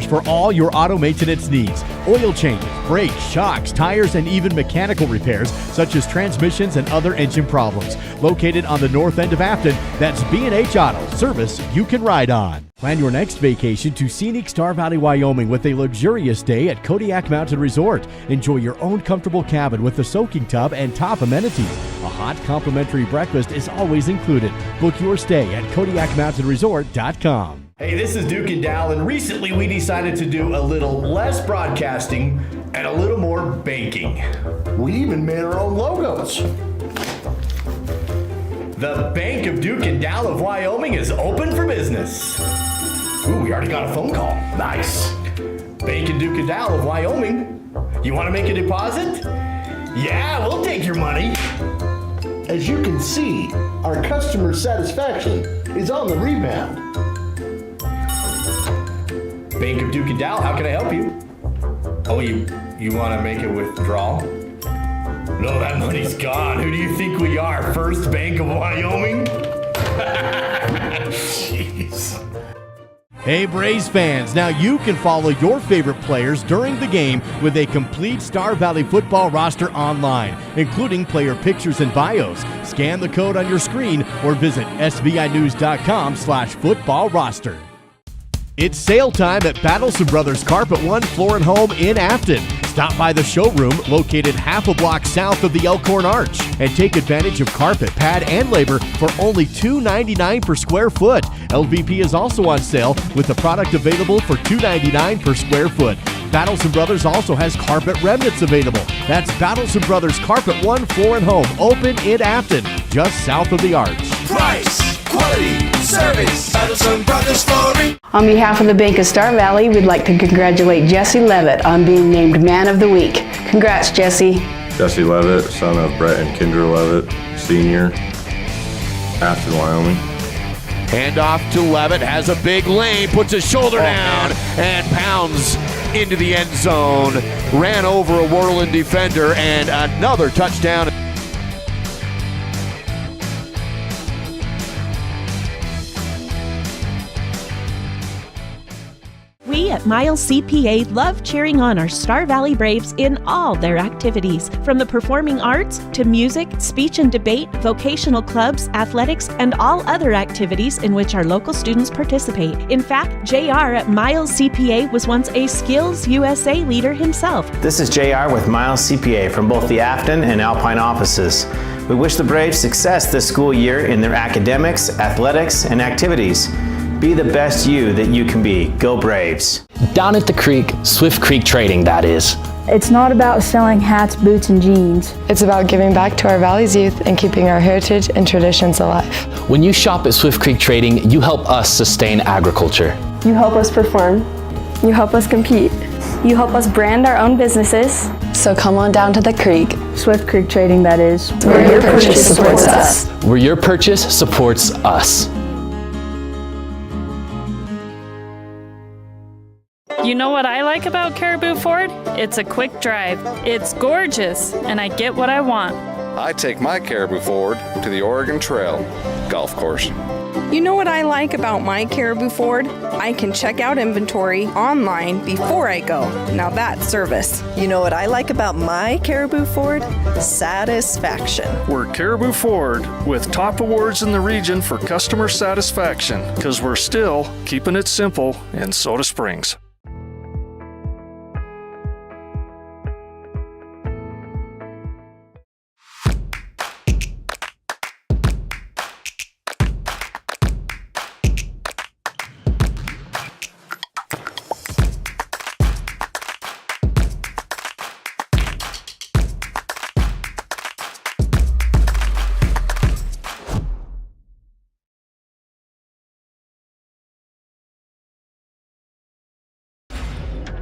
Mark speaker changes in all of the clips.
Speaker 1: for all your auto maintenance needs. Oil changes, brakes, shocks, tires, and even mechanical repairs such as transmissions and other engine problems. Located on the north end of Afton, that's B&H Auto, service you can ride on. Plan your next vacation to scenic Star Valley, Wyoming with a luxurious day at Kodiak Mountain Resort. Enjoy your own comfortable cabin with a soaking tub and top amenities. A hot complimentary breakfast is always included. Book your stay at KodiakMountainResort.com.
Speaker 2: Hey, this is Duke and Dal, and recently we decided to do a little less broadcasting and a little more banking.
Speaker 3: We even made our own logos.
Speaker 2: The Bank of Duke and Dal of Wyoming is open for business. Ooh, we already got a phone call. Nice. Bank of Duke and Dal of Wyoming. You want to make a deposit? Yeah, we'll take your money.
Speaker 3: As you can see, our customer satisfaction is on the rebound.
Speaker 2: Bank of Duke and Dal, how can I help you? Oh, you want to make a withdrawal? No, that money's gone. Who do you think we are? First Bank of Wyoming? Jeez.
Speaker 1: Hey Braves fans, now you can follow your favorite players during the game with a complete Star Valley football roster online, including player pictures and bios. Scan the code on your screen or visit svinews.com/football roster. It's sale time at Battleson Brothers Carpet One Floor and Home in Afton. Stop by the showroom located half a block south of the Elkhorn Arch and take advantage of carpet, pad, and labor for only $2.99 per square foot. LVP is also on sale with the product available for $2.99 per square foot. Battleson Brothers also has carpet remnants available. That's Battleson Brothers Carpet One Floor and Home, open in Afton, just south of the Arch.
Speaker 4: Price, quality, service, Battleson Brothers Flooring.
Speaker 5: On behalf of the Bank of Star Valley, we'd like to congratulate Jesse Levitt on being named Man of the Week. Congrats, Jesse.
Speaker 6: Jesse Levitt, son of Brett and Kendra Levitt, Sr., Afton, Wyoming.
Speaker 7: Handoff to Levitt, has a big lane, puts his shoulder down, and pounds into the end zone. Ran over a whirling defender, and another touchdown.
Speaker 8: We at Miles CPA love cheering on our Star Valley Braves in all their activities, from the performing arts to music, speech and debate, vocational clubs, athletics, and all other activities in which our local students participate. In fact, JR at Miles CPA was once a Skills USA leader himself.
Speaker 9: This is JR with Miles CPA from both the Afton and Alpine offices. We wish the Braves success this school year in their academics, athletics, and activities. Be the best you that you can be. Go Braves.
Speaker 10: Down at the creek, Swift Creek Trading, that is.
Speaker 11: It's not about selling hats, boots, and jeans.
Speaker 12: It's about giving back to our Valley's youth and keeping our heritage and traditions alive.
Speaker 10: When you shop at Swift Creek Trading, you help us sustain agriculture.
Speaker 12: You help us perform. You help us compete.
Speaker 11: You help us brand our own businesses.
Speaker 12: So come on down to the creek.
Speaker 11: Swift Creek Trading, that is.
Speaker 12: Where your purchase supports us.
Speaker 10: Where your purchase supports us.
Speaker 13: You know what I like about Caribou Ford? It's a quick drive. It's gorgeous, and I get what I want.
Speaker 14: I take my Caribou Ford to the Oregon Trail golf course.
Speaker 15: You know what I like about my Caribou Ford? I can check out inventory online before I go. Now that's service.
Speaker 16: You know what I like about my Caribou Ford? Satisfaction.
Speaker 17: We're Caribou Ford with top awards in the region for customer satisfaction, because we're still keeping it simple in Soda Springs.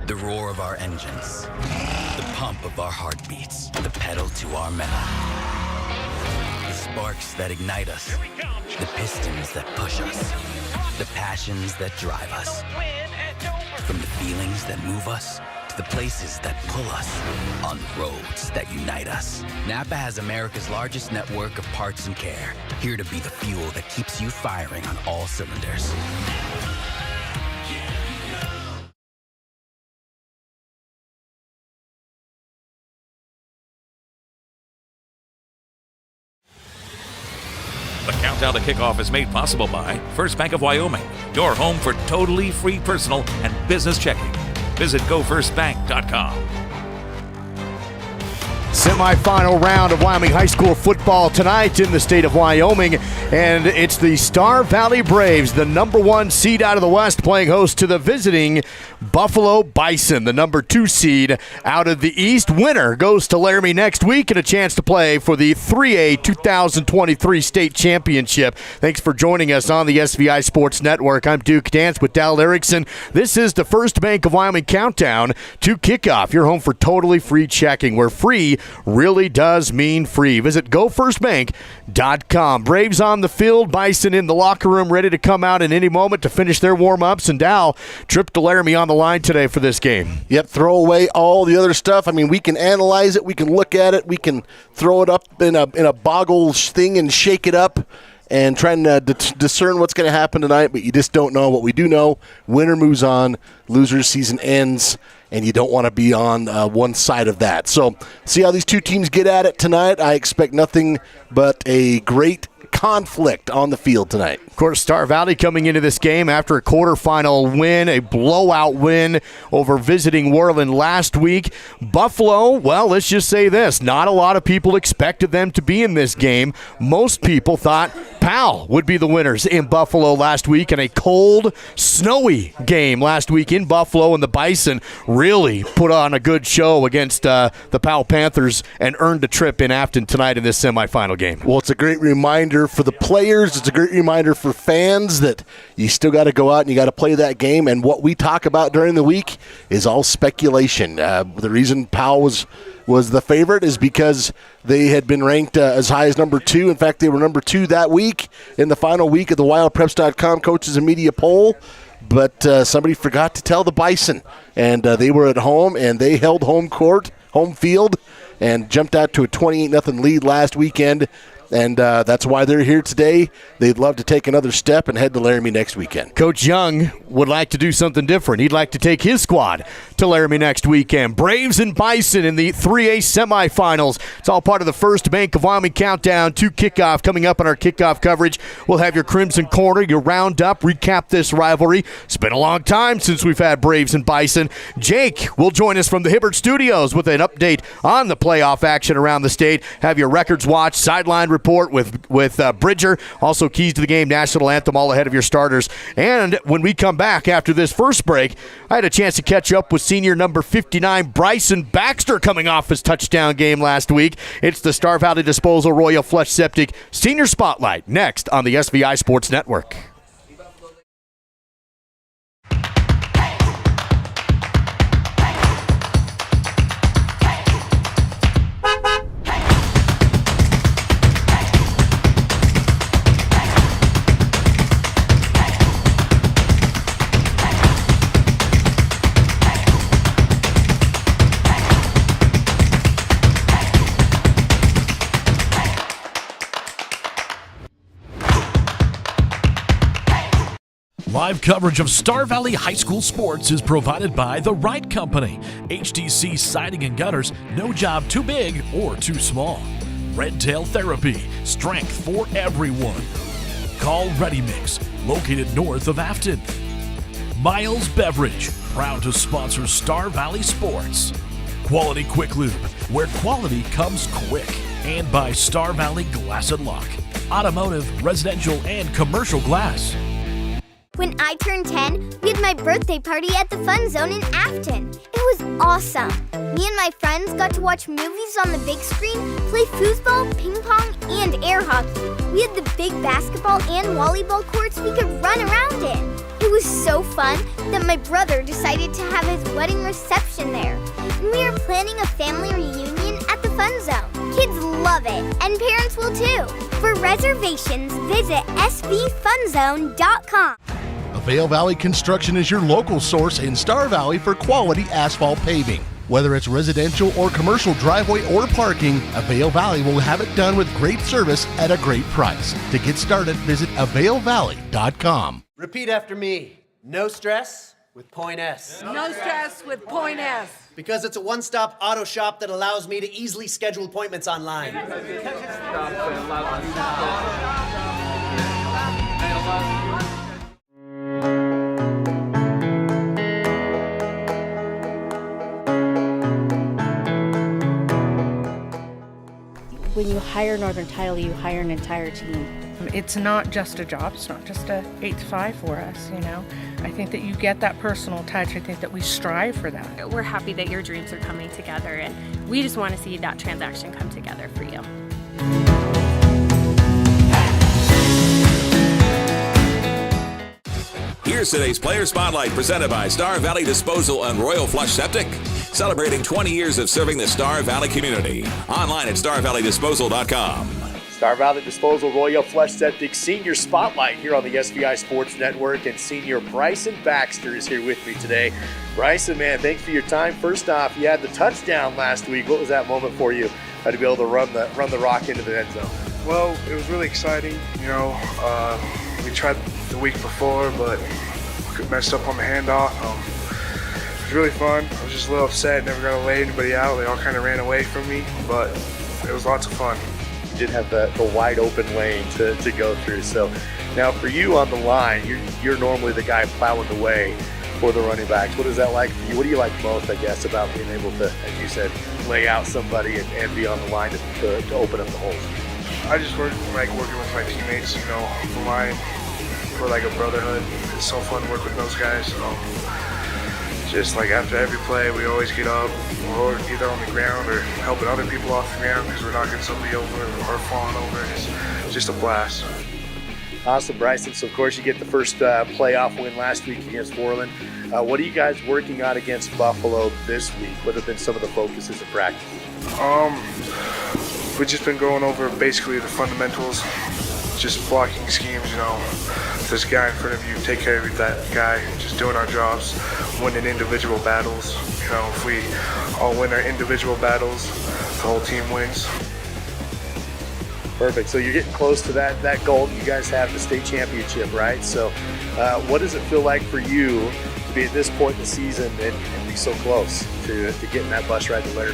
Speaker 18: The roar of our engines, the pump of our heartbeats, the pedal to our metal. The sparks that ignite us, the pistons that push us, the passions that drive us. From the feelings that move us to the places that pull us, on the roads that unite us. Napa has America's largest network of parts and care, here to be the fuel that keeps you firing on all cylinders.
Speaker 19: countdown to kickoff is made possible by First Bank of Wyoming, your home for totally free personal and business checking. Visit gofirstbank.com.
Speaker 7: Semi-final round of Wyoming high school football tonight in the state of Wyoming, and it's the Star Valley Braves, the number 1 seed out of the West, playing host to the visiting Buffalo Bison, the number 2 seed out of the East. Winner goes to Laramie next week and a chance to play for the 3A 2023 state championship. Thanks for joining us on the SVI Sports Network. I'm Duke Dance with Dal Erickson. This is the First Bank of Wyoming countdown to kickoff. Your home for totally free checking, where free really does mean free. Visit gofirstbank.com. Braves on the field, Bison in the locker room, ready to come out in any moment to finish their warm-ups. And Dal, trip to Laramie on the line today for this game.
Speaker 3: Yep, throw away all the other stuff. I mean, we can analyze it, we can look at it, we can throw it up in a boggle thing and shake it up and trying to discern what's going to happen tonight, but you just don't know. What we do know, winner moves on, loser's season ends, and you don't want to be on one side of that. So see how these two teams get at it tonight. I expect nothing but a great conflict on the field tonight.
Speaker 7: Of course, Star Valley coming into this game after a quarterfinal win, a blowout win over visiting Worland last week. Buffalo, well, let's just say this. Not a lot of people expected them to be in this game. Most people thought Powell would be the winners in Buffalo last week in a cold, snowy game last week in Buffalo, and the Bison really put on a good show against the Powell Panthers and earned a trip in Afton tonight in this semifinal game.
Speaker 3: Well, it's a great reminder for the players. It's a great reminder for fans that you still got to go out and you got to play that game. And what we talk about during the week is all speculation. The reason Powell was the favorite is because they had been ranked as high as number 2. In fact, they were number 2 that week in the final week of the WildPreps.com Coaches and Media Poll. But somebody forgot to tell the Bison, and they were at home, and they held home field, and jumped out to a 28-0 lead last weekend. And that's why they're here today. They'd love to take another step and head to Laramie next weekend.
Speaker 7: Coach Young would like to do something different. He'd like to take his squad to Laramie next weekend. Braves and Bison in the 3A semifinals. It's all part of the First Bank of Wyoming countdown to kickoff. Coming up on our kickoff coverage, we'll have your Crimson Corner, your roundup, recap this rivalry. It's been a long time since we've had Braves and Bison. Jake will join us from the Hibbert Studios with an update on the playoff action around the state. Have your Records Watch sideline report with Bridger. Also keys to the game, national anthem, all ahead of your starters. And when we come back after this first break, I had a chance to catch up with senior number 59 Bryson Baxter coming off his touchdown game last week. It's the Star Valley Disposal Royal Flush Septic Senior Spotlight next on the SVI Sports Network.
Speaker 20: Live coverage of Star Valley High School sports is provided by The Right Company. HDC Siding and Gutters, no job too big or too small. Red Tail Therapy, strength for everyone. Call Ready Mix, located north of Afton. Miles Beverage, proud to sponsor Star Valley sports. Quality Quick Lube, where quality comes quick. And by Star Valley Glass and Lock, automotive, residential, and commercial glass.
Speaker 21: When I turned 10, we had my birthday party at the Fun Zone in Afton. It was awesome. Me and my friends got to watch movies on the big screen, play foosball, ping pong, and air hockey. We had the big basketball and volleyball courts we could run around in. It was so fun that my brother decided to have his wedding reception there. And we are planning a family reunion at the Fun Zone. Kids love it, and parents will too. For reservations, visit svfunzone.com.
Speaker 22: Vail Valley Construction is your local source in Star Valley for quality asphalt paving. Whether it's residential or commercial driveway or parking, Vail Valley will have it done with great service at a great price. To get started, visit availvalley.com.
Speaker 23: Repeat after me. No stress with Point S.
Speaker 24: No stress with Point S.
Speaker 23: Because it's a one-stop auto shop that allows me to easily schedule appointments online.
Speaker 1: you hire Northern Title, you hire an entire team.
Speaker 2: It's not just a job. It's not just a 8 to 5 for us, you know. I think that you get that personal touch. I think that we strive for that.
Speaker 4: We're happy that your dreams are coming together, and we just want to see that transaction come together for you.
Speaker 5: Here's today's Player Spotlight presented by Star Valley Disposal and Royal Flush Septic. Celebrating 20 years of serving the Star Valley community. Online at starvalleydisposal.com.
Speaker 25: Star Valley Disposal, Royal Flush Septic Senior Spotlight here on the SVI Sports Network, and Senior Bryson Baxter is here with me today. Bryson, man, thanks for your time. First off, you had the touchdown last week. What was that moment for you to be able to run the rock into the end zone?
Speaker 26: Well, it was really exciting. You know, we tried the week before, but messed up on the handoff. It was really fun. I was just a little upset, never got to lay anybody out. They all kind of ran away from me, but it was lots of fun.
Speaker 25: You did have the wide open lane to go through. So now for you on the line, you're normally the guy plowing the way for the running backs. What is that like for you? What do you like most, I guess, about being able to, as you said, lay out somebody and be on the line to open up the holes?
Speaker 26: I just like working with my teammates, you know, on the line. We're like a brotherhood. It's so fun to work with those guys. Just like after every play, we always get up, or either on the ground or helping other people off the ground because we're knocking somebody over or falling over. It's just a blast.
Speaker 25: Awesome, Bryson. So, of course, you get the first playoff win last week against Worland. What are you guys working on against Buffalo this week? What have been some of the focuses of practice?
Speaker 26: We've just been going over basically the fundamentals, just blocking schemes, you know. If there's a guy in front of you, take care of that guy, just doing our jobs, winning individual battles. You know, if we all win our individual battles, the whole team wins.
Speaker 25: Perfect. So you're getting close to that goal. You guys have the state championship, right? So what does it feel like for you to be at this point in the season and be so close to getting that bus ride to Laird?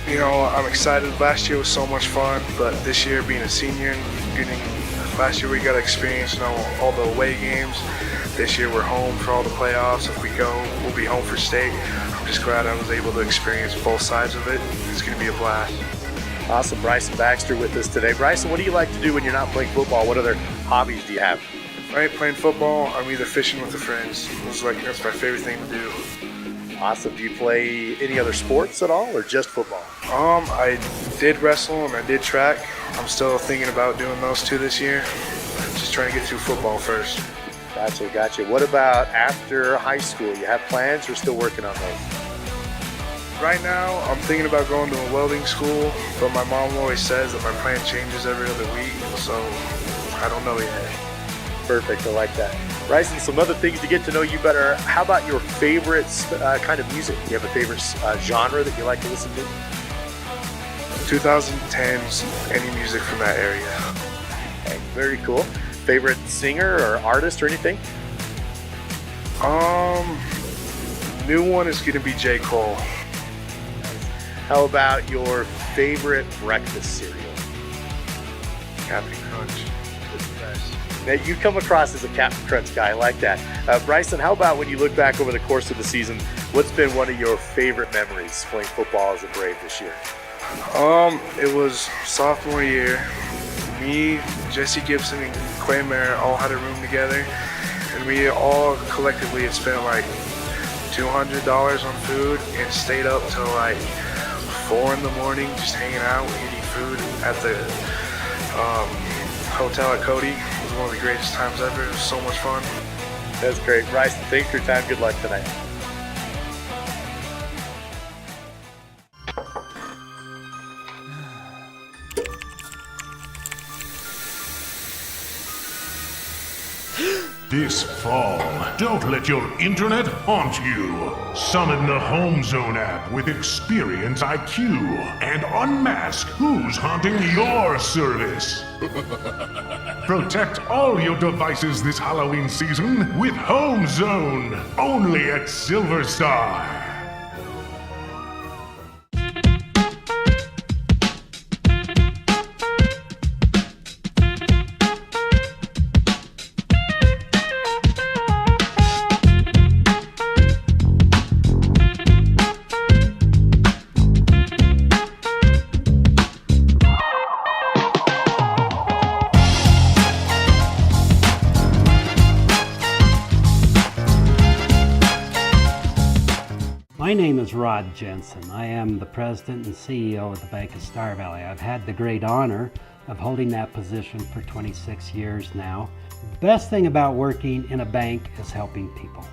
Speaker 26: You know, I'm excited. Last year was so much fun, but this year being a senior and last year we got to experience, you know, all the away games. This year we're home for all the playoffs. If we go, we'll be home for state. I'm just glad I was able to experience both sides of it. It's going to be a blast.
Speaker 25: Awesome. Bryson Baxter with us today. Bryson, what do you like to do when you're not playing football? What other hobbies do you have?
Speaker 26: When I ain't playing football, I'm either fishing with the friends. That's my favorite thing to do.
Speaker 25: Awesome. Do you play any other sports at all or just football?
Speaker 26: I did wrestle and I did track. I'm still thinking about doing those two this year. Just trying to get through football first.
Speaker 25: Gotcha. What about after high school? You have plans or still working on those?
Speaker 26: Right now, I'm thinking about going to a welding school, but my mom always says that my plan changes every other week, so I don't know yet.
Speaker 25: Perfect. I like that. Bryson, some other things to get to know you better. How about your favorite kind of music? Do you have a favorite genre that you like to listen to?
Speaker 26: 2010s, any music from that area.
Speaker 25: Okay, very cool. Favorite singer or artist or anything?
Speaker 26: New one is going to be J. Cole.
Speaker 25: How about your favorite breakfast cereal?
Speaker 26: Captain Crunch. It's the best.
Speaker 25: Now, you come across as a Captain Crunch guy. I like that. Bryson, how about when you look back over the course of the season, what's been one of your favorite memories playing football as a Brave this year?
Speaker 26: It was sophomore year. Me, Jesse Gibson, and Quay Mayer all had a room together, and we all collectively had spent like $200 on food and stayed up till like 4 in the morning just hanging out, eating food at the hotel at Cody. It was one of the greatest times ever. It was so much fun.
Speaker 25: That's great. Bryson, thanks for your time. Good luck tonight.
Speaker 27: This fall, don't let your internet haunt you. Summon the Home Zone app with Experience IQ and unmask who's haunting your service. Protect all your devices this Halloween season with Home Zone, only at Silver Star.
Speaker 6: My name is Rod Jensen. I am the president and CEO of the Bank of Star Valley. I've had the great honor of holding that position for 26 years now. The best thing about working in a bank is helping people.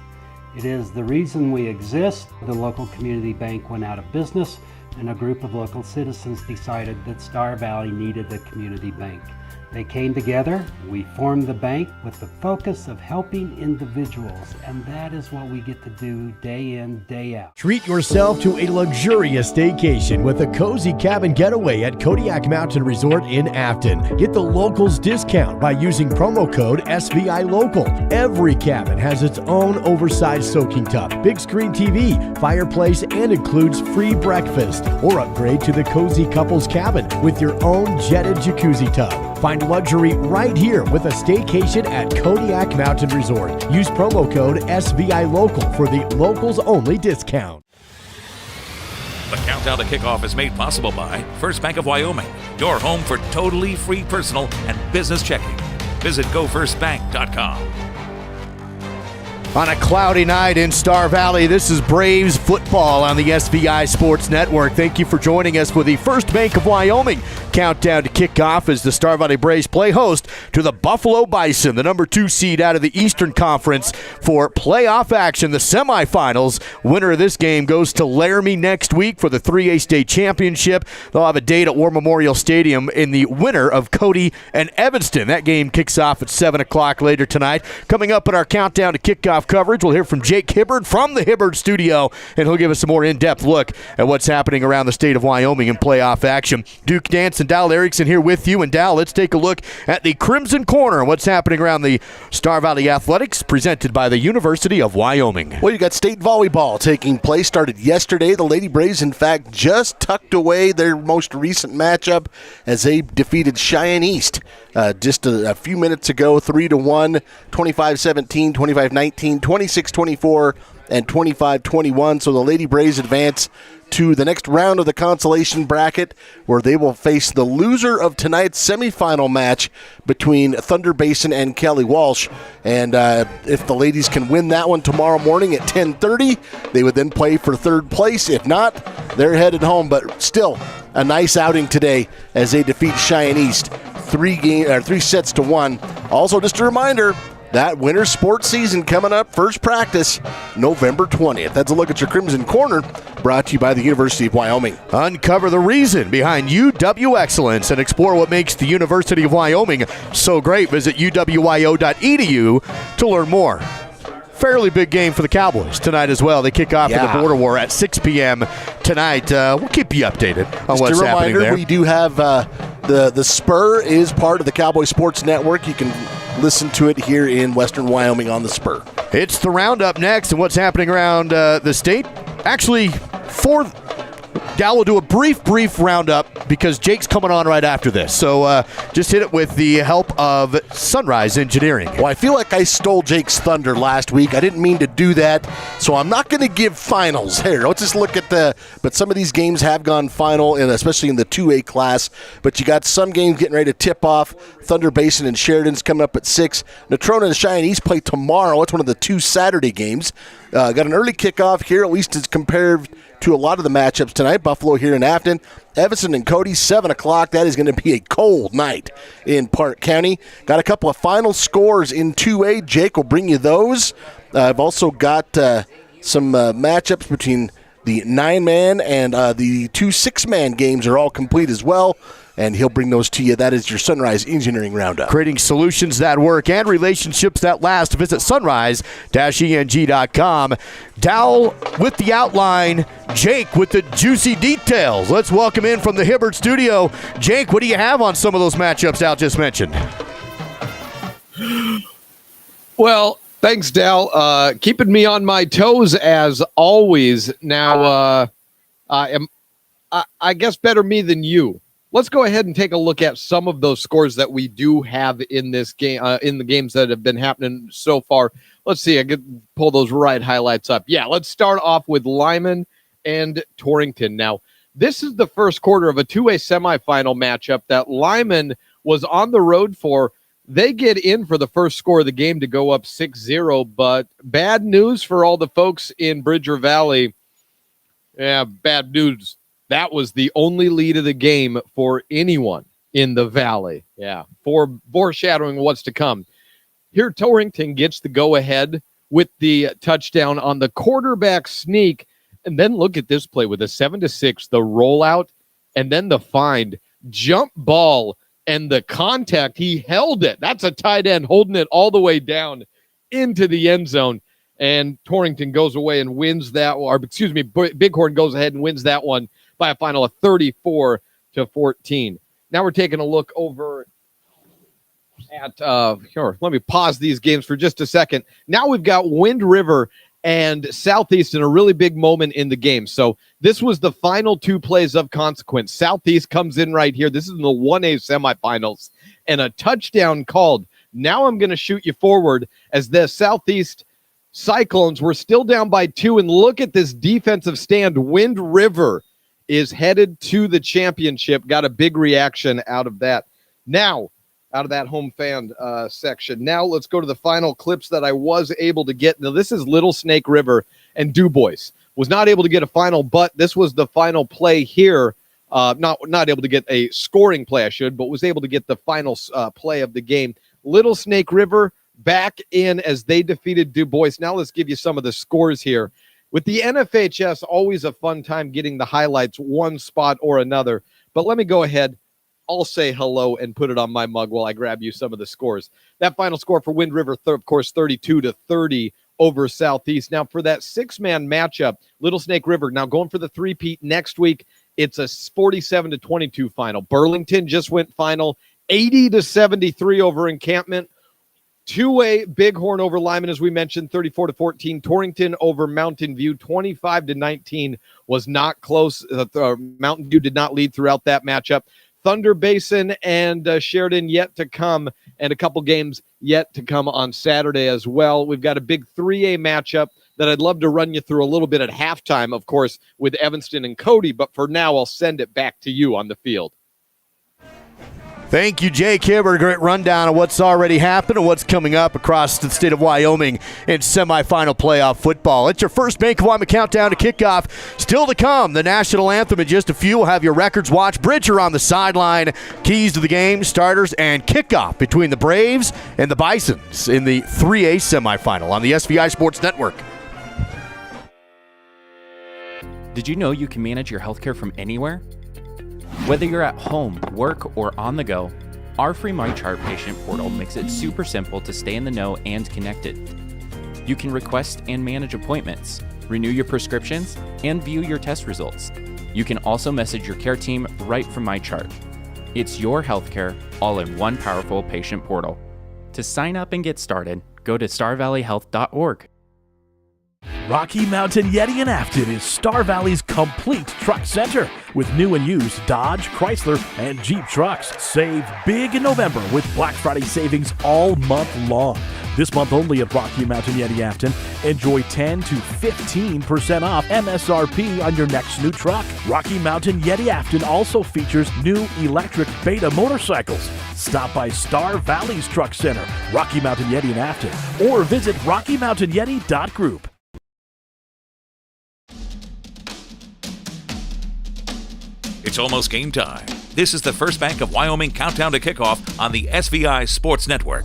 Speaker 6: It is the reason we exist. The local community bank went out of business, and a group of local citizens decided that Star Valley needed a community bank. They came together, we formed the bank with the focus of helping individuals, and that is what we get to do day in, day out.
Speaker 8: Treat yourself to a luxurious staycation with a cozy cabin getaway at Kodiak Mountain Resort in Afton. Get the locals discount by using promo code SVILOCAL. Every cabin has its own oversized soaking tub, big screen TV, fireplace, and includes free breakfast. Or upgrade to the cozy couples cabin with your own jetted jacuzzi tub. Find luxury right here with a staycation at Kodiak Mountain Resort. Use promo code SVILOCAL for the locals only discount.
Speaker 19: The countdown to kickoff is made possible by First Bank of Wyoming, your home for totally free personal and business checking. Visit gofirstbank.com.
Speaker 7: On a cloudy night in Star Valley, this is Braves football on the SVI Sports Network. Thank you for joining us for the First Bank of Wyoming countdown to kickoff as the Star Valley Braves play host to the Buffalo Bison, the number 2 seed out of the Eastern Conference for playoff action, the semifinals. Winner of this game goes to Laramie next week for the 3A state championship. They'll have a date at War Memorial Stadium in the winner of Cody and Evanston. That game kicks off at 7 o'clock later tonight. Coming up in our countdown to kickoff coverage, we'll hear from Jake Hibbard from the Hibbard studio, and he'll give us a more in-depth look at what's happening around the state of Wyoming in playoff action. Duke Dance and Dal Erickson here with you. And Dal, let's take a look at the Crimson Corner and what's happening around the Star Valley Athletics, presented by the University of Wyoming.
Speaker 3: Well, you got state volleyball taking place. Started yesterday. The Lady Braves, in fact, just tucked away their most recent matchup as they defeated Cheyenne East just a few minutes ago, 3-1, 25-17, 25-19, 26-24, and 25-21. So the Lady Braves advance to the next round of the consolation bracket, where they will face the loser of tonight's semifinal match between Thunder Basin and Kelly Walsh. And if the ladies can win that one tomorrow morning at 10:30, they would then play for third place. If not, they're headed home. But still, a nice outing today as they defeat Cheyenne East 3-1. Also, just a reminder, that winter sports season coming up, first practice, November 20th. That's a look at your Crimson Corner, brought to you by the University of Wyoming.
Speaker 7: Uncover the reason behind UW Excellence and explore what makes the University of Wyoming so great. Visit uwyo.edu to learn more. Fairly big game for the Cowboys tonight as well. They kick off in the Border War at 6 p.m. tonight. We'll keep you updated on
Speaker 3: just
Speaker 7: what's
Speaker 3: a reminder,
Speaker 7: happening there.
Speaker 3: We do have the Spur is part of the Cowboy Sports Network. You can listen to it here in Western Wyoming on the Spur.
Speaker 7: It's the roundup next and what's happening around the state. Actually, Dal will do a brief roundup because Jake's coming on right after this. So just hit it with the help of Sunrise Engineering.
Speaker 3: Well, I feel like I stole Jake's thunder last week. I didn't mean to do that, so I'm not going to give finals here. Let's just look at but some of these games have gone final, and especially in the 2A class. But you got some games getting ready to tip off. Thunder Basin and Sheridan's coming up at 6. Natrona and Cheyenne East play tomorrow. It's one of the 2 Saturday games. Got an early kickoff here, at least as compared to a lot of the matchups tonight. Buffalo here in Afton. Evanston and Cody, 7 o'clock. That is going to be a cold night in Park County. Got a couple of final scores in 2A. Jake will bring you those. I've also got some matchups between the 9-man and the 2 6-man games are all complete as well. And he'll bring those to you. That is your Sunrise Engineering Roundup.
Speaker 7: Creating solutions that work and relationships that last. Visit sunrise-eng.com. Dal with the outline, Jake with the juicy details. Let's welcome in from the Hibbard studio. Jake, what do you have on some of those matchups Al just mentioned?
Speaker 9: Well, thanks, Dal. Keeping me on my toes as always. Now, I guess better me than you. Let's go ahead and take a look at some of those scores that we do have in this game, in the games that have been happening so far. Let's see. I could pull those right highlights up. Yeah, let's start off with Lyman and Torrington. Now, this is the first quarter of a 2A semifinal matchup that Lyman was on the road for. They get in for the first score of the game to go up 6-0, but bad news for all the folks in Bridger Valley. Yeah, bad news. That was the only lead of the game for anyone in the Valley. Yeah, foreshadowing what's to come. Here, Torrington gets the go-ahead with the touchdown on the quarterback sneak. And then look at this play with a 7-6, the rollout, and then the find. Jump ball and the contact. He held it. That's a tight end holding it all the way down into the end zone. And Torrington goes away and wins that, Bighorn goes ahead and wins that one by a final of 34-14. Now we're taking a look over at, let me pause these games for just a second. Now we've got Wind River and Southeast in a really big moment in the game. So this was the final two plays of consequence. Southeast comes in right here. This is in the 1A semifinals, and a touchdown called. Now I'm going to shoot you forward as the Southeast Cyclones were still down by 2, and look at this defensive stand. Wind River is headed to the championship. Got a big reaction out of that. Now, out of that home fan section. Now let's go to the final clips that I was able to get. Now this is Little Snake River and DuBois. Was not able to get a final, but this was the final play here. Not able to get a scoring play, but was able to get the final play of the game. Little Snake River back in as they defeated DuBois. Now let's give you some of the scores here. With the NFHS, always a fun time getting the highlights one spot or another. But let me go ahead. I'll say hello and put it on my mug while I grab you some of the scores. That final score for Wind River, of course, 32-30 over Southeast. Now, for that six-man matchup, Little Snake River, now going for the three-peat next week, it's a 47-22 final. Burlington just went final, 80-73 over Encampment. 2A Bighorn over Lyman, as we mentioned, 34-14. Torrington over Mountain View, 25-19, was not close. Mountain View did not lead throughout that matchup. Thunder Basin and Sheridan yet to come, and a couple games yet to come on Saturday as well. We've got a big 3A matchup that I'd love to run you through a little bit at halftime, of course, with Evanston and Cody, but for now, I'll send it back to you on the field.
Speaker 7: Thank you, Jake Hibbert. A great rundown of what's already happened and what's coming up across the state of Wyoming in semifinal playoff football. It's your first Bank of Wyoming countdown to kickoff. Still to come, the national anthem in just a few. We'll have your records watch. Bridger on the sideline. Keys to the game, starters, and kickoff between the Braves and the Bisons in the 3A semifinal on the SVI Sports Network.
Speaker 10: Did you know you can manage your healthcare from anywhere? Whether you're at home, work, or on the go, our free MyChart patient portal makes it super simple to stay in the know and connected. You can request and manage appointments, renew your prescriptions, and view your test results. You can also message your care team right from MyChart. It's your healthcare all in one powerful patient portal. To sign up and get started, go to starvalleyhealth.org.
Speaker 20: Rocky Mountain Yeti in Afton is Star Valley's complete truck center. With new and used Dodge, Chrysler, and Jeep trucks. Save big in November with Black Friday savings all month long. This month only at Rocky Mountain Yeti Afton. Enjoy 10 to 15% off MSRP on your next new truck. Rocky Mountain Yeti Afton also features new electric Beta motorcycles. Stop by Star Valley's Truck Center, Rocky Mountain Yeti in Afton, or visit RockyMountainYeti.group.
Speaker 19: It's almost game time. This is the First Bank of Wyoming countdown to kickoff on the SVI Sports Network.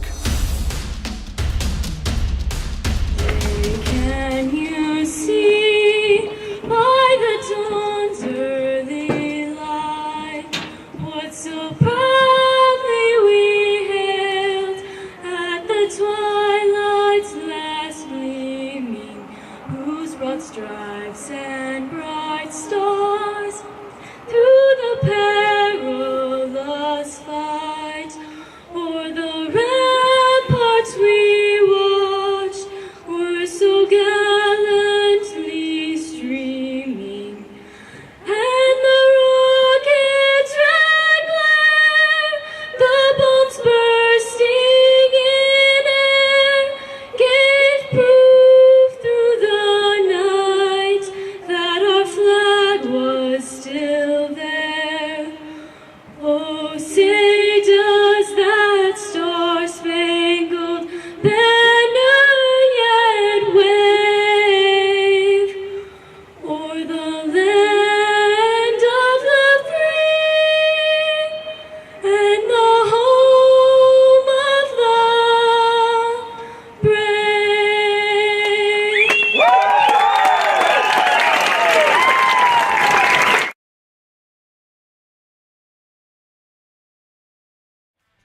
Speaker 11: Can you see by the dawn's early light what so proudly we hailed at the twilight's last gleaming, whose broad stripes and bright stars through the perilous fight o'er the ramparts we watched were so gallantly streaming, and the rockets' red glare, the bombs bursting in air, gave proof through the night that our flag was still there.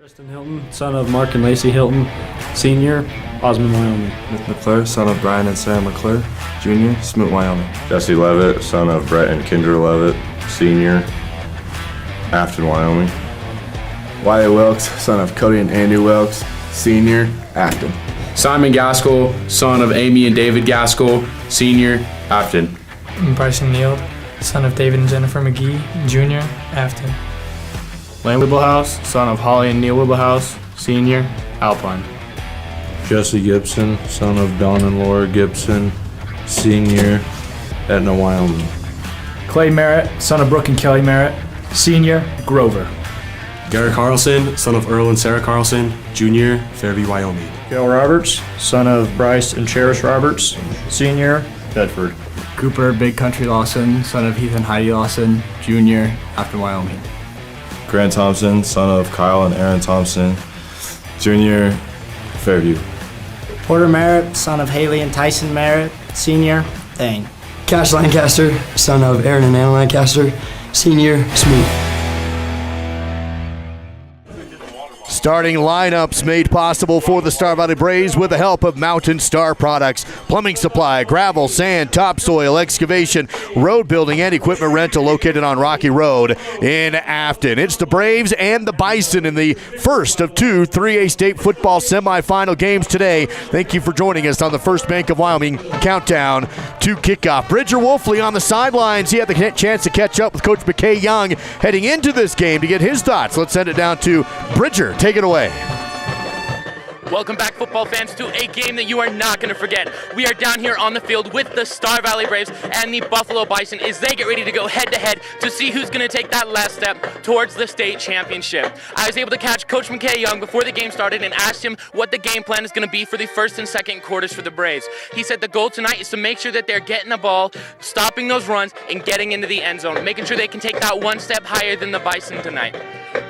Speaker 12: Tristan Hilton, son of Mark and Lacey Hilton, Sr., Osmond, Wyoming.
Speaker 13: Nick McClure, son of Brian and Sarah McClure, Jr., Smoot, Wyoming.
Speaker 14: Jesse Levitt, son of Brett and Kendra Levitt, Sr., Afton, Wyoming.
Speaker 13: Wyatt Wilkes, son of Cody and Andy Wilkes, Sr., Afton.
Speaker 12: Simon Gaskell, son of Amy and David Gaskell, Sr., Afton.
Speaker 15: Bryson Neild, son of David and Jennifer McGee, Jr., Afton.
Speaker 12: Lane Wibblehouse, son of Holly and Neil Wibblehouse, Sr., Alpine.
Speaker 13: Jesse Gibson, son of Don and Laura Gibson, Sr., Etna, Wyoming.
Speaker 15: Clay Merritt, son of Brooke and Kelly Merritt, Sr., Grover.
Speaker 16: Garrett Carlson, son of Earl and Sarah Carlson, Jr., Fairview, Wyoming.
Speaker 12: Gail Roberts, son of Bryce and Cherish Roberts, Sr., Bedford.
Speaker 15: Cooper Big Country Lawson, son of Heath and Heidi Lawson, Jr., Afton, Wyoming.
Speaker 13: Grant Thompson, son of Kyle and Aaron Thompson, Jr., Fairview.
Speaker 15: Porter Merritt, son of Haley and Tyson Merritt, Sr., Thane. Cash Lancaster, son of Aaron and Anna Lancaster, Sr., Smoot.
Speaker 7: Starting lineups made possible for the Star Valley Braves with the help of Mountain Star Products. Plumbing supply, gravel, sand, topsoil, excavation, road building, and equipment rental located on Rocky Road in Afton. It's the Braves and the Bison in the first of two 3A state football semifinal games today. Thank you for joining us on the First Bank of Wyoming countdown to kickoff. Bridger Wolfley on the sidelines. He had the chance to catch up with Coach McKay Young heading into this game to get his thoughts. Let's send it down to Bridger. Take it away.
Speaker 17: Welcome back, football fans, to a game that you are not going to forget. We are down here on the field with the Star Valley Braves and the Buffalo Bison as they get ready to go head-to-head to see who's going to take that last step towards the state championship. I was able to catch Coach McKay Young before the game started and asked him what the game plan is going to be for the first and second quarters for the Braves. He said the goal tonight is to make sure that they're getting the ball, stopping those runs, and getting into the end zone, making sure they can take that one step higher than the Bison tonight.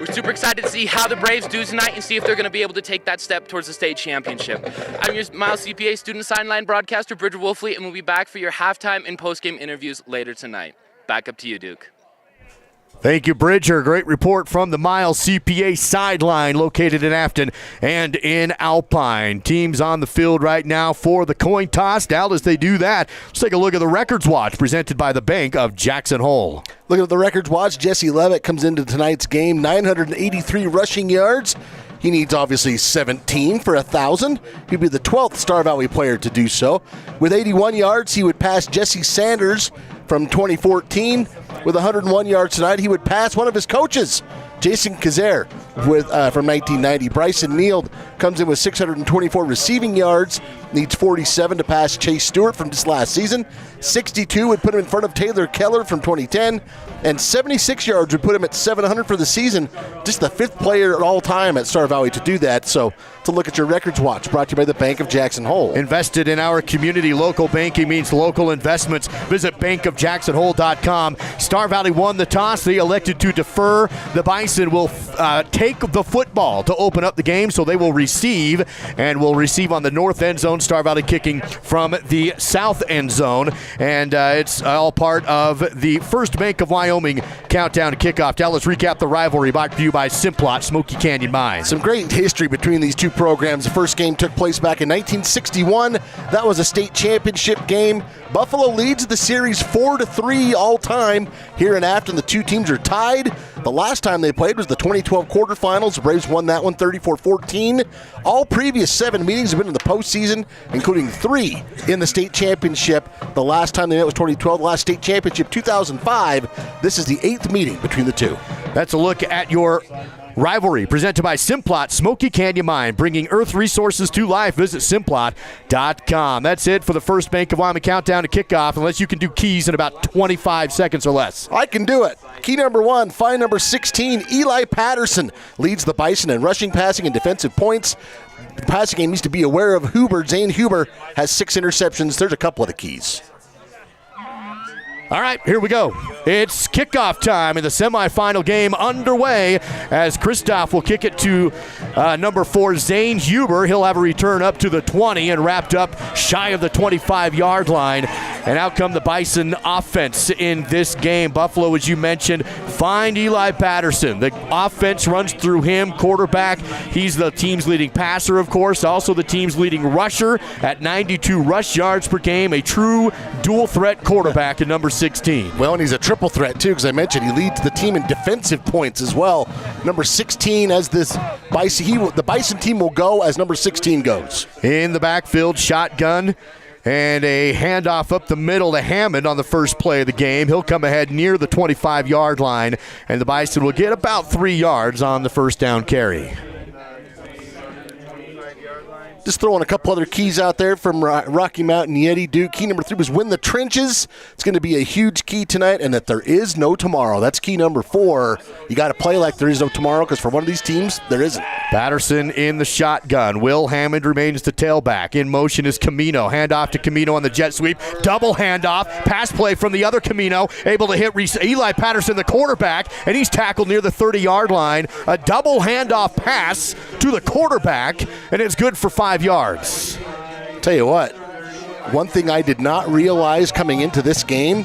Speaker 17: We're super excited to see how the Braves do tonight and see if they're going to be able to take that step towards the state championship. I'm your Miles CPA student sideline broadcaster, Bridger Wolfley, and we'll be back for your halftime and postgame interviews later tonight. Back up to you, Duke.
Speaker 7: Thank you, Bridger. Great report from the Miles CPA sideline located in Afton and in Alpine. Teams on the field right now for the coin toss. Now, as they do that, let's take a look at the Records Watch presented by the Bank of Jackson Hole.
Speaker 3: Looking at the Records Watch, Jesse Levitt comes into tonight's game, 983 rushing yards. He needs obviously 17 for 1,000. He'd be the 12th Star Valley player to do so. With 81 yards, he would pass Jesse Sanders from 2014. With 101 yards tonight, he would pass one of his coaches, Jason Kazer, from 1990. Bryson Neild comes in with 624 receiving yards, needs 47 to pass Chase Stewart from just last season. 62 would put him in front of Taylor Keller from 2010, and 76 yards would put him at 700 for the season. Just the fifth player at all time at Star Valley to do that. So to look at your Records Watch, brought to you by the Bank of Jackson Hole.
Speaker 7: Invested in our community. Local banking means local investments. Visit bankofjacksonhole.com. Star Valley won the toss. They elected to defer. The Bison will take the football to open up the game, so they will receive, and will receive on the north end zone. Star Valley kicking from the south end zone, and it's all part of the First Bank of Wyoming countdown to kickoff. Now let's recap the rivalry brought to you by Simplot Smoky Canyon Mine.
Speaker 3: Some great history between these two programs. The first game took place back in 1961. That was a state championship game. Buffalo leads the series 4-3 all time. Here in Afton, the two teams are tied. The last time they played was the 2012 quarterfinals. The Braves won that one 34-14. All previous 7 meetings have been in the postseason, including 3 in the state championship. The last time they met was 2012. The last state championship, 2005. This is the 8th meeting between the two.
Speaker 7: That's a look at your rivalry presented by Simplot Smoky Canyon Mine, bringing earth resources to life. Visit simplot.com. That's it for the First Bank of Wyoming countdown to kickoff, unless you can do keys in about 25 seconds or less.
Speaker 3: I can do it. Key number 1, find number 16, Eli Patterson leads the Bison in rushing, passing, and defensive points. The passing game needs to be aware of Huber. Zane Huber has 6 interceptions. There's a couple of the keys.
Speaker 7: All right, here we go. It's kickoff time in the semifinal game underway as Christoph will kick it to number 4, Zane Huber. He'll have a return up to the 20 and wrapped up shy of the 25-yard line And out come the Bison offense in this game. Buffalo, as you mentioned, find Eli Patterson. The offense runs through him, quarterback. He's the team's leading passer, of course, also the team's leading rusher at 92 rush yards per game, a true dual-threat quarterback at number 16.
Speaker 3: Well, and he's a triple threat, too, because I mentioned he leads the team in defensive points as well. Number 16 as this Bison, the Bison team will go as number 16 goes.
Speaker 7: In the backfield, shotgun, and a handoff up the middle to Hammond on the first play of the game. He'll come ahead near the 25-yard line, and the Bison will get about 3 yards on the first down carry.
Speaker 3: Just throwing a couple other keys out there from Rocky Mountain Yeti Duke. Key number 3 was win the trenches. It's going to be a huge key tonight, and that there is no tomorrow. That's key number 4. You got to play like there is no tomorrow, because for one of these teams, there isn't.
Speaker 7: Patterson in the shotgun. Will Hammond remains the tailback. In motion is Camino. Handoff to Camino on the jet sweep. Double handoff. Pass play from the other Camino. Able to hit Eli Patterson, the quarterback, and he's tackled near the 30-yard line. A double handoff pass to the quarterback, and it's good for 5 yards.
Speaker 3: Tell you what, one thing I did not realize coming into this game,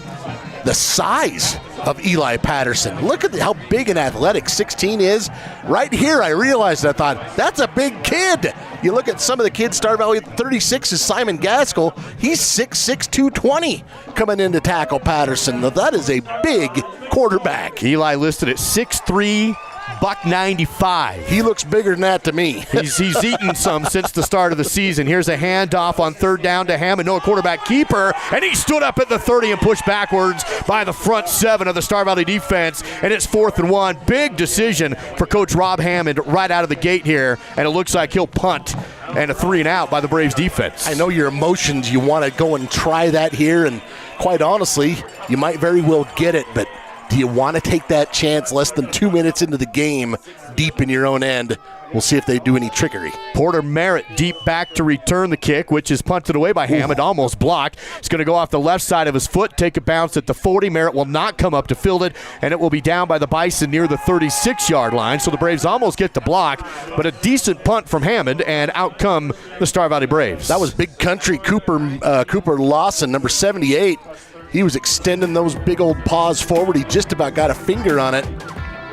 Speaker 3: the size of Eli Patterson. Look at how big and athletic 16 is. Right here, I realized, I thought, that's a big kid. You look at some of the kids, Star Valley, 36 is Simon Gaskell. He's 6'6", 220 coming in to tackle Patterson. Now, that is a big quarterback.
Speaker 7: Eli listed at 6'3", $195.
Speaker 3: He looks bigger than that to me.
Speaker 7: He's eaten some since the start of the season. Here's a handoff on third down to Hammond. No quarterback keeper, and he stood up at the 30 and pushed backwards by the front 7 of the Star Valley defense, and it's 4th and 1. Big decision for Coach Rob Hammond right out of the gate here, and it looks like he'll punt, and a 3-and-out by the Braves defense.
Speaker 3: I know your emotions. You want to go and try that here, and quite honestly, you might very well get it, but do you want to take that chance less than 2 minutes into the game deep in your own end? We'll see if they do any trickery.
Speaker 7: Porter Merritt deep back to return the kick, which is punted away by Hammond, almost blocked. It's going to go off the left side of his foot, take a bounce at the 40. Merritt will not come up to field it, and it will be down by the Bison near the 36-yard line. So the Braves almost get the block, but a decent punt from Hammond, and out come the Star Valley Braves.
Speaker 3: That was big country Cooper Lawson, number 78. He was extending those big old paws forward. He just about got a finger on it.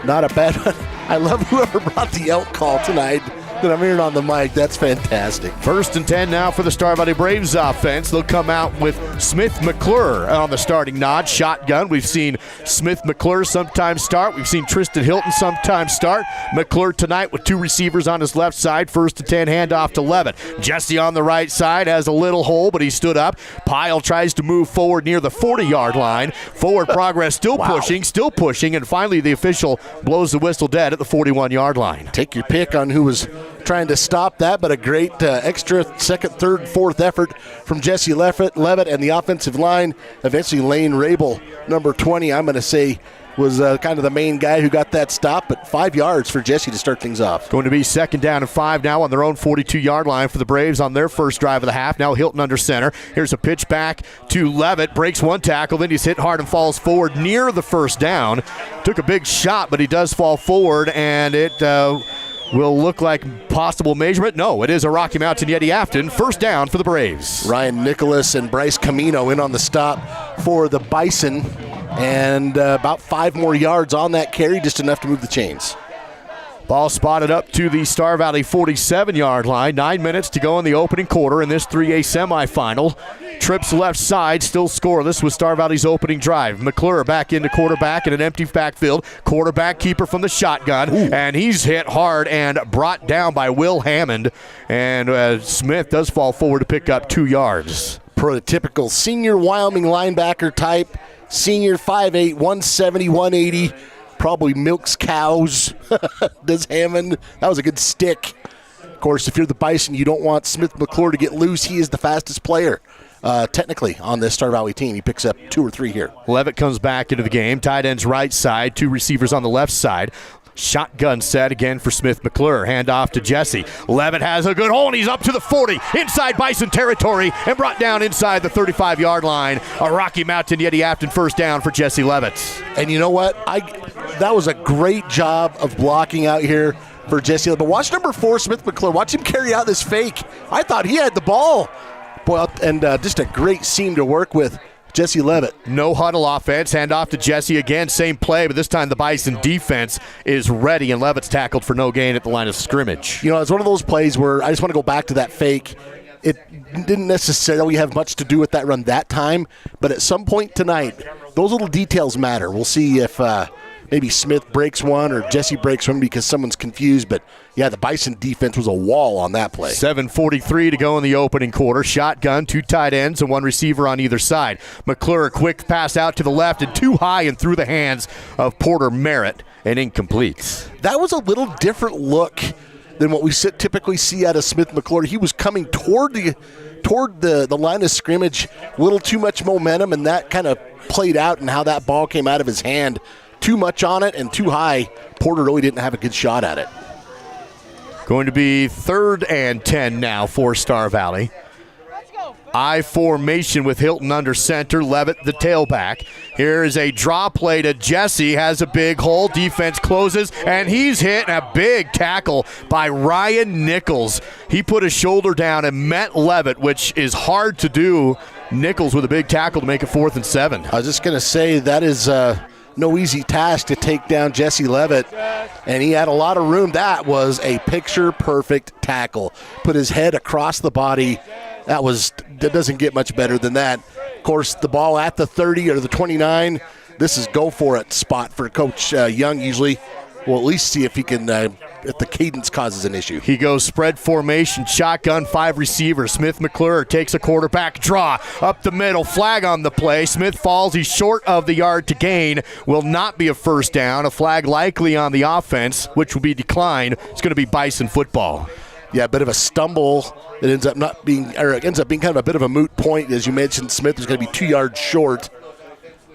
Speaker 3: Not a bad one. I love whoever brought the elk call tonight that I'm hearing on the mic. That's fantastic.
Speaker 7: 1st and 10 now for the Star Valley Braves offense. They'll come out with Smith McClure on the starting nod. Shotgun. We've seen Smith McClure sometimes start. We've seen Tristan Hilton sometimes start. McClure tonight with 2 receivers on his left side. 1st and 10 handoff to Levitt. Jesse on the right side has a little hole, but he stood up. Pyle tries to move forward near the 40-yard line. Forward progress still pushing, and finally the official blows the whistle dead at the 41-yard line.
Speaker 3: Take your pick on who was trying to stop that, but a great extra 2nd, 3rd, 4th effort from Jesse Levitt and the offensive line. Eventually Lane Rabel, number 20, I'm going to say, was kind of the main guy who got that stop, but 5 yards for Jesse to start things off.
Speaker 7: Going to be 2nd down and 5 now on their own 42-yard line for the Braves on their first drive of the half. Now Hilton under center. Here's a pitch back to Levitt. Breaks one tackle, then he's hit hard and falls forward near the first down. Took a big shot, but he does fall forward, and it will look like possible measurement. No, it is a Rocky Mountain Yeti Afton. 1st down for the Braves.
Speaker 3: Ryan Nicholas and Bryce Camino in on the stop for the Bison, and about 5 more yards on that carry, just enough to move the chains.
Speaker 7: Ball spotted up to the Star Valley 47-yard line. 9 minutes to go in the opening quarter in this 3A semifinal. Trips left side, still scoreless with Star Valley's opening drive. McClure back into quarterback in an empty backfield. Quarterback keeper from the shotgun. Ooh. And he's hit hard and brought down by Will Hammond. And Smith does fall forward to pick up 2 yards.
Speaker 3: Prototypical senior Wyoming linebacker type. Senior 5'8", 170, 180. Probably milks cows, does Hammond. That was a good stick. Of course, if you're the Bison, you don't want Smith McClure to get loose. He is the fastest player, technically, on this Star Valley team. He picks up 2 or 3 here.
Speaker 7: Levitt comes back into the game. Tight end's right side, 2 receivers on the left side. Shotgun set again for Smith McClure. Hand off to Jesse. Levitt has a good hole, and he's up to the 40. Inside Bison territory and brought down inside the 35-yard line. A Rocky Mountain Yeti Afton 1st down for Jesse Levitt.
Speaker 3: And you know what? That was a great job of blocking out here for Jesse. But watch number 4, Smith McClure. Watch him carry out this fake. I thought he had the ball. Boy, and just a great seam to work with. Jesse Levitt.
Speaker 7: No huddle offense. Hand off to Jesse again. Same play, but this time the Bison defense is ready, and Levitt's tackled for no gain at the line of scrimmage.
Speaker 3: You know, it's one of those plays where I just want to go back to that fake. It didn't necessarily have much to do with that run that time, but at some point tonight, those little details matter. We'll see if maybe Smith breaks one or Jesse breaks one because someone's confused, but yeah, the Bison defense was a wall on that play.
Speaker 7: 7:43 to go in the opening quarter. Shotgun, 2 tight ends, and 1 receiver on either side. McClure, quick pass out to the left and too high and through the hands of Porter Merritt and incomplete.
Speaker 3: That was a little different look than what we typically see out of Smith McClure. He was coming toward the line of scrimmage, a little too much momentum, and that kind of played out in how that ball came out of his hand. Too much on it and too high. Porter really didn't have a good shot at it.
Speaker 7: Going to be 3rd and 10 now for Star Valley. I formation with Hilton under center, Levitt the tailback. Here is a draw play to Jesse, has a big hole, defense closes, and he's hit a big tackle by Ryan Nichols. He put his shoulder down and met Levitt, which is hard to do. Nichols with a big tackle to make it 4th and 7.
Speaker 3: I was just going to say that is no easy task to take down Jesse Levitt, and he had a lot of room. That was a picture-perfect tackle. Put his head across the body. That doesn't get much better than that. Of course, the ball at the 30 or the 29, this is go-for-it spot for Coach Young usually. We'll at least see if he can, if the cadence causes an issue.
Speaker 7: He goes spread formation, shotgun, 5 receivers. Smith McClure takes a quarterback draw up the middle, flag on the play. Smith falls, he's short of the yard to gain. Will not be a first down. A flag likely on the offense, which will be declined. It's going to be Bison football.
Speaker 3: Yeah, a bit of a stumble. It ends up being kind of a bit of a moot point. As you mentioned, Smith is going to be 2 yards short.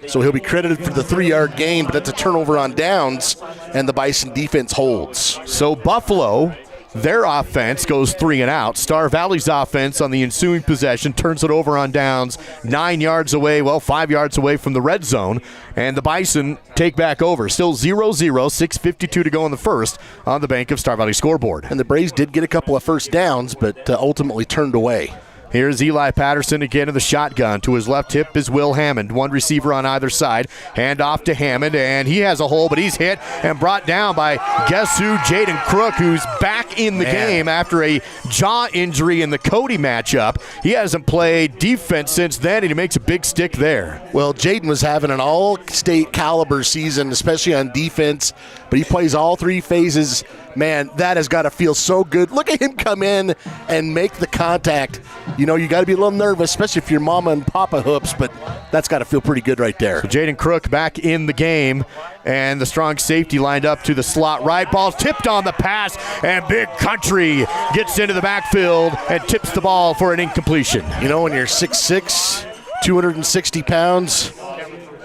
Speaker 3: So he'll be credited for the 3-yard gain, but that's a turnover on downs, and the Bison defense holds.
Speaker 7: So Buffalo, their offense goes 3 and out. Star Valley's offense on the ensuing possession turns it over on downs 9 yards away, 5 yards away from the red zone, and the Bison take back over. Still 0-0, 6:52 to go in the first on the Bank of Star Valley scoreboard.
Speaker 3: And the Braves did get a couple of first downs, but ultimately turned away.
Speaker 7: Here's Eli Patterson again in the shotgun. To his left hip is Will Hammond. 1 receiver on either side. Hand off to Hammond, and he has a hole, but he's hit and brought down by, guess who, Jaden Crook, who's back in the game after a jaw injury in the Cody matchup. He hasn't played defense since then, and he makes a big stick there.
Speaker 3: Well, Jaden was having an all-state caliber season, especially on defense, but he plays all 3 phases. Man, that has got to feel so good. Look at him come in and make the contact. You know, you got to be a little nervous, especially if you're mama and papa hoops, but that's got to feel pretty good right there.
Speaker 7: So Jaden Crook back in the game, and the strong safety lined up to the slot right. Ball tipped on the pass, and Big Country gets into the backfield and tips the ball for an incompletion.
Speaker 3: You know, when you're 6'6", 260 pounds,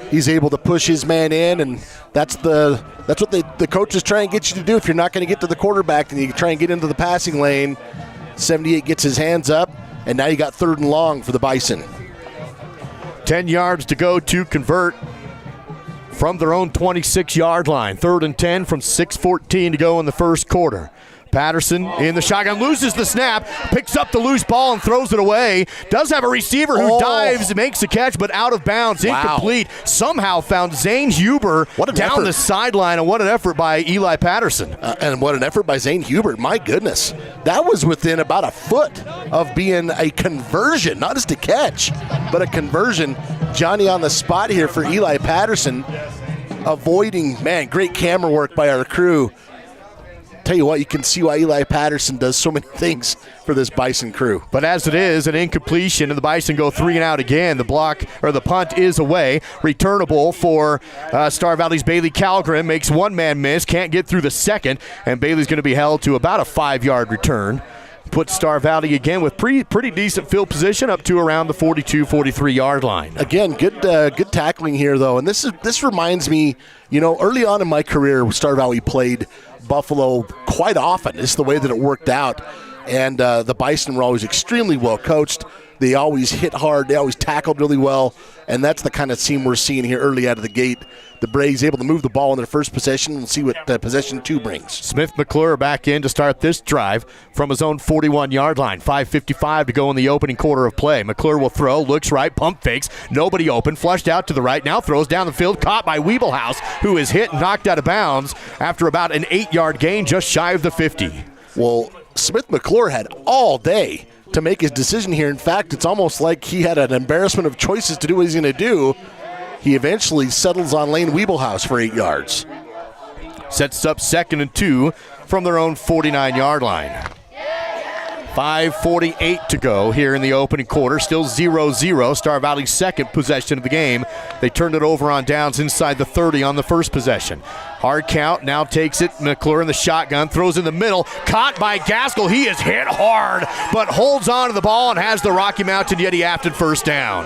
Speaker 3: he's able to push his man in, and that's what the coaches try and get you to do. If you're not going to get to the quarterback, then you try and get into the passing lane. 78 gets his hands up, and now you got 3rd and long for the Bison.
Speaker 7: 10 yards to go to convert from their own 26-yard line. 3rd and 10 from 6:14 to go in the first quarter. Patterson in the shotgun, loses the snap, picks up the loose ball and throws it away. Does have a receiver who dives, makes the catch, but out of bounds, incomplete. Somehow found Zane Huber down the sideline, and what an effort by Eli Patterson.
Speaker 3: And what an effort by Zane Huber. My goodness. That was within about a foot of being a conversion, not just a catch, but a conversion. Johnny on the spot here for Eli Patterson, avoiding, man, great camera work by our crew. Tell you what, you can see why Eli Patterson does so many things for this Bison crew.
Speaker 7: But as it is, an incompletion, and the Bison go 3 and out again. The punt is away. Returnable for Star Valley's Bailey Calgren. Makes one man miss, can't get through the second, and Bailey's going to be held to about a 5-yard return. Puts Star Valley again with pretty decent field position up to around the 42, 43-yard line.
Speaker 3: Again, good tackling here, though. And this reminds me, you know, early on in my career, Star Valley played Buffalo quite often. It's the way that it worked out. And the Bison were always extremely well coached. They always hit hard. They always tackled really well, and that's the kind of team we're seeing here early out of the gate. The Braves able to move the ball in their first possession and see what possession 2 brings.
Speaker 7: Smith McClure back in to start this drive from his own 41-yard line. 5:55 to go in the opening quarter of play. McClure will throw, looks right, pump fakes, nobody open, flushed out to the right, now throws down the field, caught by Weeblehouse, who is hit and knocked out of bounds after about an 8-yard gain just shy of the 50.
Speaker 3: Well, Smith McClure had all day to make his decision here. In fact, it's almost like he had an embarrassment of choices to do what he's going to do. He eventually settles on Lane Weeblehouse for 8 yards.
Speaker 7: Sets up 2nd and 2 from their own 49-yard line. 5:48 to go here in the opening quarter. Still 0-0. Star Valley's second possession of the game. They turned it over on downs inside the 30 on the first possession. Hard count, now takes it. McClure in the shotgun, throws in the middle. Caught by Gaskell. He is hit hard, but holds on to the ball and has the Rocky Mountain Yeti Afton first down.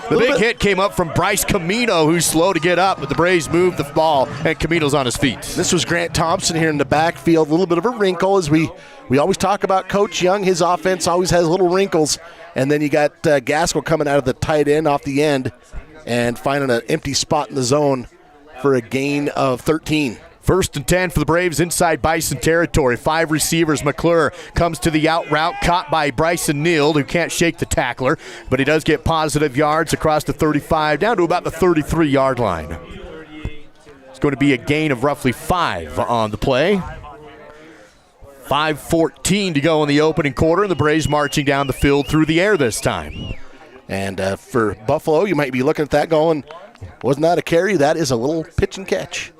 Speaker 7: The big hit came up from Bryce Camino, who's slow to get up, but the Braves moved the ball, and Camino's on his feet.
Speaker 3: This was Grant Thompson here in the backfield. A little bit of a wrinkle, as we always talk about Coach Young. His offense always has little wrinkles. And then you got Gaskell coming out of the tight end off the end and finding an empty spot in the zone for a gain of 13.
Speaker 7: 1st and 10 for the Braves inside Bison territory. 5 receivers. McClure comes to the out route, caught by Bryson Neild, who can't shake the tackler, but he does get positive yards across the 35 down to about the 33-yard line. It's going to be a gain of roughly 5 on the play. 5:14 to go in the opening quarter, and the Braves marching down the field through the air this time.
Speaker 3: And for Buffalo, you might be looking at that going, wasn't that a carry? That is a little pitch and catch.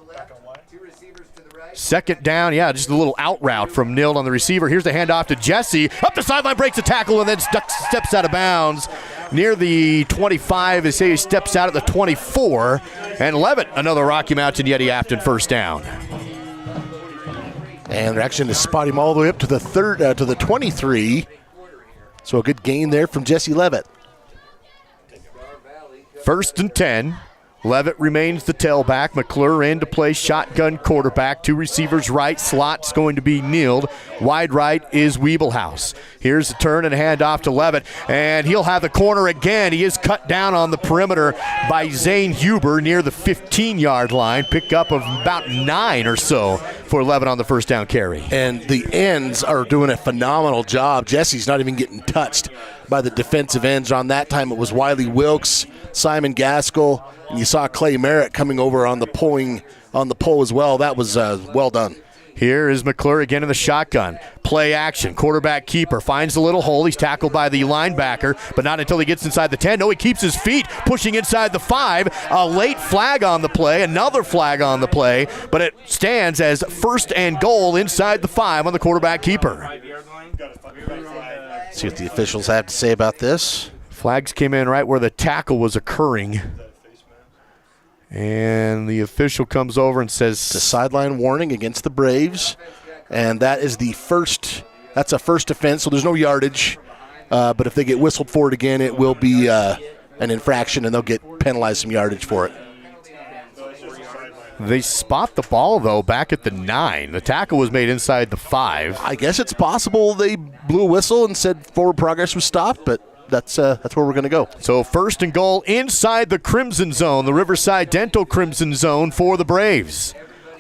Speaker 7: 2nd down, just a little out route from Neild on the receiver. Here's the handoff to Jesse. Up the sideline, breaks a tackle, and then steps out of bounds near the 25. They say he steps out at the 24. And Levitt, another Rocky Mountain Yeti Afton first down.
Speaker 3: And they're actually going to spot him all the way up to the 23. So a good gain there from Jesse Levitt.
Speaker 7: 1st and 10. Levitt remains the tailback. McClure in to play shotgun quarterback. 2 receivers right. Slot's going to be Neild. Wide right is Weeblehouse. Here's the turn and hand off to Levitt. And he'll have the corner again. He is cut down on the perimeter by Zane Huber near the 15-yard line. Pickup of about 9 or so for Levitt on the first down carry.
Speaker 3: And the ends are doing a phenomenal job. Jesse's not even getting touched by the defensive ends. On that time, it was Wiley Wilkes, Simon Gaskell, and you saw Clay Merritt coming over on the pole as well. That was well done.
Speaker 7: Here is McClure again in the shotgun. Play action. Quarterback keeper finds a little hole. He's tackled by the linebacker, but not until he gets inside the 10. No, he keeps his feet, pushing inside the 5. A late flag on the play, another flag on the play, but it stands as 1st and goal inside the 5 on the quarterback keeper.
Speaker 3: See what the officials have to say about this.
Speaker 7: Flags came in right where the tackle was occurring. And the official comes over and says
Speaker 3: it's a sideline warning against the Braves, and that's a first offense, so there's no yardage. But if they get whistled for it again, it will be an infraction, and they'll get penalized some yardage for it.
Speaker 7: They spot the ball, though, back at the 9. The tackle was made inside the 5.
Speaker 3: I guess it's possible they blew a whistle and said forward progress was stopped, but that's where we're going to go.
Speaker 7: So 1st and goal inside the Crimson Zone, the Riverside Dental Crimson Zone for the Braves.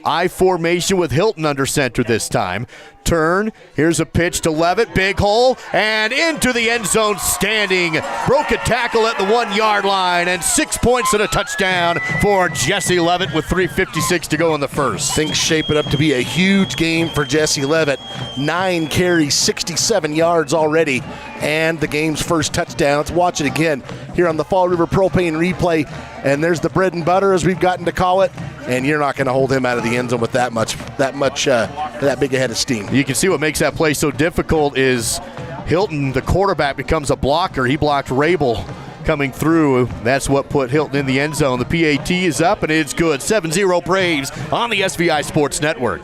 Speaker 7: I formation with Hilton under center this time. Turn, here's a pitch to Levitt, big hole, and into the end zone standing. Broke a tackle at the 1-yard line, and 6 points and a touchdown for Jesse Levitt with 3:56 to go in the first.
Speaker 3: Things shape it up to be a huge game for Jesse Levitt. 9 carries, 67 yards already, and the game's first touchdown. Let's watch it again here on the Fall River Propane replay. And there's the bread and butter, as we've gotten to call it, and you're not going to hold him out of the end zone with that big a head of steam.
Speaker 7: You can see what makes that play so difficult is Hilton, the quarterback, becomes a blocker. He blocked Rabel coming through. That's what put Hilton in the end zone. The PAT is up, and it's good. 7-0 Braves on the SVI Sports Network.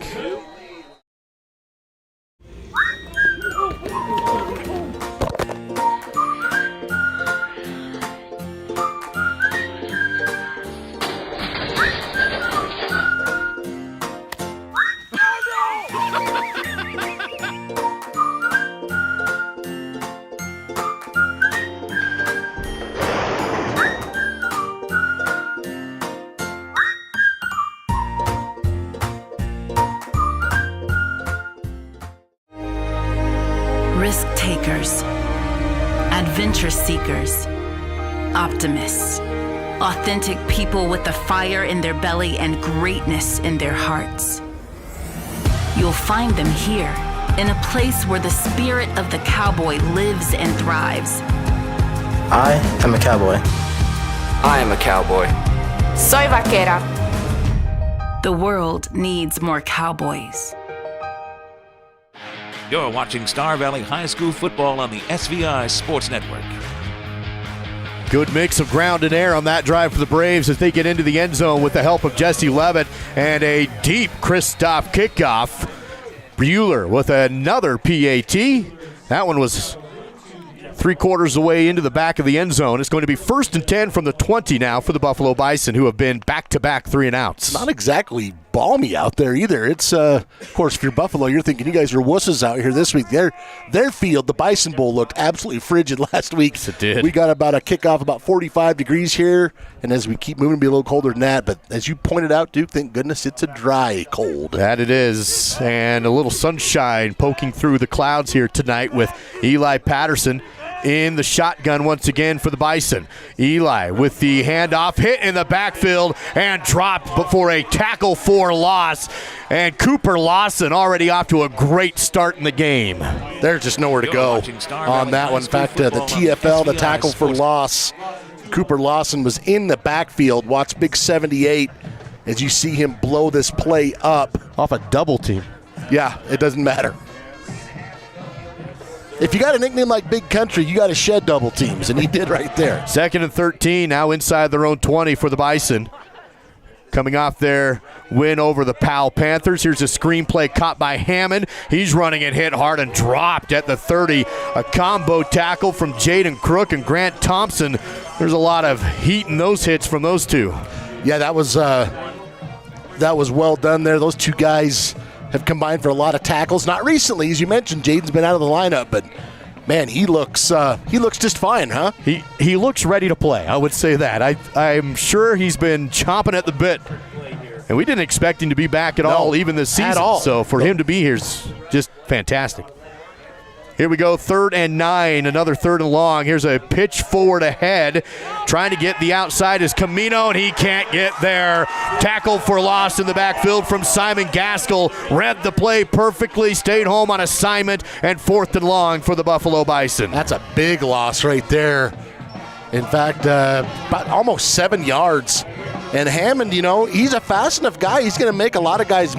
Speaker 1: adventure seekers, optimists, authentic people with the fire in their belly and greatness in their hearts. You'll find them here, in a place where the spirit of the cowboy lives and thrives.
Speaker 15: I am a cowboy.
Speaker 1: I am a cowboy.
Speaker 2: Soy vaquera.
Speaker 1: The world needs more cowboys.
Speaker 19: You're watching Star Valley High School football on the SVI Sports Network.
Speaker 7: Good mix of ground and air on that drive for the Braves as they get into the end zone with the help of Jesse Levitt and a deep Kristoff kickoff. Bueller with another PAT. That one was 3/4 away into the back of the end zone. It's going to be 1st and 10 from the 20 now for the Buffalo Bison, who have been back-to-back 3-and-outs.
Speaker 3: Not exactly balmy out there either. It's, of course, if you're Buffalo, you're thinking you guys are wusses out here this week. Their field, the Bison Bowl, looked absolutely frigid last week.
Speaker 7: Yes, it did.
Speaker 3: We got about a kickoff about 45 degrees here, and as we keep moving, it'll be a little colder than that. But as you pointed out, Duke, thank goodness it's a dry cold.
Speaker 7: That it is, and a little sunshine poking through the clouds here tonight with Eli Patterson in the shotgun once again for the Bison. Eli with the handoff, hit in the backfield and dropped before a tackle for loss. And Cooper Lawson already off to a great start in the game.
Speaker 3: There's just nowhere to go on that one. In fact, the TFL, the tackle for loss, Cooper Lawson was in the backfield. Watch big 78 as you see him blow this play up.
Speaker 7: Off a double team.
Speaker 3: Yeah, it doesn't matter. If you got a nickname like Big Country, you got to shed double teams, and he did right there.
Speaker 7: 2nd and 13, now inside their own 20 for the Bison. Coming off their win over the Powell Panthers. Here's a screenplay caught by Hammond. He's running it, hit hard, and dropped at the 30. A combo tackle from Jaden Crook and Grant Thompson. There's a lot of heat in those hits from those two.
Speaker 3: Yeah, that was well done there. Those two guys have combined for a lot of tackles. Not recently, as you mentioned, Jaden's been out of the lineup, but man, he looks just fine, huh?
Speaker 7: He looks ready to play. I would say that. I'm sure he's been chomping at the bit, and we didn't expect him to be back at all, even this season.
Speaker 3: At all.
Speaker 7: So for him to be here is just fantastic. Here we go, 3rd and 9, another 3rd and long. Here's a pitch forward ahead. Trying to get the outside is Camino, and he can't get there. Tackle for loss in the backfield from Simon Gaskell. Read the play perfectly, stayed home on assignment, and 4th and long for the Buffalo Bison.
Speaker 3: That's a big loss right there. In fact, about almost 7 yards. And Hammond, he's a fast enough guy. He's going to make a lot of guys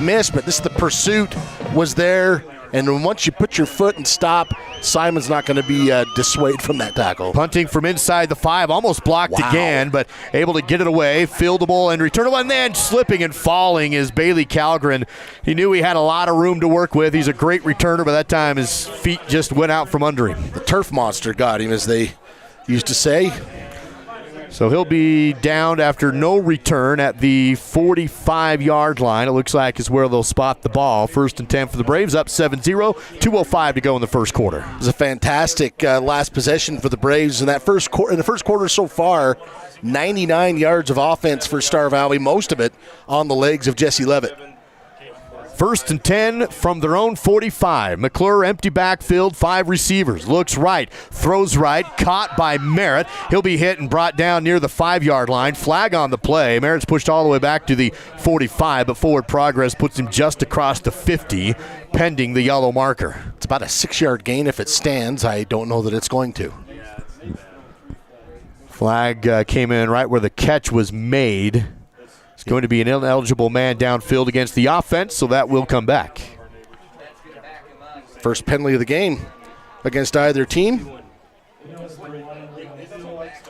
Speaker 3: miss, but the pursuit was there. And once you put your foot and stop, Simon's not going to be dissuaded from that tackle.
Speaker 7: Punting from inside the 5, almost blocked again, but able to get it away, fieldable and returnable, and then slipping and falling is Bailey Calgren. He knew he had a lot of room to work with. He's a great returner, but that time his feet just went out from under him.
Speaker 3: The turf monster got him, as they used to say.
Speaker 7: So he'll be downed after no return at the 45-yard line. It looks like is where they'll spot the ball. 1st and 10 for the Braves, up 7-0, 2:05 to go in the first quarter.
Speaker 3: It was a fantastic last possession for the Braves in that first quarter. In the first quarter so far, 99 yards of offense for Star Valley, most of it on the legs of Jesse Levitt.
Speaker 7: 1st and 10 from their own 45. McClure, empty backfield, 5 receivers. Looks right, throws right, caught by Merritt. He'll be hit and brought down near the 5-yard line. Flag on the play. Merritt's pushed all the way back to the 45, but forward progress puts him just across the 50, pending the yellow marker.
Speaker 3: It's about a 6-yard gain if it stands. I don't know that it's going to.
Speaker 7: Flag came in right where the catch was made. It's going to be an ineligible man downfield against the offense, so that will come back.
Speaker 3: First penalty of the game against either team.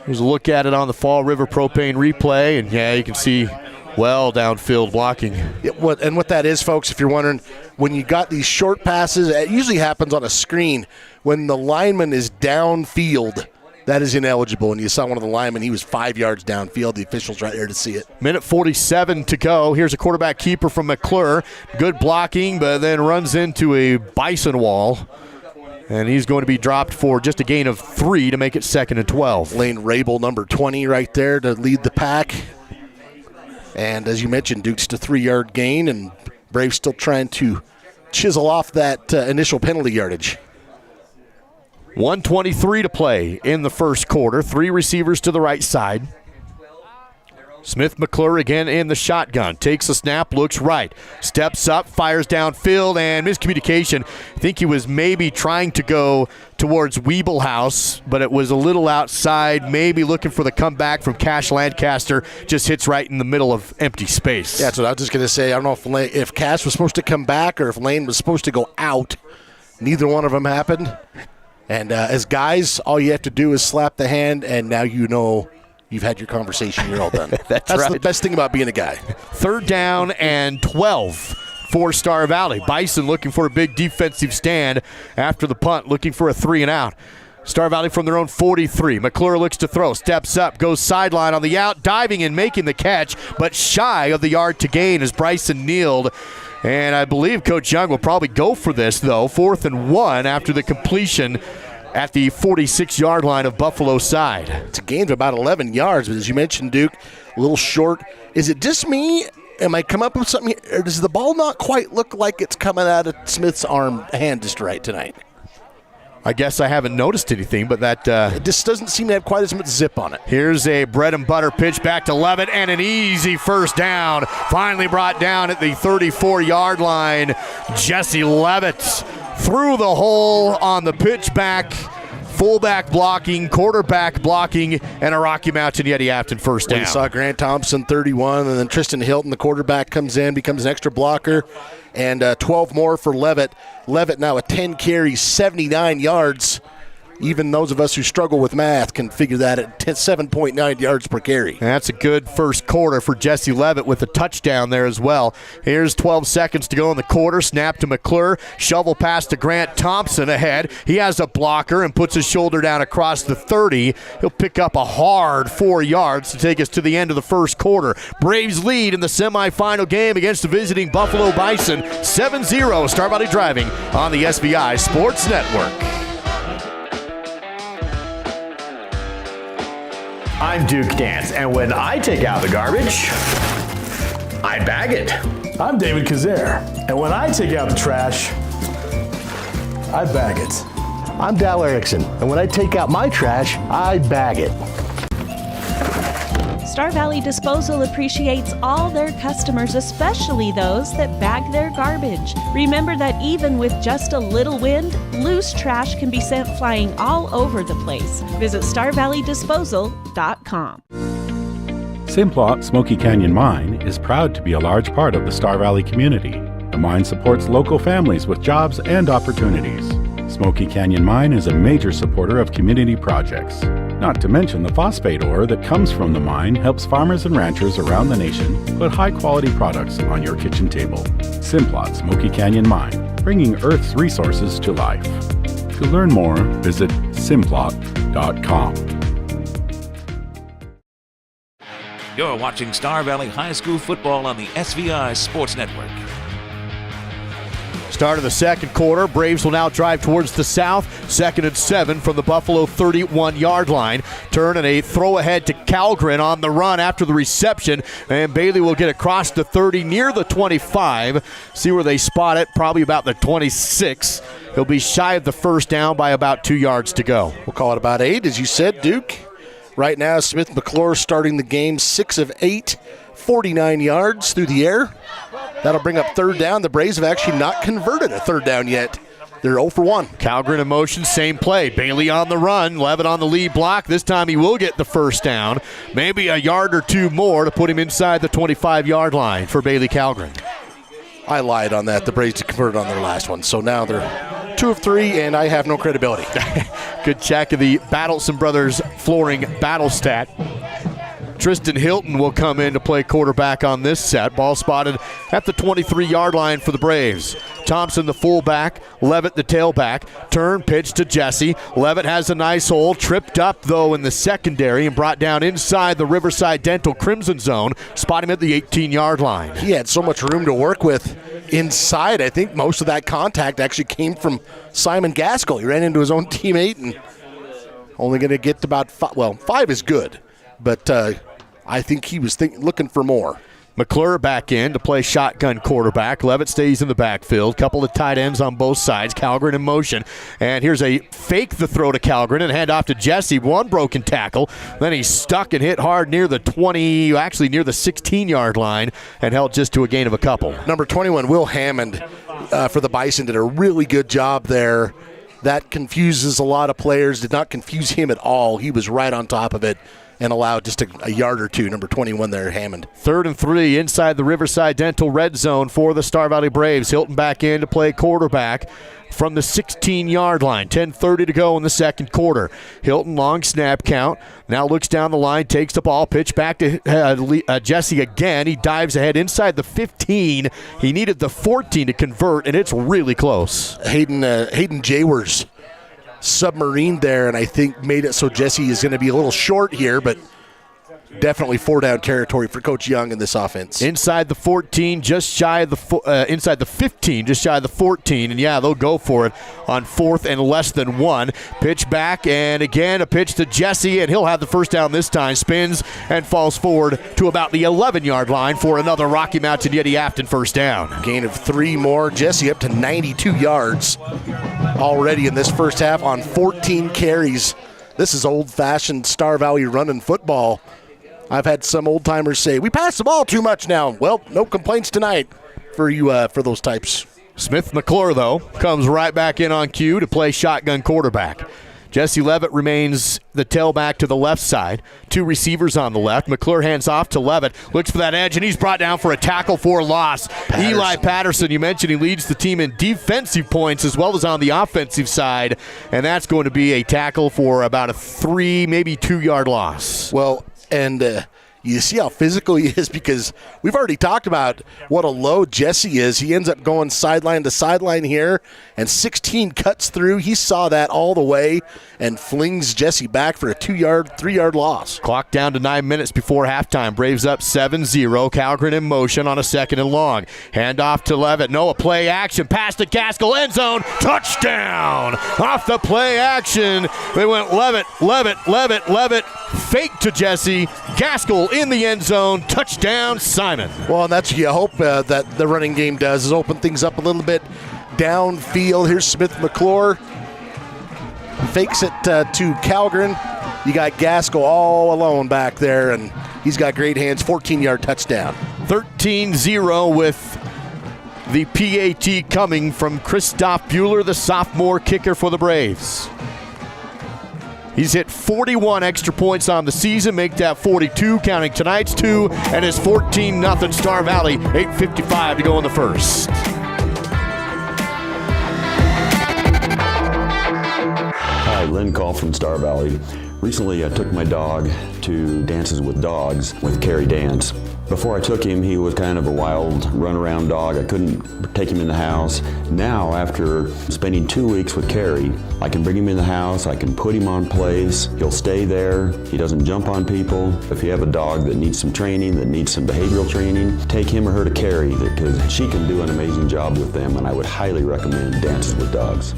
Speaker 7: Here's a look at it on the Fall River Propane replay, and yeah, you can see well downfield blocking.
Speaker 3: Yeah, what that is, folks, if you're wondering, when you got these short passes, it usually happens on a screen. When the lineman is downfield, that is ineligible. And you saw one of the linemen, he was 5 yards downfield. The official's right there to see it.
Speaker 7: Minute 47 to go. Here's a quarterback keeper from McClure. Good blocking, but then runs into a Bison wall. And he's going to be dropped for just a gain of 3 to make it 2nd and 12.
Speaker 3: Lane Rabel, number 20, right there to lead the pack. And as you mentioned, Duke's to 3-yard gain, and Braves still trying to chisel off that initial penalty yardage.
Speaker 7: 1:23 to play in the first quarter. 3 receivers to the right side. Smith McClure again in the shotgun. Takes a snap, looks right. Steps up, fires downfield, and miscommunication. I think he was maybe trying to go towards Weeblehouse, but it was a little outside, maybe looking for the comeback from Cash Lancaster. Just hits right in the middle of empty space.
Speaker 3: Yeah, that's what I was just going to say. I don't know if Cash was supposed to come back or if Lane was supposed to go out. Neither one of them happened. And as guys, all you have to do is slap the hand, and now you know you've had your conversation. You're all done. That's right. The best thing about being a guy.
Speaker 7: 3rd down and 12 for Star Valley. Bison looking for a big defensive stand after the punt, looking for a 3-and-out. Star Valley from their own 43. McClure looks to throw, steps up, goes sideline on the out, diving and making the catch, but shy of the yard to gain as Bryson kneeled. And I believe Coach Young will probably go for this, though. 4th and 1 after the completion at the 46-yard line of Buffalo side.
Speaker 3: It's a gain of about 11 yards, but as you mentioned, Duke, a little short. Is it just me? Am I come up with something here? Or does the ball not quite look like it's coming out of Smith's hand just right tonight?
Speaker 7: I guess I haven't noticed anything, but that
Speaker 3: it just doesn't seem to have quite as much zip on it.
Speaker 7: Here's a bread and butter pitch back to Levitt, and an easy first down. Finally brought down at the 34-yard line. Jesse Levitt through the hole on the pitch back. Fullback blocking, quarterback blocking, and a Rocky Mountain Yeti Afton first down.
Speaker 3: We saw Grant Thompson, 31, and then Tristan Hilton, the quarterback, comes in, becomes an extra blocker, and 12 more for Levitt. Levitt now a 10 carries, 79 yards. Even those of us who struggle with math can figure that at 7.9 yards per carry.
Speaker 7: And that's a good first quarter for Jesse Levitt with a touchdown there as well. Here's 12 seconds to go in the quarter. Snap to McClure. Shovel pass to Grant Thompson ahead. He has a blocker and puts his shoulder down across the 30. He'll pick up a hard 4 yards to take us to the end of the first quarter. Braves lead in the semifinal game against the visiting Buffalo Bison. 7-0. Star Valley driving on the SVI Sports Network.
Speaker 4: I'm Duke Dance, and when I take out the garbage, I bag it.
Speaker 5: I'm David Kazare, and when I take out the trash, I bag it.
Speaker 18: I'm Dal Erickson, and when I take out my trash, I bag it.
Speaker 21: Star Valley Disposal appreciates all their customers, especially those that bag their garbage. Remember that even with just a little wind, loose trash can be sent flying all over the place. Visit StarValleyDisposal.com.
Speaker 22: Simplot Smoky Canyon Mine is proud to be a large part of the Star Valley community. The mine supports local families with jobs and opportunities. Smoky Canyon Mine is a major supporter of community projects. Not to mention the phosphate ore that comes from the mine helps farmers and ranchers around the nation put high-quality products on your kitchen table. Simplot Smoky Canyon Mine, bringing Earth's resources to life. To learn more, visit simplot.com.
Speaker 19: You're watching Star Valley High School football on the SVI Sports Network.
Speaker 7: Start of the second quarter. Braves will now drive towards the south. 2nd and 7 from the Buffalo 31-yard line. Turn and a throw ahead to Calgren on the run after the reception. And Bailey will get across the 30 near the 25. See where they spot it, probably about the 26. He'll be shy of the first down by about 2 yards to go.
Speaker 3: We'll call it about 8, as you said, Duke. Right now, Smith McClure starting the game 6 of 8, 49 yards through the air. That'll bring up 3rd down. The Braves have actually not converted a 3rd down yet. They're 0 for 1.
Speaker 7: Calgren in motion, same play. Bailey on the run, Levitt on the lead block. This time he will get the first down. Maybe a yard or two more to put him inside the 25-yard line for Bailey Calgren.
Speaker 3: I lied on that. The Braves converted on their last one. So now they're 2 of 3, and I have no credibility.
Speaker 7: Good check of the Battleson Brothers flooring battle stat. Tristan Hilton will come in to play quarterback on this set. Ball spotted at the 23-yard line for the Braves. Thompson, the fullback. Levitt, the tailback. Turn, pitch to Jesse. Levitt has a nice hole. Tripped up, though, in the secondary and brought down inside the Riverside Dental Crimson Zone. Spot him at the 18-yard line.
Speaker 3: He had so much room to work with inside. I think most of that contact actually came from Simon Gaskell. He ran into his own teammate and only going to get about 5. Well, 5 is good, but I think he was looking for more.
Speaker 7: McClure back in to play shotgun quarterback. Levitt stays in the backfield. Couple of tight ends on both sides. Calgren in motion. And here's a fake the throw to Calgren and hand off to Jesse. One broken tackle. Then he's stuck and hit hard near the 20, actually near the 16-yard line, and held just to a gain of a couple.
Speaker 3: Number 21, Will Hammond, for the Bison, did a really good job there. That confuses a lot of players. Did not confuse him at all. He was right on top of it and allowed just a yard or two. Number 21 there, Hammond.
Speaker 7: 3rd and 3 inside the Riverside Dental red zone for the Star Valley Braves. Hilton back in to play quarterback from the 16-yard line. 10:30 to go in the second quarter. Hilton, long snap count. Now looks down the line, takes the ball, pitch back to Jesse again. He dives ahead inside the 15. He needed the 14 to convert, and it's really close.
Speaker 3: Hayden Jaywers submarine there, and I think made it so Jesse is going to be a little short here, but definitely 4-down territory for Coach Young in this offense.
Speaker 7: Inside the 14, just shy of the inside the 15, just shy of the 14, and yeah, they'll go for it on 4th and less than 1. Pitch back, and again a pitch to Jesse, and he'll have the first down this time. Spins and falls forward to about the 11-yard line for another Rocky Mountain Yeti Afton first down.
Speaker 3: Gain of 3 more. Jesse up to 92 yards already in this first half on 14 carries. This is old-fashioned Star Valley running football. I've had some old-timers say, we pass the ball too much now. Well, no complaints tonight for you for those types.
Speaker 7: Smith McClure, though, comes right back in on cue to play shotgun quarterback. Jesse Levitt remains the tailback to the left side. 2 receivers on the left. McClure hands off to Levitt. Looks for that edge, and he's brought down for a tackle for loss. Eli Patterson, you mentioned he leads the team in defensive points as well as on the offensive side, and that's going to be a tackle for about a 3, maybe 2-yard loss.
Speaker 3: Well, and you see how physical he is, because we've already talked about what a load Jesse is. He ends up going sideline to sideline here, and 16 cuts through. He saw that all the way and flings Jesse back for a 3-yard loss.
Speaker 7: Clock down to 9 minutes before halftime. Braves up 7-0. Calgren in motion on a 2nd and long. Hand off to Levitt. No, a play action. Pass to Gaskell. End zone. Touchdown. Off the play action. They went Levitt. Fake to Jesse. Gaskell in the end zone. Touchdown, Simon.
Speaker 3: Well, and that's what you hope that the running game does, is open things up a little bit downfield. Here's Smith McClure. Fakes it to Calgren. You got Gaskell all alone back there, and he's got great hands. 14-yard touchdown.
Speaker 7: 13-0 with the PAT coming from Christoph Bueller, the sophomore kicker for the Braves. He's hit 41 extra points on the season, make that 42, counting tonight's 2, and his 14-0 Star Valley, 8:55 to go in the first.
Speaker 6: Hi, Lynn Call from Star Valley. Recently, I took my dog to Dances with Dogs with Carrie Dance. Before I took him, he was kind of a wild, run-around dog. I couldn't take him in the house. Now, after spending 2 weeks with Carrie, I can bring him in the house, I can put him on plays, he'll stay there, he doesn't jump on people. If you have a dog that needs some training, that needs some behavioral training, take him or her to Carrie, because she can do an amazing job with them, and I would highly recommend Dances with Dogs.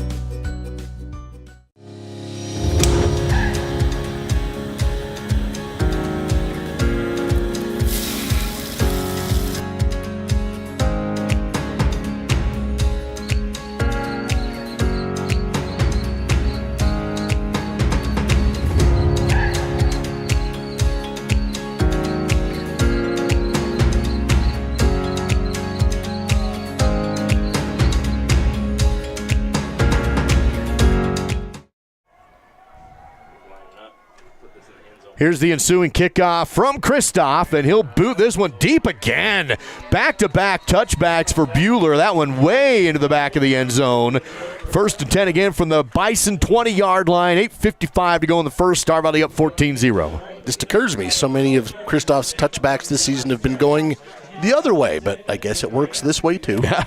Speaker 7: Here's the ensuing kickoff from Christoph, and he'll boot this one deep again. Back-to-back touchbacks for Bueller. That one way into the back of the end zone. 1st and 10 again from the Bison 20-yard line. 8:55 to go in the first. Star Valley up 14-0.
Speaker 3: This occurs to me. So many of Christoph's touchbacks this season have been going the other way, but I guess it works this way too.
Speaker 7: Yeah.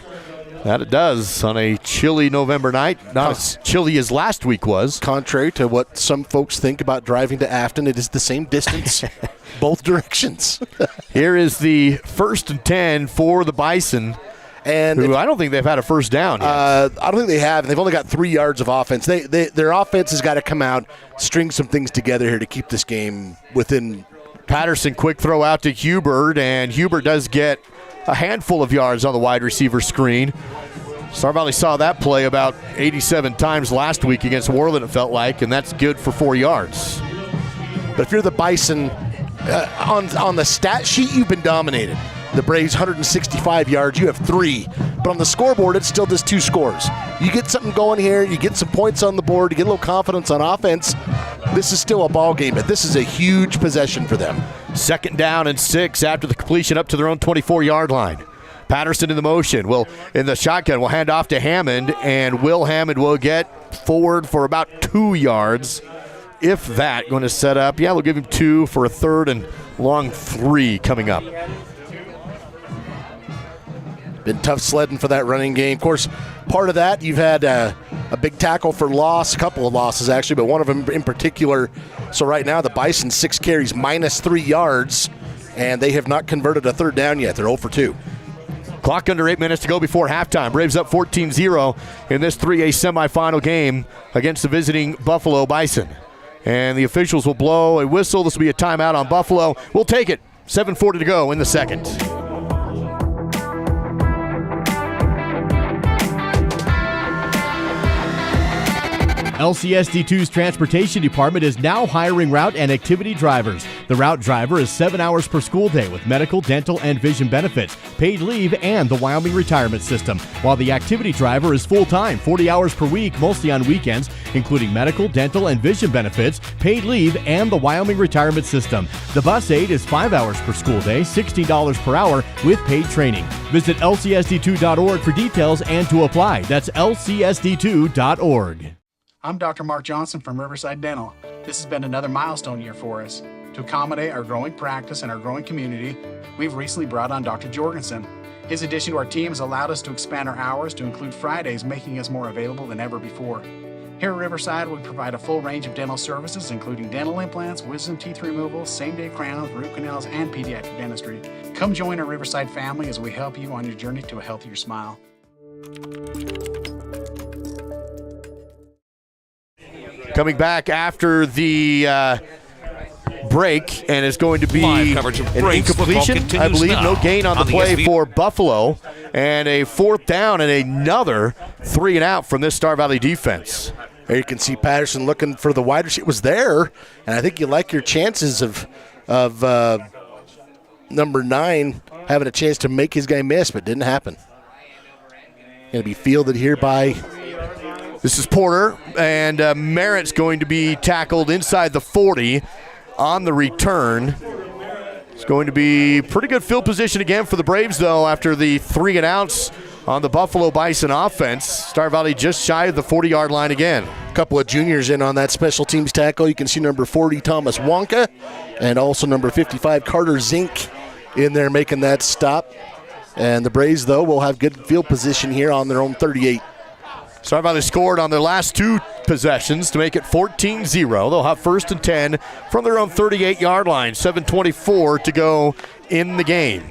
Speaker 7: That it does on a chilly November night. Not as chilly as last week was.
Speaker 3: Contrary to what some folks think about driving to Afton, it is the same distance, both directions.
Speaker 7: Here is the 1st and 10 for the Bison. And I don't think they've had a first down yet.
Speaker 3: I don't think they have. They've only got 3 yards of offense. Their offense has got to come out, string some things together here to keep this game within
Speaker 7: Patterson, quick throw out to Hubert, and Hubert does get a handful of yards on the wide receiver screen. Star Valley saw that play about 87 times last week against Worland, it felt like, and that's good for 4 yards.
Speaker 3: But if you're the Bison, on the stat sheet, you've been dominated. The Braves, 165 yards, you have 3. But on the scoreboard, it's still just 2 scores. You get something going here, you get some points on the board, you get a little confidence on offense. This is still a ball game, but this is a huge possession for them.
Speaker 7: 2nd down and 6 after the completion up to their own 24-yard line. Patterson in the motion. In the shotgun, will hand off to Hammond, and Will Hammond will get forward for about 2 yards. If that, going to set up. Yeah, we'll give him 2 for a 3rd and long 3 coming up.
Speaker 3: Been tough sledding for that running game. Of course, part of that, you've had a big tackle for loss, a couple of losses actually, but one of them in particular. So right now, the Bison, 6 carries, minus 3 yards, and they have not converted a 3rd down yet. They're 0 for 2.
Speaker 7: Clock under 8 minutes to go before halftime. Braves up 14-0 in this 3A semifinal game against the visiting Buffalo Bison. And the officials will blow a whistle. This will be a timeout on Buffalo. We'll take it. 7:40 to go in the second.
Speaker 8: LCSD2's Transportation Department is now hiring route and activity drivers. The route driver is 7 hours per school day with medical, dental, and vision benefits, paid leave, and the Wyoming retirement system, while the activity driver is full-time, 40 hours per week, mostly on weekends, including medical, dental, and vision benefits, paid leave, and the Wyoming retirement system. The bus aide is 5 hours per school day, $16 per hour with paid training. Visit lcsd2.org for details and to apply. That's lcsd2.org.
Speaker 9: I'm Dr. Mark Johnson from Riverside Dental. This has been another milestone year for us. To accommodate our growing practice and our growing community, we've recently brought on Dr. Jorgensen. His addition to our team has allowed us to expand our hours to include Fridays, making us more available than ever before. Here at Riverside, we provide a full range of dental services, including dental implants, wisdom teeth removal, same-day crowns, root canals, and pediatric dentistry. Come join our Riverside family as we help you on your journey to a healthier smile.
Speaker 7: Coming back after the break, and it's going to be an incompletion, I believe. No gain on the play for Buffalo, and a 4th down and another 3 and out from this Star Valley defense.
Speaker 3: There you can see Patterson looking for the wide receiver. It was there, and I think you like your chances of number 9 having a chance to make his guy miss, but didn't happen. Going to be fielded here by...
Speaker 7: This is Porter, and Merritt's going to be tackled inside the 40 on the return. It's going to be pretty good field position again for the Braves, though, after the 3 and outs on the Buffalo Bison offense. Star Valley just shy of the 40-yard line again.
Speaker 3: A couple of juniors in on that special teams tackle. You can see number 40, Thomas Wonka, and also number 55, Carter Zink, in there making that stop. And the Braves, though, will have good field position here on their own 38.
Speaker 7: Star Valley scored on their last 2 possessions to make it 14-0. They'll have 1st and 10 from their own 38-yard line. 7:24 to go in the game.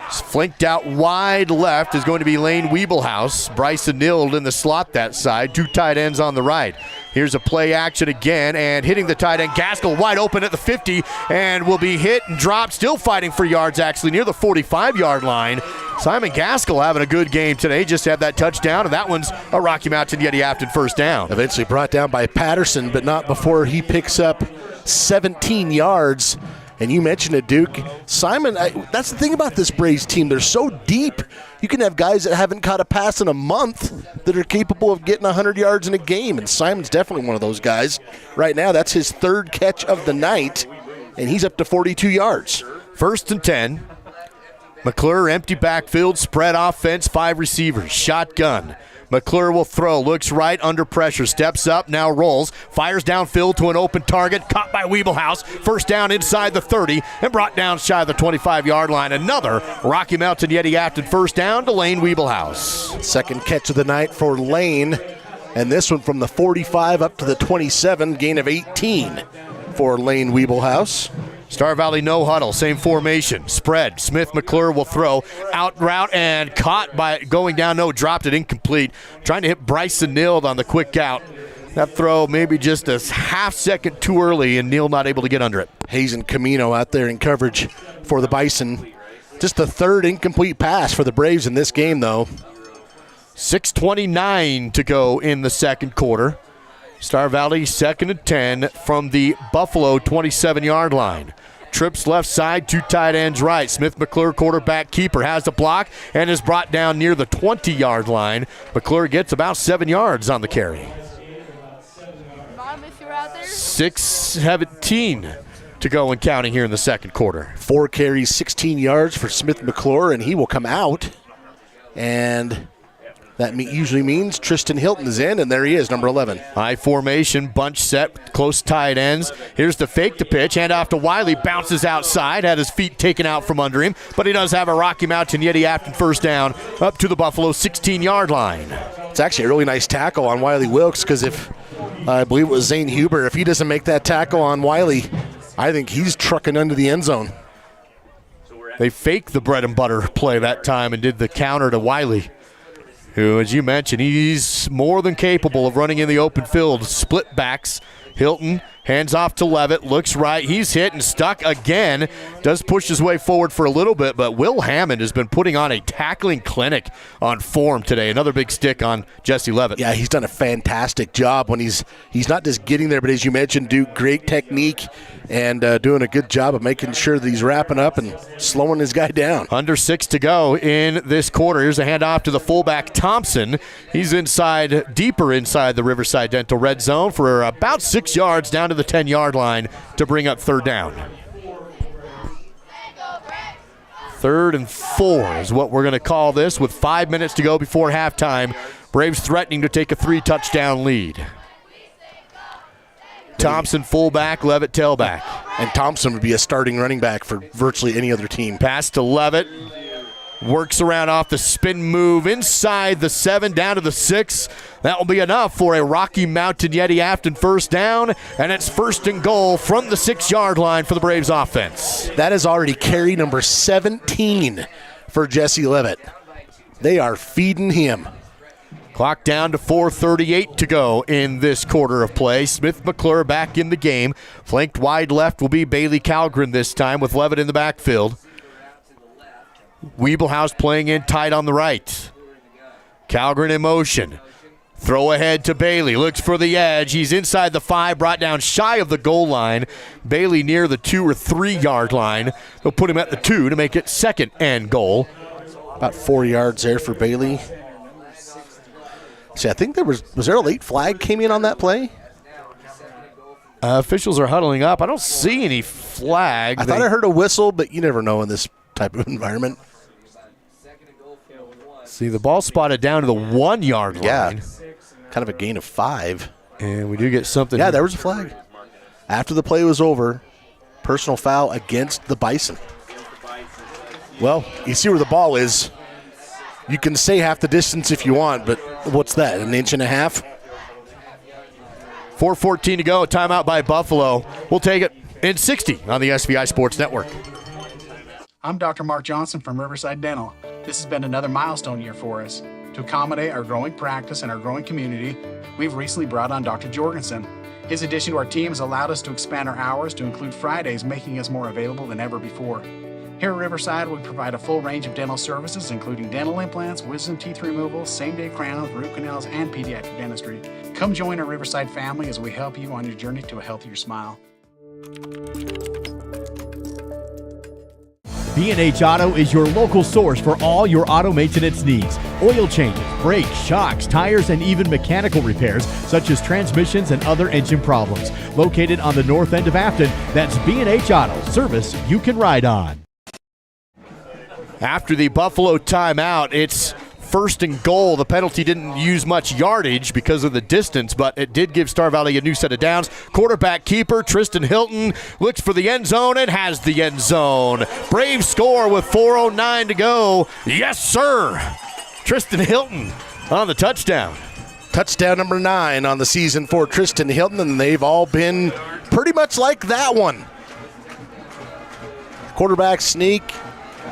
Speaker 7: Flanked out wide left is going to be Lane Wiebelhaus. Bryson Nild in the slot that side. 2 tight ends on the right. Here's a play action again, and hitting the tight end. Gaskell wide open at the 50 and will be hit and dropped. Still fighting for yards actually near the 45-yard line. Simon Gaskell having a good game today. Just had that touchdown, and that one's a Rocky Mountain Yeti Afton 1st down.
Speaker 3: Eventually brought down by Patterson, but not before he picks up 17 yards. And you mentioned it, Duke. Simon, that's the thing about this Braves team. They're so deep. You can have guys that haven't caught a pass in a month that are capable of getting 100 yards in a game, and Simon's definitely one of those guys. Right now, that's his 3rd catch of the night, and he's up to 42 yards.
Speaker 7: 1st and 10. McClure, empty backfield, spread offense, 5 receivers, shotgun. McClure will throw, looks right, under pressure, steps up, now rolls, fires downfield to an open target, caught by Wiebelhaus. 1st down inside the 30 and brought down shy of the 25-yard line. Another Rocky Mountain Yeti Afton 1st down to Lane Wiebelhaus.
Speaker 3: 2nd catch of the night for Lane, and this one from the 45 up to the 27, gain of 18 for Lane Wiebelhaus.
Speaker 7: Star Valley no huddle, same formation, spread. Smith McClure will throw, out route and caught by going down, no, dropped it incomplete. Trying to hit Bryson Nild on the quick out. That throw maybe just a half second too early, and Neal not able to get under it.
Speaker 3: Hayes and Camino out there in coverage for the Bison. Just the third incomplete pass for the Braves in this game, though.
Speaker 7: 6:29 to go in the second quarter. Star Valley 2nd and 10 from the Buffalo 27-yard line. Trips left side, 2 tight ends right. Smith McClure, quarterback keeper, has the block and is brought down near the 20-yard line. McClure gets about 7 yards on the carry. 6:17 to go and counting here in the second quarter.
Speaker 3: 4 carries, 16 yards for Smith McClure, and he will come out. And that usually means Tristan Hilton is in, and there he is, number 11.
Speaker 7: High formation, bunch set, close tight ends. Here's the fake to pitch, hand off to Wiley, bounces outside, had his feet taken out from under him, but he does have a Rocky Mountain Yeti Afton first down up to the Buffalo 16-yard line.
Speaker 3: It's actually a really nice tackle on Wiley Wilkes, because if I believe it was Zane Huber, if he doesn't make that tackle on Wiley, I think he's trucking under the end zone.
Speaker 7: They faked the bread and butter play that time and did the counter to Wiley, who, as you mentioned, he's more than capable of running in the open field. Split backs. Hilton hands off to Levitt, looks right. He's hit and stuck again. Does push his way forward for a little bit, but Will Hammond has been putting on a tackling clinic on form today. Another big stick on Jesse Levitt.
Speaker 3: Yeah, he's done a fantastic job when he's not just getting there, but as you mentioned, do great technique and doing a good job of making sure that he's wrapping up and slowing his guy down.
Speaker 7: Under 6 to go in this quarter. Here's a handoff to the fullback, Thompson. He's deeper inside the Riverside Dental red zone for about 6 yards down to the 10-yard line to bring up third down. 3rd and 4 is what we're going to call this with 5 minutes to go before halftime. Braves threatening to take a 3-touchdown lead. Thompson fullback, Levitt tailback.
Speaker 3: And Thompson would be a starting running back for virtually any other team.
Speaker 7: Pass to Levitt. Works around off the spin move inside the 7 down to the 6. That will be enough for a Rocky Mountain Yeti Afton first down, and it's 1st and goal from the 6-yard line for the Braves offense.
Speaker 3: That is already carry number 17 for Jesse Levitt. They are feeding him.
Speaker 7: Clock down to 4:38 to go in this quarter of play. Smith McClure back in the game. Flanked wide left will be Bailey Calgren this time with Levitt in the backfield. Wiebelhaus playing in tight on the right. Calgren in motion. Throw ahead to Bailey. Looks for the edge. He's inside the 5, brought down shy of the goal line. Bailey near the 2 or 3-yard line. They'll put him at the 2 to make it 2nd and goal.
Speaker 3: About 4 yards there for Bailey. See, I think was there a late flag came in on that play?
Speaker 7: Officials are huddling up. I don't see any flag.
Speaker 3: I thought I heard a whistle, but you never know in this type of environment.
Speaker 7: See, the ball spotted down to the 1-yard line.
Speaker 3: Yeah, kind of a gain of 5.
Speaker 7: And we do get something.
Speaker 3: Yeah, there was a flag. After the play was over, personal foul against the Bison. Well, you see where the ball is. You can say half the distance if you want, but what's that, 1.5 inches?
Speaker 7: 4:14 to go, timeout by Buffalo. We'll take it in 60 on the SVI Sports Network.
Speaker 9: I'm Dr. Mark Johnson from Riverside Dental. This has been another milestone year for us. To accommodate our growing practice and our growing community, we've recently brought on Dr. Jorgensen. His addition to our team has allowed us to expand our hours to include Fridays, making us more available than ever before. Here at Riverside, we provide a full range of dental services, including dental implants, wisdom teeth removal, same-day crowns, root canals, and pediatric dentistry. Come join our Riverside family as we help you on your journey to a healthier smile.
Speaker 8: B&H Auto is your local source for all your auto maintenance needs. Oil changes, brakes, shocks, tires, and even mechanical repairs such as transmissions and other engine problems. Located on the north end of Afton, that's B&H Auto, service you can ride on.
Speaker 7: After the Buffalo timeout, it's 1st and goal. The penalty didn't use much yardage because of the distance, but it did give Star Valley a new set of downs. Quarterback keeper Tristan Hilton looks for the end zone and has the end zone. Braves score with 4:09 to go. Yes, sir. Tristan Hilton on the touchdown.
Speaker 3: Touchdown number 9 on the season for Tristan Hilton, and they've all been pretty much like that one. Quarterback sneak,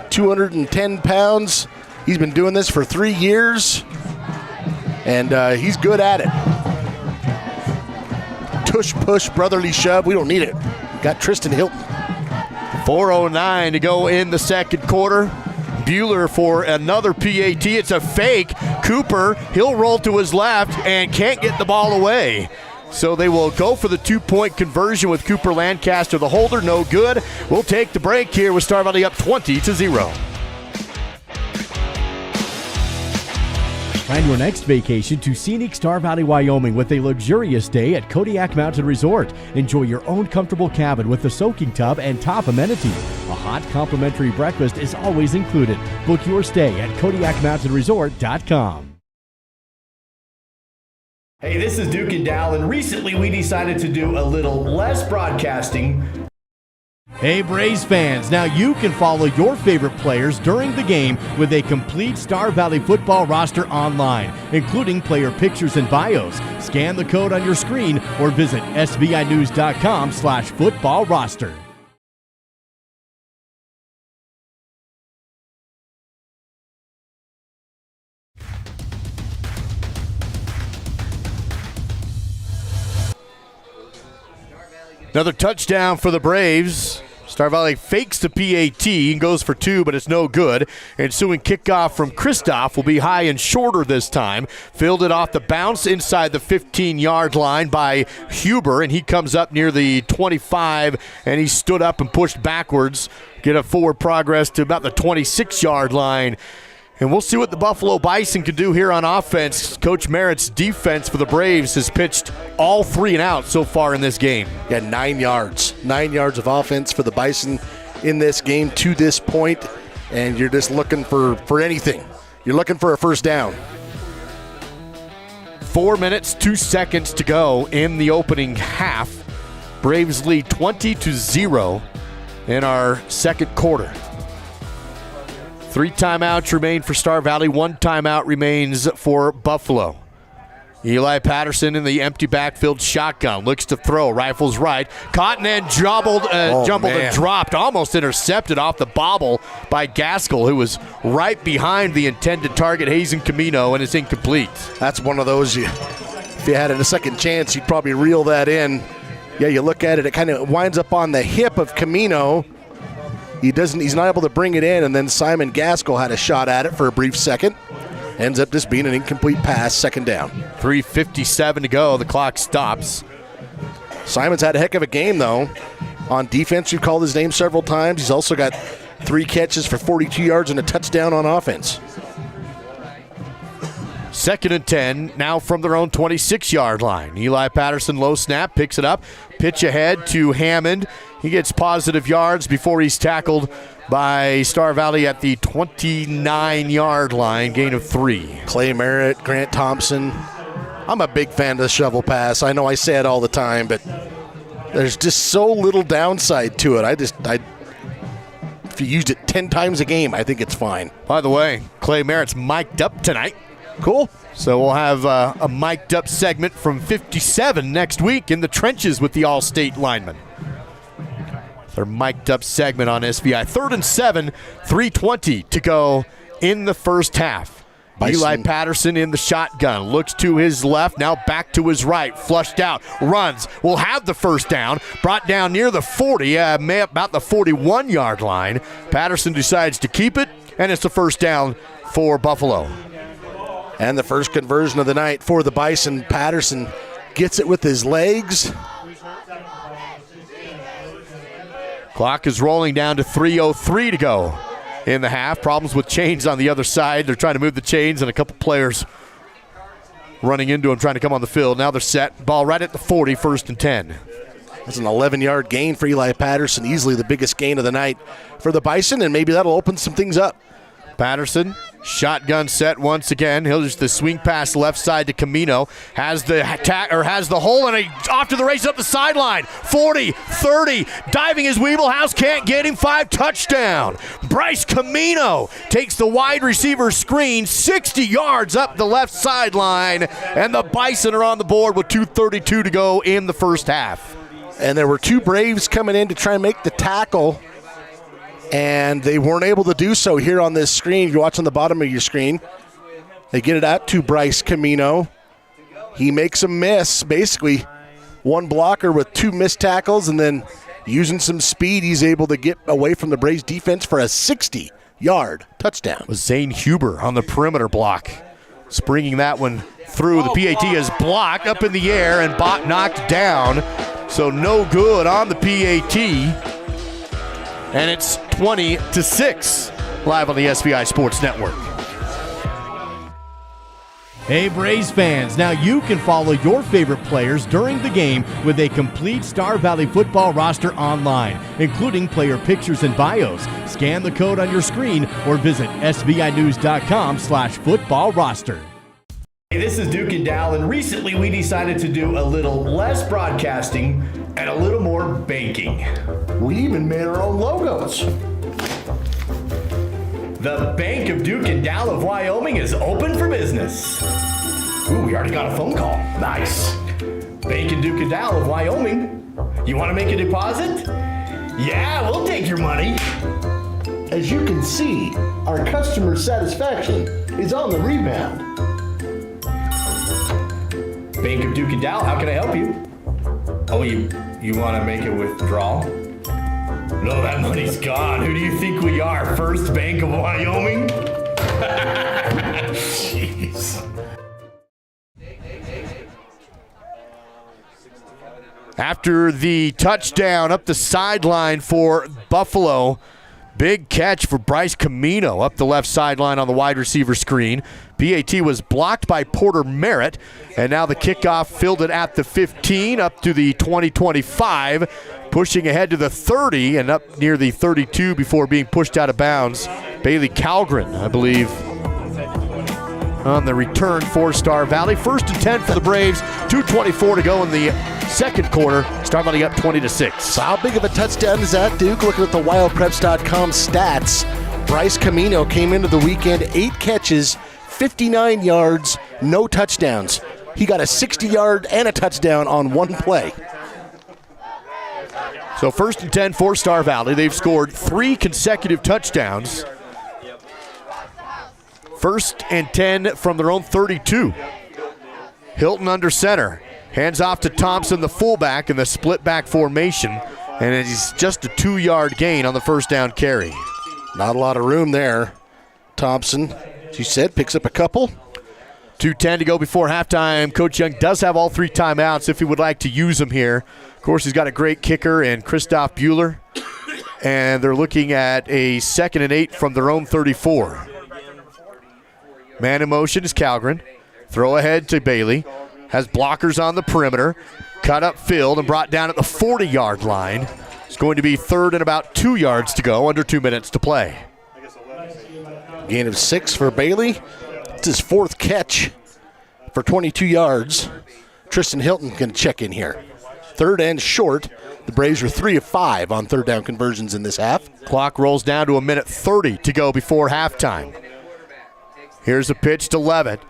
Speaker 3: 210 pounds. He's been doing this for 3 years, and he's good at it. tush-push brotherly shove. We don't need it. Got Tristan Hilton.
Speaker 7: 4:09 to go in the second quarter. Bueller for another PAT. It's a fake. Cooper, he'll roll to his left and can't get the ball away. So they will go for the 2-point conversion with Cooper Lancaster, the holder. No good. We'll take the break here with Star Valley up 20-0.
Speaker 8: Plan your next vacation to scenic Star Valley, Wyoming with a luxurious day at Kodiak Mountain Resort. Enjoy your own comfortable cabin with a soaking tub and top amenities. A hot complimentary breakfast is always included. Book your stay at KodiakMountainResort.com.
Speaker 4: Hey, this is Duke and Dal, and recently we decided to do a little less broadcasting.
Speaker 8: Hey Braves fans, now you can follow your favorite players during the game with a complete Star Valley football roster online, including player pictures and bios. Scan the code on your screen or visit svinews.com/football roster.
Speaker 7: Another touchdown for the Braves. Star Valley fakes the PAT and goes for 2, but it's no good. Ensuing kickoff from Kristoff will be high and shorter this time. Fielded off the bounce inside the 15-yard line by Huber, and he comes up near the 25, and he stood up and pushed backwards. Get a forward progress to about the 26-yard line. And we'll see what the Buffalo Bison can do here on offense. Coach Merritt's defense for the Braves has pitched all 3 and out so far in this game.
Speaker 3: Yeah, 9 yards. 9 yards of offense for the Bison in this game to this point, and you're just looking for anything. You're looking for a first down.
Speaker 7: 4 minutes, 2 seconds to go in the opening half. Braves lead 20-0 in our second quarter. 3 timeouts remain for Star Valley. 1 timeout remains for Buffalo. Eli Patterson in the empty backfield shotgun. Looks to throw. Rifles right. Caught and then jumbled and dropped. Almost intercepted off the bobble by Gaskell, who was right behind the intended target, Hazen Camino, and it's incomplete.
Speaker 3: That's one of those, if you had a second chance, you'd probably reel that in. Yeah, you look at it, it kind of winds up on the hip of Camino. He's not able to bring it in, and then Simon Gaskell had a shot at it for a brief second. Ends up just being an incomplete pass, second down.
Speaker 7: 3:57 to go. The clock stops.
Speaker 3: Simon's had a heck of a game, though. On defense, you've called his name several times. He's also got 3 catches for 42 yards and a touchdown on offense.
Speaker 7: 2nd and 10, now from their own 26-yard line. Eli Patterson, low snap, picks it up. Pitch ahead to Hammond. He gets positive yards before he's tackled by Star Valley at the 29-yard line, gain of 3.
Speaker 3: Clay Merritt, Grant Thompson. I'm a big fan of the shovel pass. I know I say it all the time, but there's just so little downside to it. If you used it 10 times a game, I think it's fine.
Speaker 7: By the way, Clay Merritt's mic'd up tonight.
Speaker 3: Cool.
Speaker 7: So we'll have a mic'd up segment from 57 next week in the trenches with the All-State linemen. Their mic'd up segment on SVI. 3rd and 7, 3:20 to go in the first half. Bison. Eli Patterson in the shotgun. Looks to his left, now back to his right. Flushed out, runs. Will have the first down. Brought down near the 40, about the 41-yard line. Patterson decides to keep it, and it's a first down for Buffalo.
Speaker 3: And the first conversion of the night for the Bison. Patterson gets it with his legs.
Speaker 7: Clock is rolling down to 3:03 to go in the half. Problems with chains on the other side. They're trying to move the chains, and a couple players running into him, trying to come on the field. Now they're set. Ball right at the 40, 1st and 10.
Speaker 3: That's an 11-yard gain for Eli Patterson. Easily the biggest gain of the night for the Bison, and maybe that'll open some things up.
Speaker 7: Patterson, shotgun set once again. He'll just the swing pass left side to Camino. Has the hole, and off to the race up the sideline. 40, 30, diving his Weeblehouse, can't get him. 5, touchdown. Bryce Camino takes the wide receiver screen, 60 yards up the left sideline, and the Bison are on the board with 2:32 to go in the first half.
Speaker 3: And there were 2 Braves coming in to try and make the tackle, and they weren't able to do so here on this screen. If you watch on the bottom of your screen, they get it out to Bryce Camino. He makes a miss, basically one blocker with 2 missed tackles, and then using some speed, he's able to get away from the Braves defense for a 60-yard touchdown.
Speaker 7: Was Zane Huber on the perimeter block, springing that one through. The PAT is blocked up in the air and Bott knocked down, so no good on the PAT. And it's 20-6 live on the SVI Sports Network.
Speaker 8: Hey Braves fans, now you can follow your favorite players during the game with a complete Star Valley football roster online, including player pictures and bios. Scan the code on your screen or visit svinews.com/football roster.
Speaker 4: Hey, this is Duke and Dal, and recently we decided to do a little less broadcasting and a little more banking.
Speaker 3: We even made our own logos.
Speaker 4: The Bank of Duke and Dal of Wyoming is open for business. Ooh, we already got a phone call. Nice. Bank of Duke and Dal of Wyoming. You want to make a deposit? Yeah, we'll take your money.
Speaker 3: As you can see, our customer satisfaction is on the rebound.
Speaker 4: Bank of Duke and Dal, how can I help you? Oh, you want to make a withdrawal? No, that money's gone. Who do you think we are? First Bank of Wyoming? Jeez.
Speaker 7: After the touchdown up the sideline for Buffalo, big catch for Bryce Camino up the left sideline on the wide receiver screen. PAT was blocked by Porter Merritt, and now the kickoff fielded at the 15 up to the 20-25, pushing ahead to the 30 and up near the 32 before being pushed out of bounds. Bailey Calgren, I believe, on the return for Star Valley. 1st and 10 for the Braves, 2:24 to go in the second quarter. Star Valley up 20-6.
Speaker 3: So how big of a touchdown is that, Duke? Looking at the wildpreps.com stats, Bryce Camino came into the weekend 8 catches, 59 yards, no touchdowns. He got a 60-yard and a touchdown on one play.
Speaker 7: So 1st and 10 for Star Valley. They've scored 3 consecutive touchdowns. 1st and 10 from their own 32. Hilton under center. Hands off to Thompson, the fullback, in the split back formation. And it's just a 2-yard gain on the first down carry.
Speaker 3: Not a lot of room there. Thompson, as you said, picks up a couple.
Speaker 7: 2:10 to go before halftime. Coach Young does have all 3 timeouts if he would like to use them here. Of course, he's got a great kicker in Christoph Bueller. And they're looking at a 2nd and 8 from their own 34. Man in motion is Calgren. Throw ahead to Bailey. Has blockers on the perimeter. Cut up field and brought down at the 40-yard line. It's going to be 3rd and about 2 yards to go, under 2 minutes to play.
Speaker 3: Gain of 6 for Bailey. It's his 4th catch for 22 yards. Tristan Hilton can check in here. 3rd and short. The Braves are 3 of 5 on 3rd down conversions in this half.
Speaker 7: Clock rolls down to 1:30 to go before halftime. Here's a pitch to Levitt.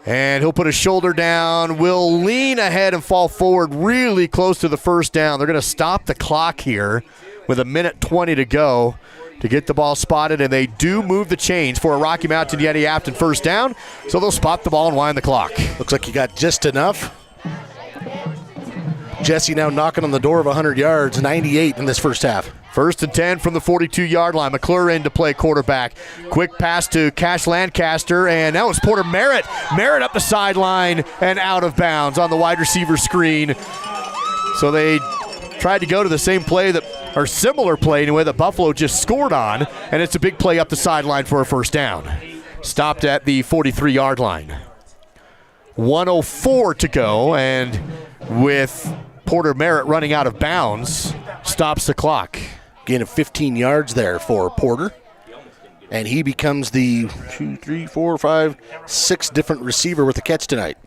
Speaker 7: And he'll put a shoulder down, will lean ahead and fall forward really close to the first down. They're going to stop the clock here with 1:20 to go to get the ball spotted, and they do move the chains for a Rocky Mountain Yeti Afton first down, so they'll spot the ball and wind the clock.
Speaker 3: Looks like you got just enough. Jesse now knocking on the door of 100 yards, 98 in this first half.
Speaker 7: 1st and 10 from the 42-yard line. McClure in to play quarterback. Quick pass to Cash Lancaster, and that was Porter Merritt. Merritt up the sideline and out of bounds on the wide receiver screen. So they tried to go to the same play or similar play anyway, that Buffalo just scored on, and it's a big play up the sideline for a first down. Stopped at the 43-yard line. 1:04 to go, and with Porter Merritt running out of bounds, stops the clock.
Speaker 3: Gain of 15 yards there for Porter. And he becomes the 2, 3, 4, 5, 6 different receiver with a catch tonight.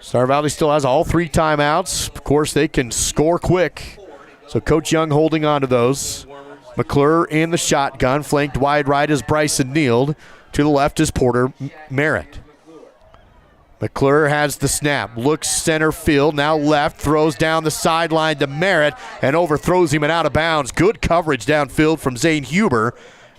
Speaker 7: Star Valley still has all 3 timeouts. Of course, they can score quick. So Coach Young holding on to those. McClure in the shotgun. Flanked wide right is Bryson Neild. To the left is Porter Merritt. McClure has the snap, looks center field, now left, throws down the sideline to Merritt and overthrows him and out of bounds. Good coverage downfield from Zane Huber,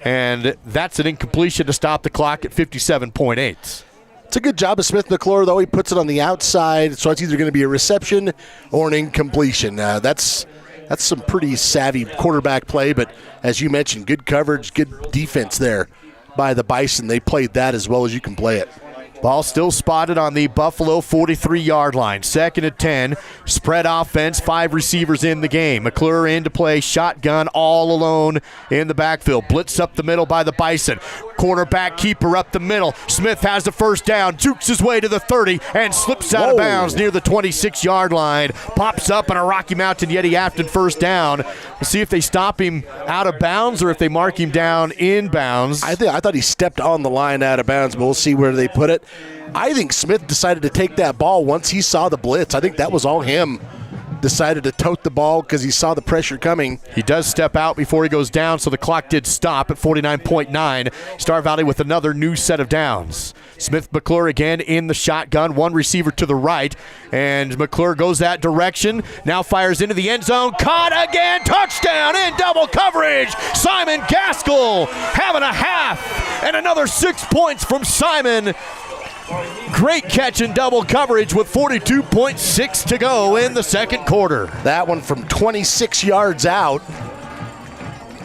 Speaker 7: and that's an incompletion to stop the clock at 57.8.
Speaker 3: It's a good job of Smith McClure, though. He puts it on the outside, so it's either going to be a reception or an incompletion. That's some pretty savvy quarterback play, but as you mentioned, good coverage, good defense there by the Bison. They played that as well as you can play it.
Speaker 7: Ball still spotted on the Buffalo 43-yard line. 2nd and 10. Spread offense, 5 receivers in the game. McClure in to play shotgun all alone in the backfield. Blitz up the middle by the Bison. Quarterback keeper up the middle. Smith has the first down, jukes his way to the 30, and slips out of bounds near the 26-yard line. Pops up on a Rocky Mountain Yeti Afton first down. We'll see if they stop him out of bounds or if they mark him down in bounds.
Speaker 3: I thought he stepped on the line out of bounds, but we'll see where they put it. I think Smith decided to take that ball once he saw the blitz. I think that was all him. Decided to tote the ball because he saw the pressure coming.
Speaker 7: He does step out before he goes down, so the clock did stop at 49.9. Star Valley with another new set of downs. Smith McClure again in the shotgun, 1 receiver to the right, and McClure goes that direction, now fires into the end zone, caught again, touchdown in double coverage. Simon Gaskell having a half, and another 6 points from Simon. Great catch in double coverage with 42.6 to go in the second quarter.
Speaker 3: That one from 26 yards out.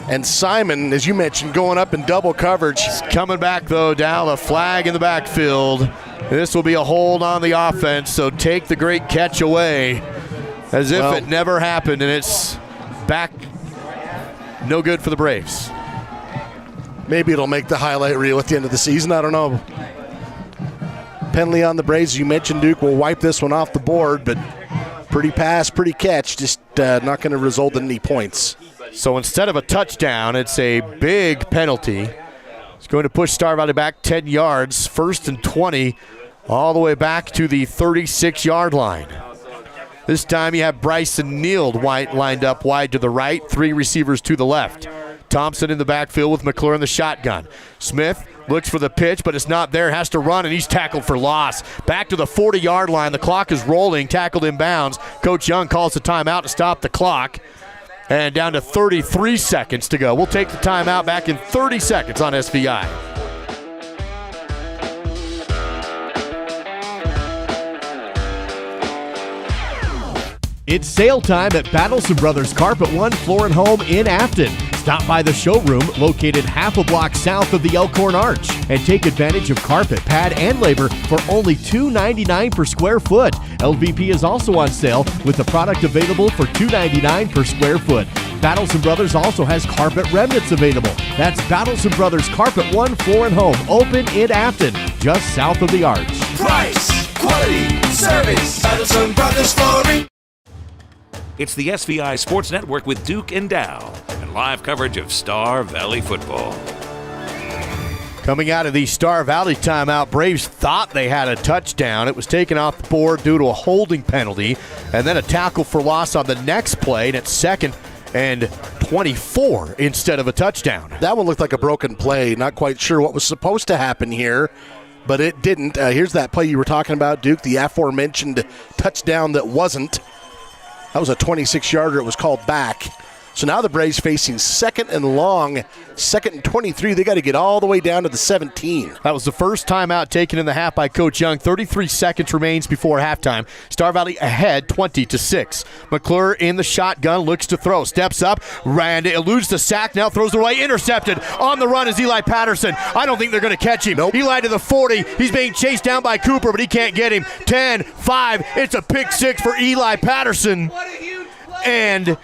Speaker 3: And Simon, as you mentioned, going up in double coverage.
Speaker 7: Coming back, though, down a flag in the backfield. This will be a hold on the offense, so take the great catch away as if it never happened, and it's back. No good for the Braves.
Speaker 3: Maybe it'll make the highlight reel at the end of the season. I don't know. Penalty on the Braves, as you mentioned, Duke will wipe this one off the board, but pretty pass, pretty catch, just not going to result in any points.
Speaker 7: So instead of a touchdown, it's a big penalty. It's going to push Star Valley back 10 yards, 1st and 20, all the way back to the 36-yard line. This time you have Bryson Neal lined up wide to the right, 3 receivers to the left. Thompson in the backfield with McClure in the shotgun. Smith looks for the pitch, but it's not there. Has to run, and he's tackled for loss. Back to the 40-yard line. The clock is rolling. Tackled in bounds. Coach Young calls the timeout to stop the clock. And down to 33 seconds to go. We'll take the timeout back in 30 seconds on SVI.
Speaker 8: It's sale time at Battleson Brothers Carpet One Floor and Home in Afton. Stop by the showroom located half a block south of the Elkhorn Arch and take advantage of carpet, pad, and labor for only $2.99 per square foot. LVP is also on sale with the product available for $2.99 per square foot. Battleson Brothers also has carpet remnants available. That's Battleson Brothers Carpet One Floor and Home, open in Afton, just south of the Arch.
Speaker 10: Price, quality, service, Battleson Brothers Flooring.
Speaker 19: It's the SVI Sports Network with Duke and Dow and live coverage of Star Valley football.
Speaker 7: Coming out of the Star Valley timeout, Braves thought they had a touchdown. It was taken off the board due to a holding penalty, and then a tackle for loss on the next play, and it's 2nd and 24 instead of a touchdown.
Speaker 3: That one looked like a broken play. Not quite sure what was supposed to happen here, but it didn't. Here's that play you were talking about, Duke, the aforementioned touchdown that wasn't. That was a 26-yarder. It was called back. So now the Braves facing 2nd and long, 2nd and 23. They got to get all the way down to the 17.
Speaker 7: That was the first timeout taken in the half by Coach Young. 33 seconds remains before halftime. Star Valley ahead 20-6. McClure in the shotgun, looks to throw, steps up, ran, eludes the sack, now throws it away, intercepted. On the run is Eli Patterson. I don't think they're going to catch him.
Speaker 3: Nope.
Speaker 7: Eli to the 40. He's being chased down by Cooper, but he can't get him. 10, 5. It's a pick 6 for Eli Patterson. And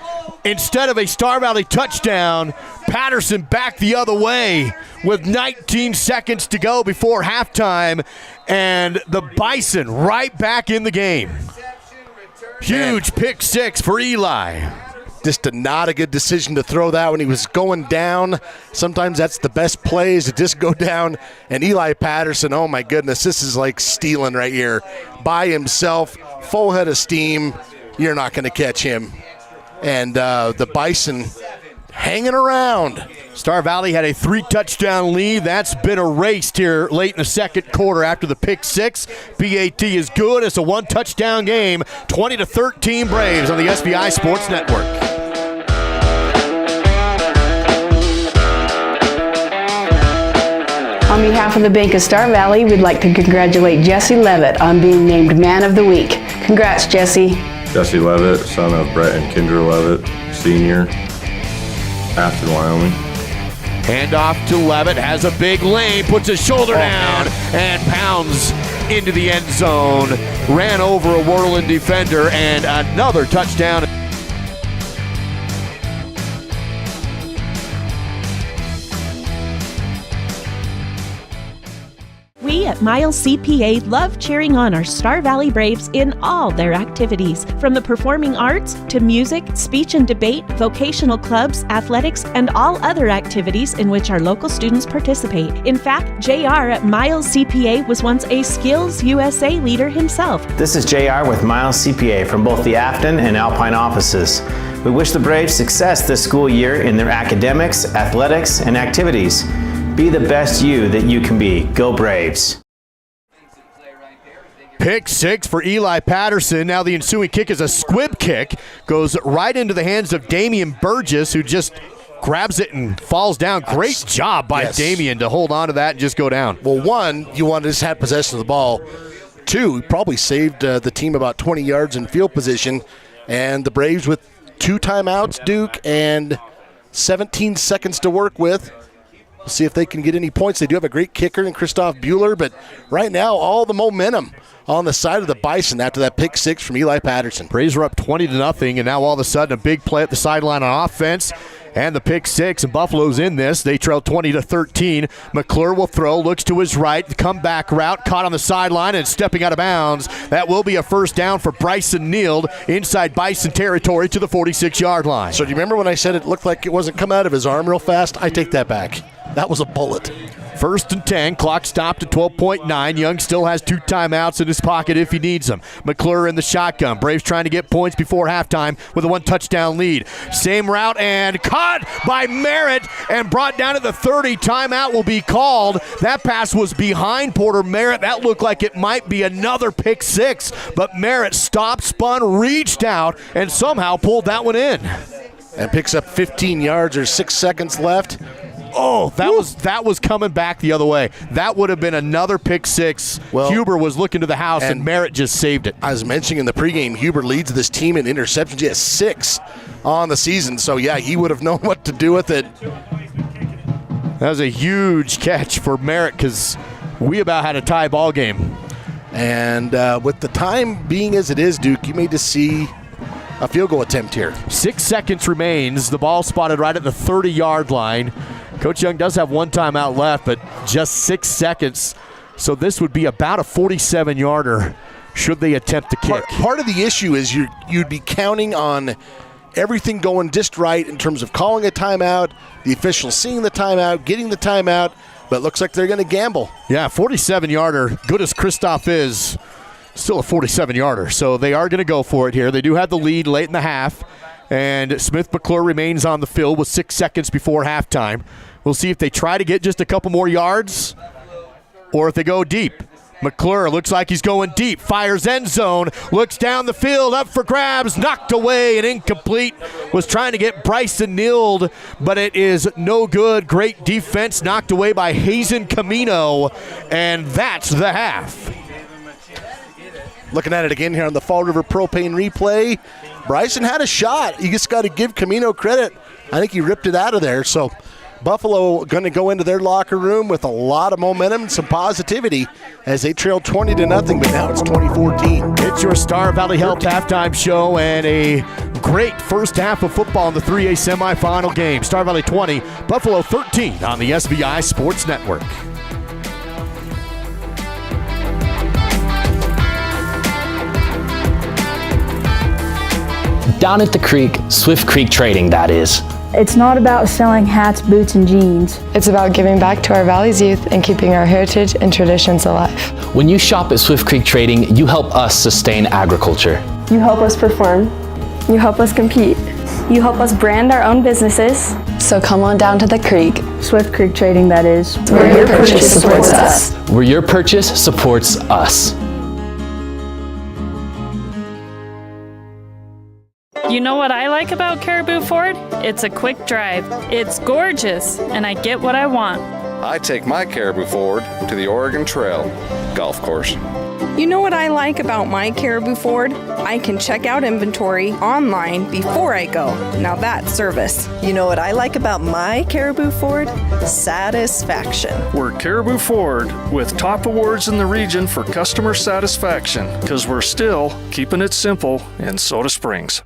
Speaker 7: instead of a Star Valley touchdown, Patterson back the other way with 19 seconds to go before halftime, and the Bison right back in the game. Huge pick 6 for Eli.
Speaker 3: Just not a good decision to throw that when he was going down. Sometimes that's the best plays, to just go down. And Eli Patterson, oh my goodness, this is like stealing right here. By himself, full head of steam. You're not going to catch him. And the Bison hanging around.
Speaker 7: Star Valley had a 3-touchdown lead. That's been erased here late in the second quarter after the pick 6. BAT is good. It's a 1-touchdown game. 20-13 Braves on the SVI Sports Network.
Speaker 2: On behalf
Speaker 11: of the Bank of Star Valley, we'd like to congratulate Jesse Levitt on being named Man of the Week. Congrats, Jesse.
Speaker 14: Jesse Levitt, son of Brett and Kendra Levitt, Sr., Afton, Wyoming.
Speaker 7: Handoff to Levitt, has a big lane, puts his shoulder down, and pounds into the end zone. Ran over a whirling defender, and another touchdown.
Speaker 21: We at Miles CPA love cheering on our Star Valley Braves in all their activities, from the performing arts to music, speech and debate, vocational clubs, athletics, and all other activities in which our local students participate. In fact, JR at Miles CPA was once a Skills USA leader himself.
Speaker 20: This is JR with Miles CPA from both the Afton and Alpine offices. We wish the Braves success this school year in their academics, athletics, and activities. Be the best you that you can be. Go Braves.
Speaker 7: Pick 6 for Eli Patterson. Now the ensuing kick is a squib kick. Goes right into the hands of Damian Burgess, who just grabs it and falls down. Great job by Damian to hold on to that and just go down.
Speaker 3: Well, one, you want to just have possession of the ball. Two, he probably saved the team about 20 yards in field position. And the Braves with 2 timeouts, Duke, and 17 seconds to work with. We'll see if they can get any points. They do have a great kicker in Christoph Bueller, but right now all the momentum on the side of the Bison after that pick 6 from Eli Patterson.
Speaker 7: Braves are up 20-0, and now all of a sudden a big play at the sideline on offense. And the pick 6, and Buffalo's in this. They trail 20-13. McClure will throw, looks to his right, the comeback route, caught on the sideline and stepping out of bounds. That will be a first down for Bryson Neild inside Bison territory to the 46-yard line.
Speaker 3: So do you remember when I said it looked like it wasn't coming out of his arm real fast? I take that back. That was a bullet.
Speaker 7: 1st and 10, clock stopped at 12.9. Young still has 2 timeouts in his pocket if he needs them. McClure in the shotgun. Braves trying to get points before halftime with a 1-touchdown lead. Same route and caught by Merritt and brought down at the 30. Timeout will be called. That pass was behind Porter Merritt. That looked like it might be another pick 6, but Merritt stopped, spun, reached out, and somehow pulled that one in.
Speaker 3: And picks up 15 yards or 6 seconds left.
Speaker 7: Oh, that was coming back the other way. That would have been another pick 6. Well, Huber was looking to the house, and Merritt just saved it.
Speaker 3: I was mentioning in the pregame, Huber leads this team in interceptions. He has 6 on the season, so yeah, he would have known what to do with it.
Speaker 7: That was a huge catch for Merritt because we about had a tie ball game.
Speaker 3: And with the time being as it is, Duke, you may just see a field goal attempt here.
Speaker 7: 6 seconds remains. The ball spotted right at the 30-yard line. Coach Young does have 1 timeout left, but just 6 seconds. So this would be about a 47-yarder should they attempt to kick.
Speaker 3: Part of the issue is you'd be counting on everything going just right in terms of calling a timeout, the official seeing the timeout, getting the timeout, but it looks like they're going to gamble.
Speaker 7: Yeah, 47-yarder, good as Christoph is, still a 47-yarder. So they are going to go for it here. They do have the lead late in the half, and Smith McClure remains on the field with 6 seconds before halftime. We'll see if they try to get just a couple more yards or if they go deep. McClure looks like he's going deep, fires end zone, looks down the field, up for grabs, knocked away and incomplete. Was trying to get Bryson Neild, but it is no good. Great defense, knocked away by Hazen Camino, and that's the half.
Speaker 3: Looking at it again here on the Fall River Propane replay, Bryson had a shot. You just got to give Camino credit. I think he ripped it out of there. So Buffalo going to go into their locker room with a lot of momentum and some positivity as they trailed 20-0, but now it's 2014.
Speaker 7: It's your Star Valley Health halftime show and a great first half of football in the 3A semifinal game. Star Valley 20, Buffalo 13 on the SVI Sports Network.
Speaker 23: Down at the creek, Swift Creek Trading, that is.
Speaker 24: It's not about selling hats, boots, and jeans.
Speaker 25: It's about giving back to our Valley's youth and keeping our heritage and traditions alive.
Speaker 23: When you shop at Swift Creek Trading, you help us sustain agriculture.
Speaker 25: You help us perform. You help us compete.
Speaker 24: You help us brand our own businesses.
Speaker 25: So come on down to the creek.
Speaker 24: Swift Creek Trading, that is.
Speaker 25: Where your purchase supports us.
Speaker 23: Where your purchase supports us.
Speaker 26: You know what I like about Caribou Ford? It's a quick drive. It's gorgeous, and I get what I want.
Speaker 1: I take my Caribou Ford to the Oregon Trail golf course.
Speaker 12: You know what I like about my Caribou Ford? I can check out inventory online before I go. Now that's service.
Speaker 13: You know what I like about my Caribou Ford? Satisfaction.
Speaker 15: We're Caribou Ford with top awards in the region for customer satisfaction because we're still keeping it simple in Soda Springs.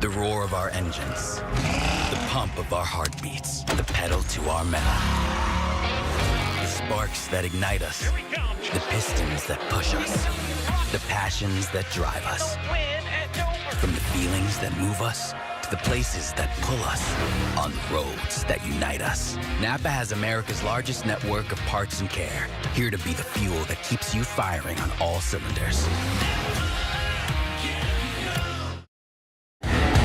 Speaker 16: The roar of our engines, the pump of our heartbeats, the pedal to our metal. The sparks that ignite us, the pistons that push us, the passions that drive us. From the feelings that move us to the places that pull us, on roads that unite us. Napa has America's largest network of parts and care, here to be the fuel that keeps you firing on all cylinders.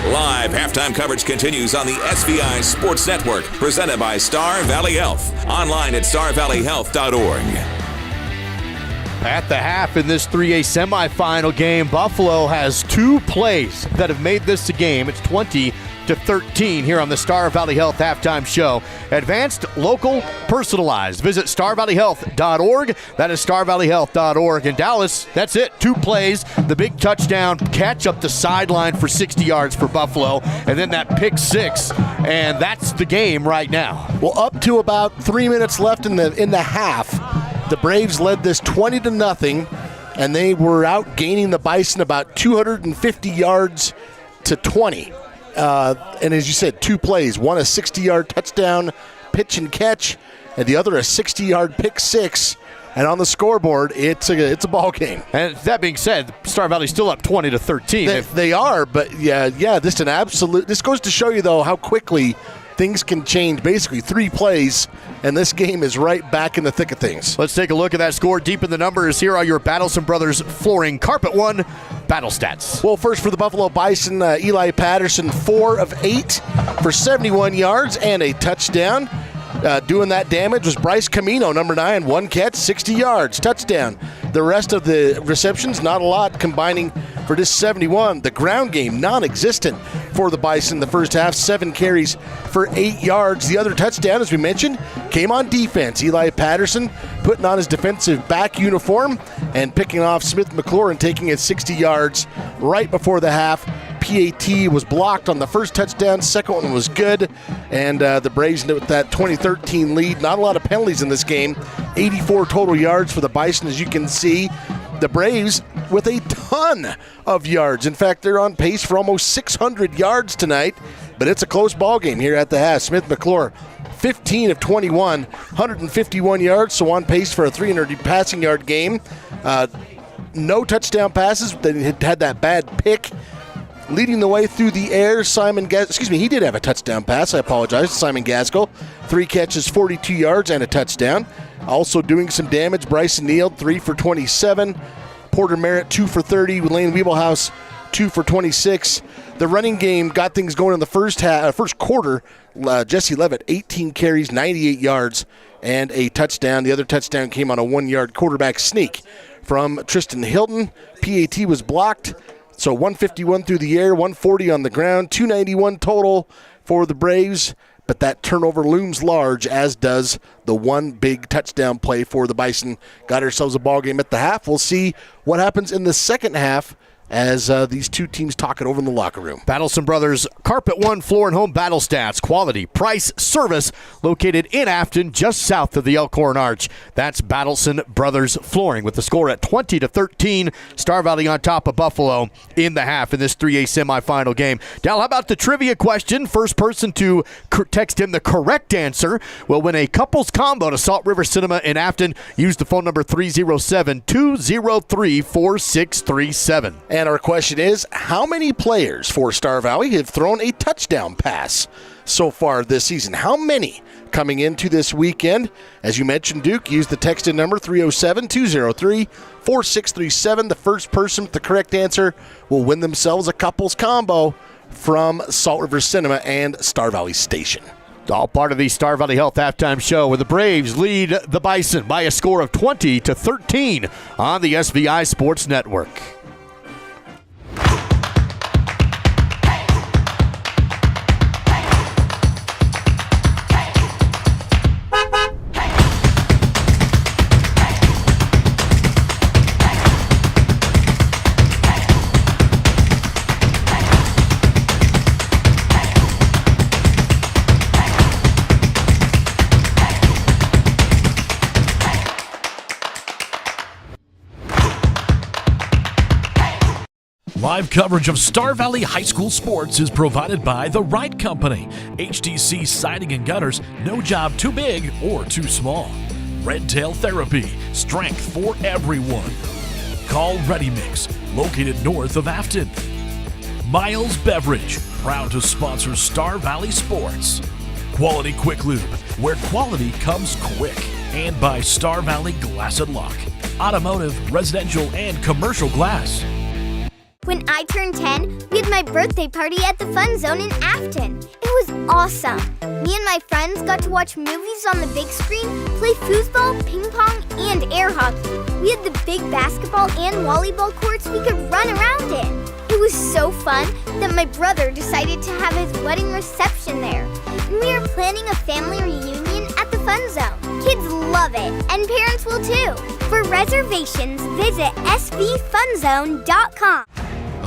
Speaker 19: Live halftime coverage continues on the SVI Sports Network, presented by Star Valley Health. Online at starvalleyhealth.org.
Speaker 7: At the half in this 3A semifinal game, Buffalo has 2 plays that have made this a game. It's 20-13 here on the Star Valley Health halftime show. Advanced, local, personalized. Visit starvalleyhealth.org. That is starvalleyhealth.org. In Dallas, that's it. 2 plays. The big touchdown catch up the sideline for 60 yards for Buffalo, and then that pick 6, and that's the game right now.
Speaker 3: Well, up to about 3 minutes left in the half, the Braves led this 20-0, and they were out gaining the Bison about 250 yards to 20. And as you said, 2 plays, one a 60-yard touchdown pitch and catch, and the other a 60-yard pick 6. And on the scoreboard, it's a ball game.
Speaker 7: And that being said, Star Valley's still up 20-13.
Speaker 3: They are, but yeah, this goes to show you though how quickly things can change. Basically 3 plays, and this game is right back in the thick of things.
Speaker 7: Let's take a look at that score deep in the numbers. Here are your Battleson Brothers Flooring Carpet One battle stats.
Speaker 3: Well, first for the Buffalo Bison, Eli Patterson, 4 of 8 for 71 yards and a touchdown. Doing that damage was Bryce Camino, number 9, 1 catch, 60 yards, touchdown. The rest of the receptions, not a lot, combining for this 71. The ground game, non-existent for the Bison the first half, 7 carries for 8 yards. The other touchdown, as we mentioned, came on defense. Eli Patterson putting on his defensive back uniform and picking off Smith McClure and taking it 60 yards right before the half. PAT was blocked on the first touchdown. Second one was good. And the Braves with that 20-13 lead. Not a lot of penalties in this game. 84 total yards for the Bison, as you can see. The Braves with a ton of yards. In fact, they're on pace for almost 600 yards tonight. But it's a close ball game here at the half. Smith McClure, 15 of 21, 151 yards, so on pace for a 300 passing yard game. No touchdown passes. They had that bad pick. Leading the way through the air, he did have a touchdown pass. I apologize. Simon Gaskell, 3 catches, 42 yards, and a touchdown. Also doing some damage, Bryson Neal, 3 for 27. Porter Merritt, 2 for 30. Lane Wiebelhaus, 2 for 26. The running game got things going in the first quarter. Jesse Levitt, 18 carries, 98 yards, and a touchdown. The other touchdown came on a 1-yard quarterback sneak from Tristan Hilton. PAT was blocked. So 151 through the air, 140 on the ground, 291 total for the Braves. But that turnover looms large, as does the one big touchdown play for the Bison. Got ourselves a ball game at the half. We'll see what happens in the second half as these two teams talk it over in the locker room.
Speaker 7: Battleson Brothers Carpet One Floor and Home battle stats. Quality, price, service. Located in Afton, just south of the Elkhorn Arch. That's Battleson Brothers Flooring with the score at 20-13. Star Valley on top of Buffalo in the half in this 3A semifinal game. Dal, how about the trivia question? First person to text in the correct answer will win a couples combo to Salt River Cinema in Afton. Use the phone number 307-203-4637.
Speaker 3: And our question is, how many players for Star Valley have thrown a touchdown pass so far this season? How many? coming into this weekend. As you mentioned, Duke, use the text-in number 307-203-4637. The first person with the correct answer will win themselves a couples combo from Salt River Cinema and Star Valley Station.
Speaker 7: All part of the Star Valley Health halftime show, where the Braves lead the Bison by a score of 20-13 on the SVI Sports Network.
Speaker 5: Live coverage of Star Valley High School sports is provided by The Right Company. HDC Siding and Gutters, no job too big or too small. Red Tail Therapy, strength for everyone. Call Ready Mix, located north of Afton. Miles Beverage, proud to sponsor Star Valley sports. Quality Quick Lube, where quality comes quick. And by Star Valley Glass and Lock, automotive, residential, and commercial glass.
Speaker 6: When I turned 10, we had my birthday party at the Fun Zone in Afton. It was awesome. Me and my friends got to watch movies on the big screen, play foosball, ping pong, and air hockey. We had the big basketball and volleyball courts we could run around in. It was so fun that my brother decided to have his wedding reception there. And we are planning a family reunion at the Fun Zone. Kids love it, and parents will too. For reservations, visit svfunzone.com.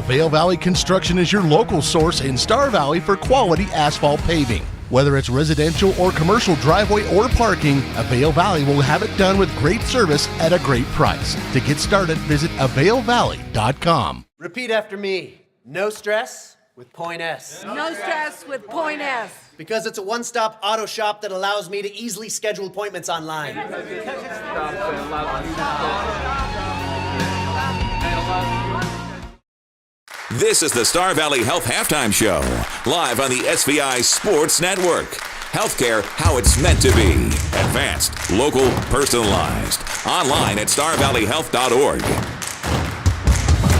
Speaker 3: Vail Valley Construction is your local source in Star Valley for quality asphalt paving. Whether it's residential or commercial driveway or parking, Vail Valley will have it done with great service at a great price. To get started, visit availvalley.com.
Speaker 9: Repeat after me. No stress with Point S.
Speaker 17: No stress with Point S.
Speaker 9: Because it's a one-stop auto shop that allows me to easily schedule appointments online.
Speaker 19: This is the Star Valley Health Halftime Show, live on the SVI Sports Network. Healthcare how it's meant to be. Advanced, local, personalized. Online at starvalleyhealth.org.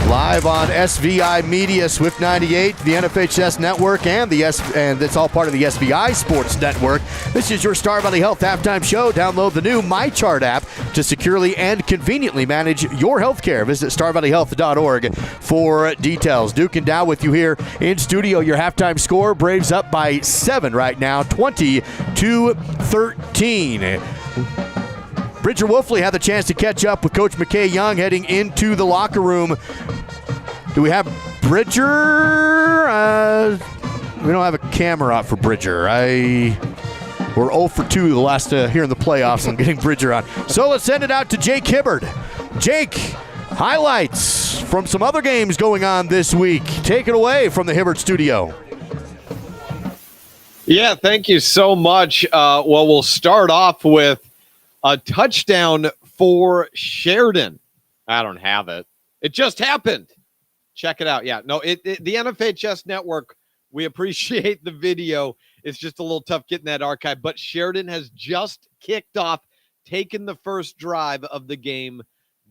Speaker 7: Live on SVI Media, Swift 98, the NFHS Network, and it's all part of the SVI Sports Network. This is your Star Valley Health Halftime Show. Download the new MyChart app to securely and conveniently manage your health care. Visit starvalleyhealth.org for details. Duke and Dow with you here in studio. Your halftime score, Braves up by 7 right now, 20-13. Bridger Wolfley had the chance to catch up with Coach McKay Young heading into the locker room. Do we have Bridger? We don't have a camera out for Bridger. We're 0 for 2 the last here in the playoffs on getting Bridger on. So let's send it out to Jake Hibbard. Jake, highlights from some other games going on this week. Take it away from the Hibbard studio.
Speaker 18: Yeah, thank you so much. Well, we'll start off with a touchdown for Sheridan. I don't have it. It just happened. Check it out. Yeah, no, the NFHS Network, we appreciate the video. It's just a little tough getting that archive. But Sheridan has just kicked off, taken the first drive of the game,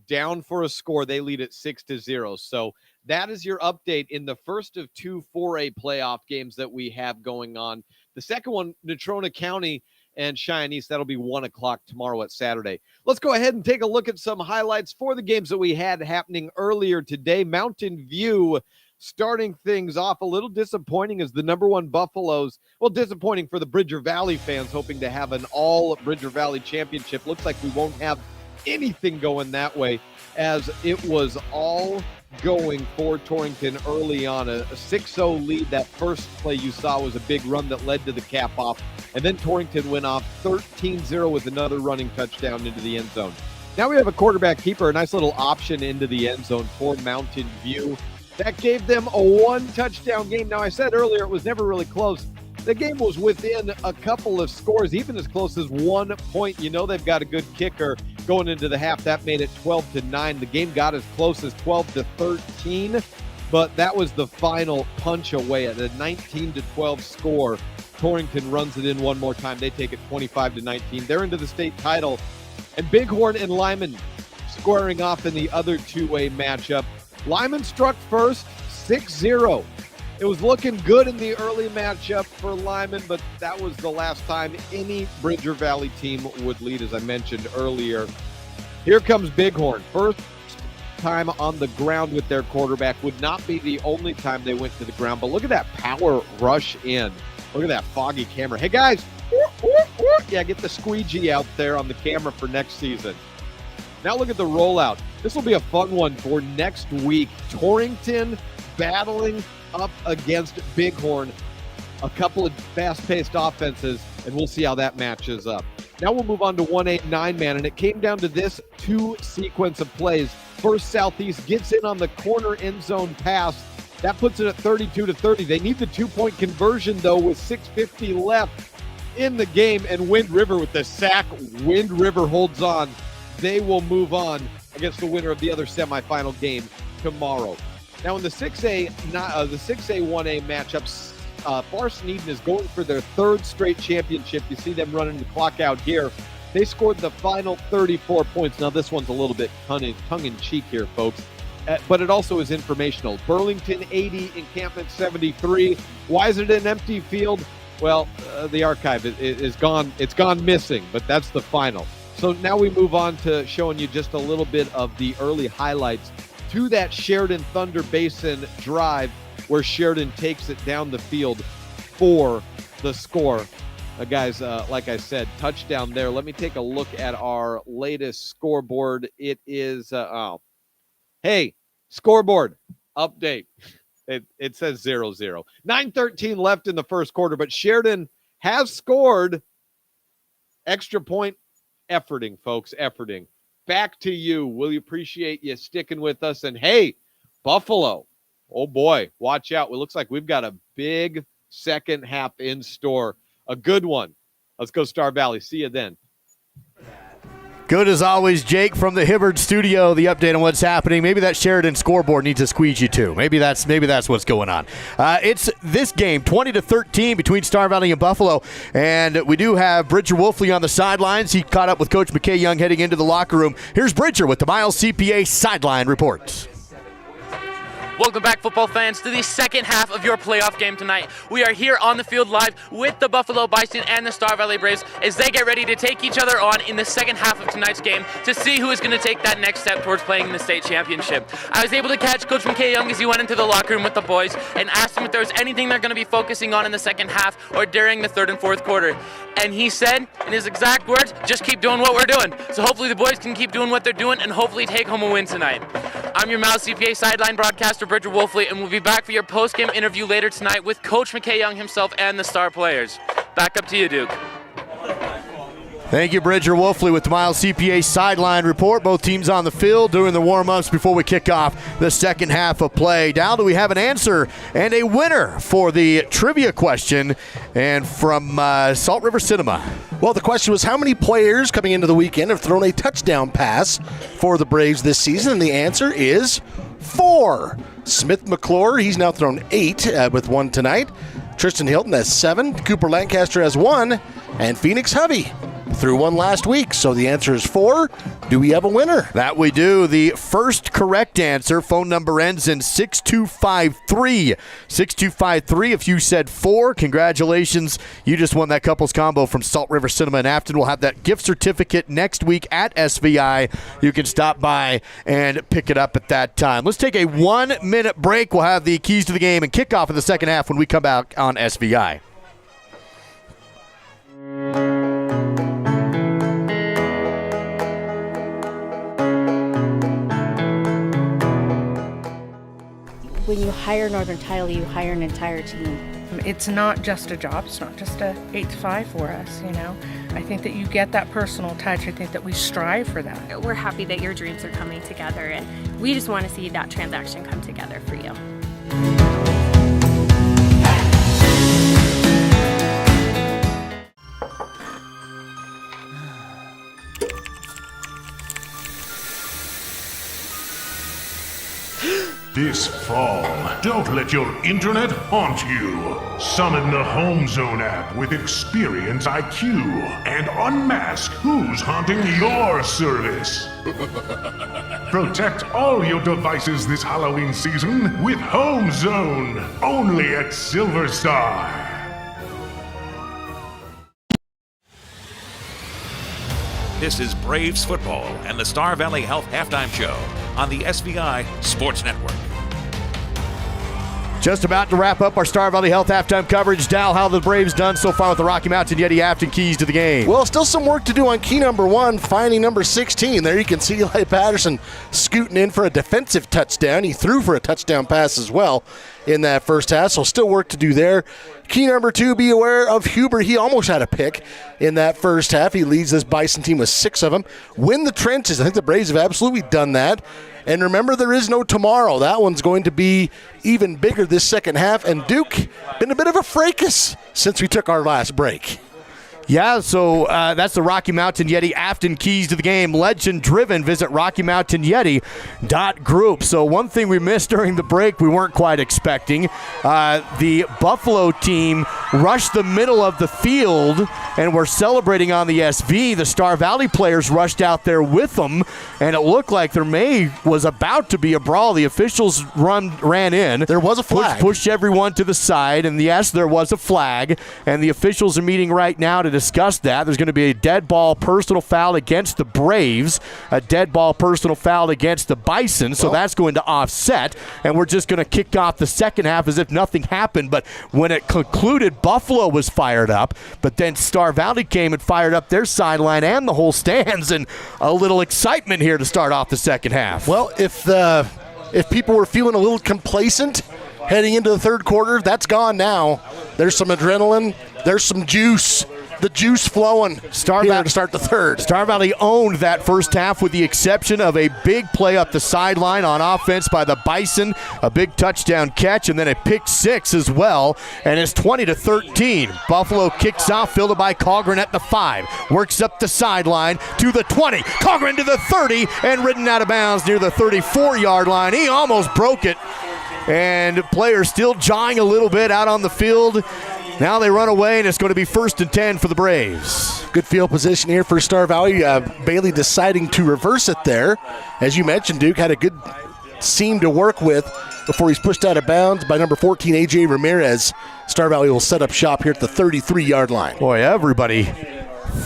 Speaker 18: down for a score. They lead it 6-0. So that is your update in the first of 2 4A playoff games that we have going on. The second one, Natrona County and Cheyenne East. That'll be 1 o'clock tomorrow at Saturday. Let's go ahead and take a look at some highlights for the games that we had happening earlier today. Mountain View starting things off a little disappointing as the number 1 Buffaloes. Well, disappointing for the Bridger Valley fans hoping to have an all Bridger Valley championship. Looks like we won't have anything going that way as it was all going for Torrington early on. A 6-0 lead. That first play you saw was a big run that led to the cap off. And then Torrington went off 13-0 with another running touchdown into the end zone. Now we have a quarterback keeper, a nice little option into the end zone for Mountain View. That gave them a 1-touchdown game. Now, I said earlier it was never really close. The game was within a couple of scores, even as close as 1 point. You know they've got a good kicker going into the half. That made it 12-9. The game got as close as 12-13, but that was the final punch away at a 19-12 score Torrington runs it in one more time. They take it 25-19. They're into the state title. And Bighorn and Lyman squaring off in the other two-way matchup. Lyman struck first, 6-0. It was looking good in the early matchup for Lyman, but that was the last time any Bridger Valley team would lead, as I mentioned earlier. Here comes Bighorn. First time on the ground with their quarterback. Would not be the only time they went to the ground, but look at that power rush in. Look at that foggy camera. Hey, guys. Yeah, get the squeegee out there on the camera for next season. Now look at the rollout. This will be a fun one for next week. Torrington battling up against Bighorn. A couple of fast-paced offenses, and we'll see how that matches up. Now we'll move on to 1A 9-man, and it came down to this two sequence of plays. First, Southeast gets in on the corner end zone pass. That puts it at 32-30. They need the two-point conversion, though, with 6:50 left in the game, and Wind River with the sack. Wind River holds on. They will move on against the winner of the other semifinal game tomorrow. Now in the 6A 1A matchups, Farson Eden is going for their third straight championship. You see them running the clock out here. They scored the final 34 points. Now this one's a little bit tongue-in-cheek here, folks, but it also is informational. Burlington 80, Encampment 73. Why is it an empty field? Well, the archive is gone. It's gone missing, but that's the final. So now we move on to showing you just a little bit of the early highlights to that Sheridan Thunder Basin drive where Sheridan takes it down the field for the score. Guys, like I said, touchdown there. Let me take a look at our latest scoreboard. It is, hey, scoreboard update. It says 0-0. 9:13 left in the first quarter, but Sheridan has scored. Extra point efforting, folks, efforting. Back to you. We appreciate you sticking with us. And hey, Buffalo, oh boy, watch out. It looks like we've got a big second half in store. A good one. Let's go Star Valley. See you then.
Speaker 7: Good as always, Jake, from the Hibbard studio. The update on what's happening. Maybe that Sheridan scoreboard needs a squeegee too. Maybe that's what's going on. It's this game, 20-13 between Star Valley and Buffalo, and we do have Bridger Wolfley on the sidelines. He caught up with Coach McKay Young heading into the locker room. Here's Bridger with the Miles CPA sideline report.
Speaker 2: Welcome back, football fans, to the second half of your playoff game tonight. We are here on the field live with the Buffalo Bison and the Star Valley Braves as they get ready to take each other on in the second half of tonight's game to see who is going to take that next step towards playing in the state championship. I was able to catch Coach McKay Young as he went into the locker room with the boys and asked him if there was anything they're going to be focusing on in the second half or during the third and fourth quarter. And he said, in his exact words, just keep doing what we're doing. So hopefully the boys can keep doing what they're doing and hopefully take home a win tonight. I'm your Miles CPA sideline broadcaster, Bridger Wolfley, and we'll be back for your post-game interview later tonight with Coach McKay Young himself and the star players. Back up to you, Duke.
Speaker 7: Thank you, Bridger Wolfley, with the Miles CPA sideline report. Both teams on the field doing the warm-ups before we kick off the second half of play. Now do we have an answer and a winner for the trivia question, and from Salt River Cinema.
Speaker 3: Well, the question was, how many players coming into the weekend have thrown a touchdown pass for the Braves this season? And the answer is 4. Smith McClure, he's now thrown 8 with 1 tonight. Tristan Hilton has 7. Cooper Lancaster has 1. And Phoenix Hovey threw 1 last week. So the answer is 4. Do we have a winner?
Speaker 7: That we do. The first correct answer, phone number ends in 6253. 6253. If you said 4, congratulations. You just won that couples combo from Salt River Cinema in Afton. We'll have that gift certificate next week at SVI. You can stop by and pick it up at that time. Let's take a 1-minute break. We'll have the keys to the game and kickoff in the second half when we come back on SVI.
Speaker 4: When you hire Northern Tile, you hire an entire team.
Speaker 8: It's not just a job. It's not just a 8 to 5 for us, you know. I think that you get that personal touch. I think that we strive for that.
Speaker 10: We're happy that your dreams are coming together, and we just want to see that transaction come together for you.
Speaker 11: This fall, don't let your internet haunt you. Summon the Home Zone app with Experience IQ and unmask who's haunting your service. Protect all your devices this Halloween season with Home Zone, only at Silver Star.
Speaker 19: This is Braves football and the Star Valley Health Halftime Show on the SVI Sports Network.
Speaker 7: Just about to wrap up our Star Valley Health halftime coverage. Dal, how the Braves done so far with the Rocky Mountain Yeti Afton keys to the game?
Speaker 3: Well, still some work to do on key number 1, finding number 16. There you can see Eli Patterson scooting in for a defensive touchdown. He threw for a touchdown pass as well in that first half, so still work to do there. Key number 2, be aware of Huber. He almost had a pick in that first half. He leads this Bison team with 6 of them. Win the trenches. I think the Braves have absolutely done that. And remember, there is no tomorrow. That one's going to be even bigger this second half. And Duke, been a bit of a fracas since we took our last break.
Speaker 7: Yeah, so that's the Rocky Mountain Yeti Afton keys to the game. Legend driven. Visit RockyMountainYeti.group. So one thing we missed during the break we weren't quite expecting. The Buffalo team rushed the middle of the field and were celebrating on the SV. The Star Valley players rushed out there with them, and it looked like there was about to be a brawl. The officials ran in.
Speaker 3: There was a flag.
Speaker 7: Pushed everyone to the side, and yes, there was a flag. And the officials are meeting right now to discuss that. There's going to be a dead ball personal foul against the Braves, a dead ball personal foul against the Bison, so that's going to offset, and we're just going to kick off the second half as if nothing happened. But when it concluded, Buffalo was fired up, but then Star Valley came and fired up their sideline and the whole stands, and a little excitement here to start off the second half.
Speaker 3: Well, if people were feeling a little complacent heading into the third quarter, that's gone now. There's some adrenaline, there's some juice. The juice flowing to start the third.
Speaker 7: Star Valley owned that first half with the exception of a big play up the sideline on offense by the Bison, a big touchdown catch, and then a pick 6 as well, and it's 20-13. Buffalo kicks off, fielded by Colgren at the 5. Works up the sideline to the 20. Colgren to the 30 and ridden out of bounds near the 34-yard line. He almost broke it, and players still jawing a little bit out on the field. Now they run away, and it's going to be 1st and 10 for the Braves.
Speaker 3: Good field position here for Star Valley. Bailey deciding to reverse it there. As you mentioned, Duke had a good seam to work with before he's pushed out of bounds by number 14, A.J. Ramirez. Star Valley will set up shop here at the 33-yard line.
Speaker 7: Boy, everybody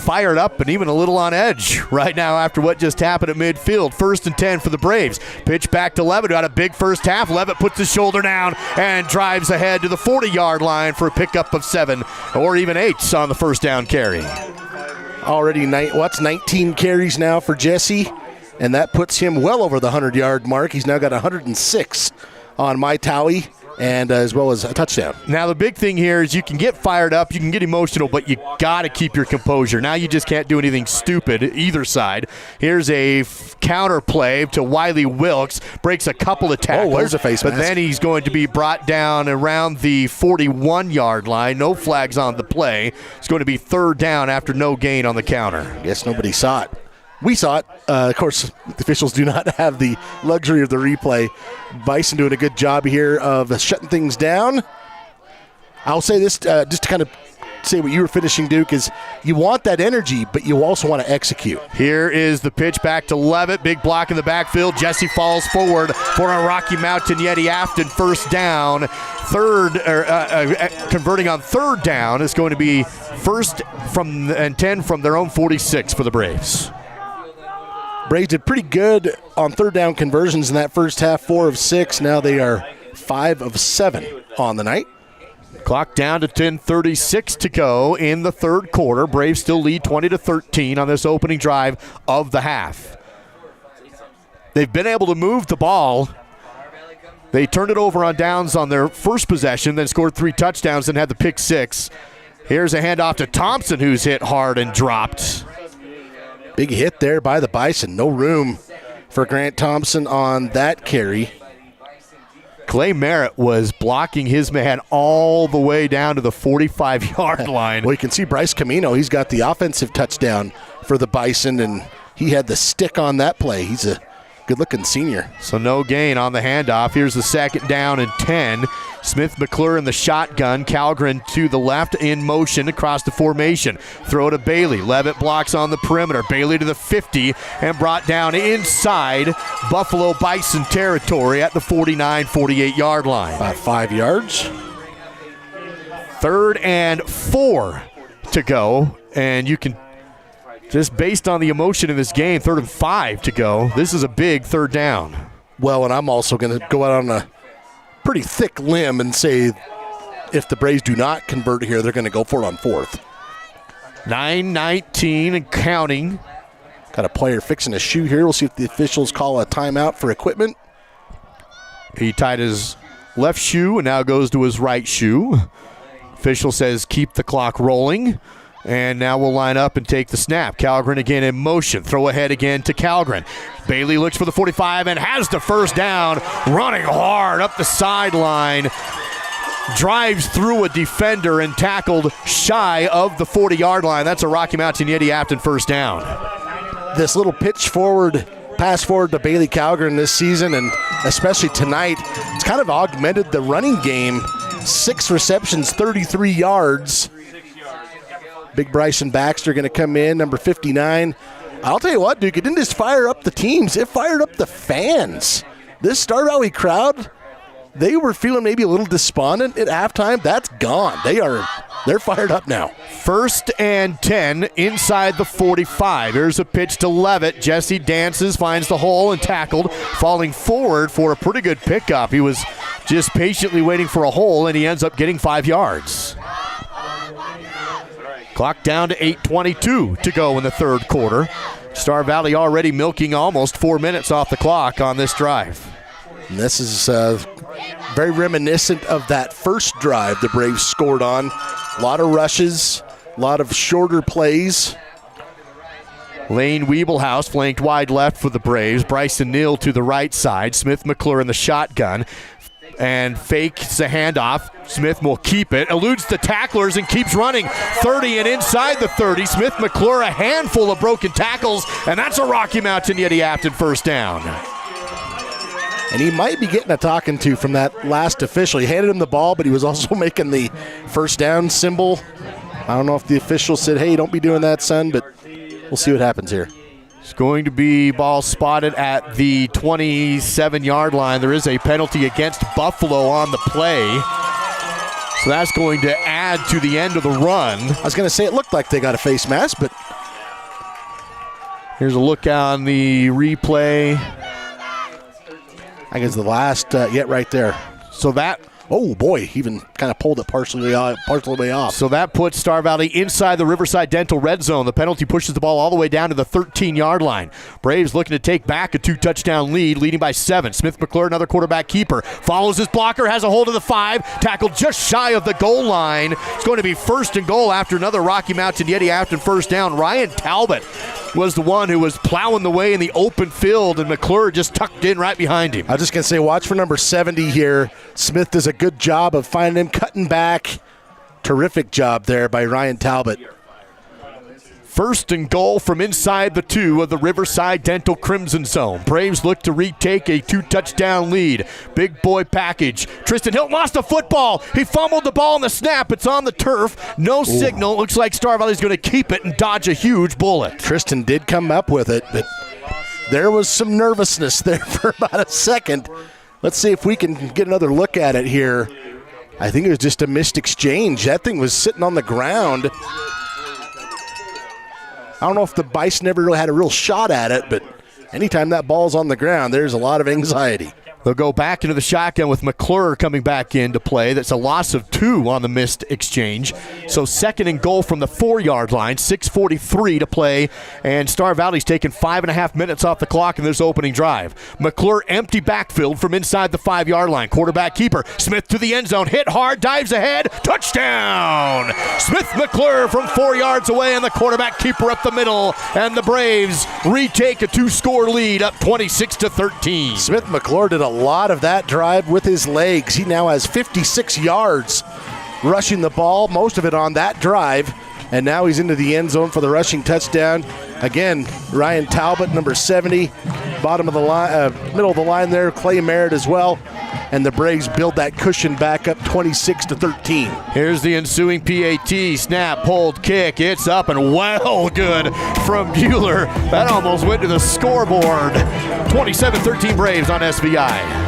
Speaker 7: fired up and even a little on edge right now after what just happened at midfield. 1st and 10 for the Braves. Pitch back to Levitt, who had a big first half. Levitt puts his shoulder down and drives ahead to the 40-yard line for a pickup of 7 or even 8 on the first down carry.
Speaker 3: Already 19 carries now for Jesse, and that puts him well over the 100-yard mark. He's now got 106 on my tally, and as well as a touchdown.
Speaker 7: Now the big thing here is you can get fired up, you can get emotional, but you got to keep your composure. Now you just can't do anything stupid either side. Here's a counter play to Wiley Wilkes, breaks a couple of tackles.
Speaker 3: There's a face mask.
Speaker 7: But then he's going to be brought down around the 41-yard line. No flags on the play. It's going to be 3rd down after no gain on the counter.
Speaker 3: Guess nobody saw it. We saw it. Of course, the officials do not have the luxury of the replay. Bison doing a good job here of shutting things down. I'll say this, just to kind of say what you were finishing, Duke, is you want that energy, but you also want to execute.
Speaker 7: Here is the pitch back to Levitt. Big block in the backfield. Jesse falls forward for a Rocky Mountain Yeti Afton first down. Converting on 3rd down is going to be 1st and 10 from their own 46 for the Braves.
Speaker 3: Braves did pretty good on 3rd down conversions in that first half, 4 of 6. Now they are 5 of 7 on the night.
Speaker 7: Clock down to 10:36 to go in the third quarter. Braves still lead 20-13 on this opening drive of the half. They've been able to move the ball. They turned it over on downs on their first possession, then scored 3 touchdowns and had the pick 6. Here's a handoff to Thompson, who's hit hard and dropped.
Speaker 3: Big hit there by the Bison. No room for Grant Thompson on that carry.
Speaker 7: Clay Merritt was blocking his man all the way down to the 45-yard line.
Speaker 3: Well, you can see Bryce Camino. He's got the offensive touchdown for the Bison, and he had the stick on that play. He's a good-looking senior.
Speaker 7: So no gain on the handoff. Here's the 2nd down and 10. Smith McClure in the shotgun. Calgren to the left in motion across the formation. Throw to Bailey. Levitt blocks on the perimeter. Bailey to the 50 and brought down inside Buffalo Bison territory at the 49-48 line.
Speaker 3: About 5 yards.
Speaker 7: 3rd and 4 to go. And you can, just based on the emotion in this game, 3rd and 5 to go. This is a big 3rd down.
Speaker 3: Well, and I'm also going to go out on a pretty thick limb and say if the Braves do not convert here, they're going to go for it on 4th.
Speaker 7: 9:19 and counting.
Speaker 3: Got a player fixing a shoe here. We'll see if the officials call a timeout for equipment.
Speaker 7: He tied his left shoe and now goes to his right shoe. Official says keep the clock rolling. And now we'll line up and take the snap. Calgren again in motion. Throw ahead again to Calgren. Bailey looks for the 45 and has the 1st down. Running hard up the sideline. Drives through a defender and tackled shy of the 40-yard line. That's a Rocky Mountain Yeti Afton 1st down.
Speaker 3: This little pass forward to Bailey Calgren this season, and especially tonight, it's kind of augmented the running game. 6 receptions, 33 yards. Big Bryson Baxter going to come in, number 59. I'll tell you what, Duke, it didn't just fire up the teams, it fired up the fans. This Star Valley crowd, they were feeling maybe a little despondent at halftime. That's gone. They're fired up now.
Speaker 7: 1st and 10 inside the 45. Here's a pitch to Levitt. Jesse dances, finds the hole and tackled, falling forward for a pretty good pickup. He was just patiently waiting for a hole, and he ends up getting 5 yards. Clock down to 8:22 to go in the 3rd quarter. Star Valley already milking almost 4 minutes off the clock on this drive.
Speaker 3: And this is very reminiscent of that first drive the Braves scored on. A lot of rushes, a lot of shorter plays.
Speaker 7: Lane Wiebelhaus flanked wide left for the Braves. Bryson Neal to the right side. Smith McClure in the shotgun. And fakes the handoff. Smith will keep it, eludes the tacklers and keeps running. 30 and inside the 30. Smith McClure, a handful of broken tackles, and that's a Rocky Mountain Yeti Afton 1st down.
Speaker 3: And he might be getting a talking to from that last official. He handed him the ball, but he was also making the 1st down symbol. I don't know if the official said, hey, don't be doing that, son, but we'll see what happens here.
Speaker 7: It's going to be ball spotted at the 27-yard line. There is a penalty against Buffalo on the play. So that's going to add to the end of the run.
Speaker 3: I was going to say it looked like they got a face mask, but
Speaker 7: here's a look on the replay.
Speaker 3: I guess the last, right there.
Speaker 7: So that,
Speaker 3: oh boy, even kind of pulled it partially way off.
Speaker 7: So that puts Star Valley inside the Riverside Dental red zone. The penalty pushes the ball all the way down to the 13-yard line. Braves looking to take back a 2-touchdown lead, leading by 7. Smith McClure, another quarterback keeper, follows his blocker, has a hold of the 5, tackled just shy of the goal line. It's going to be 1st and goal after another Rocky Mountain Yeti Afton 1st down. Ryan Talbot was the one who was plowing the way in the open field, and McClure just tucked in right behind him.
Speaker 3: I was just going to say, watch for number 70 here. Smith does a good job of finding him, cutting back. Terrific job there by Ryan Talbot.
Speaker 7: 1st and goal from inside the 2 of the Riverside Dental Crimson Zone. Braves look to retake a 2-touchdown lead. Big boy package. Tristan Hilton lost the football. He fumbled the ball on the snap. It's on the turf. No signal. Looks like Star Valley's going to keep it and dodge a huge bullet.
Speaker 3: Tristan did come up with it, but there was some nervousness there for about a second. Let's see if we can get another look at it here. I think it was just a missed exchange. That thing was sitting on the ground. I don't know if the Bison ever really had a real shot at it, but anytime that ball's on the ground, there's a lot of anxiety.
Speaker 7: They'll go back into the shotgun with McClure coming back into play. That's a loss of 2 on the missed exchange. So 2nd and goal from the 4-yard line, 6:43 to play, and Star Valley's taken 5.5 minutes off the clock in this opening drive. McClure empty backfield from inside the 5-yard line. Quarterback keeper, Smith to the end zone, hit hard, dives ahead, touchdown! Smith McClure from 4 yards away, and the quarterback keeper up the middle, and the Braves retake a 2-score lead, up 26-13.
Speaker 3: Smith McClure did a lot of that drive with his legs. He now has 56 yards rushing the ball, most of it on that drive, and now he's into the end zone for the rushing touchdown. Again, Ryan Talbot, number 70, bottom of the line, middle of the line there, Clay Merritt as well. And the Braves build that cushion back up 26-13.
Speaker 7: Here's the ensuing PAT. Snap, hold, kick. It's up and well good from Bueller. That almost went to the scoreboard. 27-13 Braves on SVI.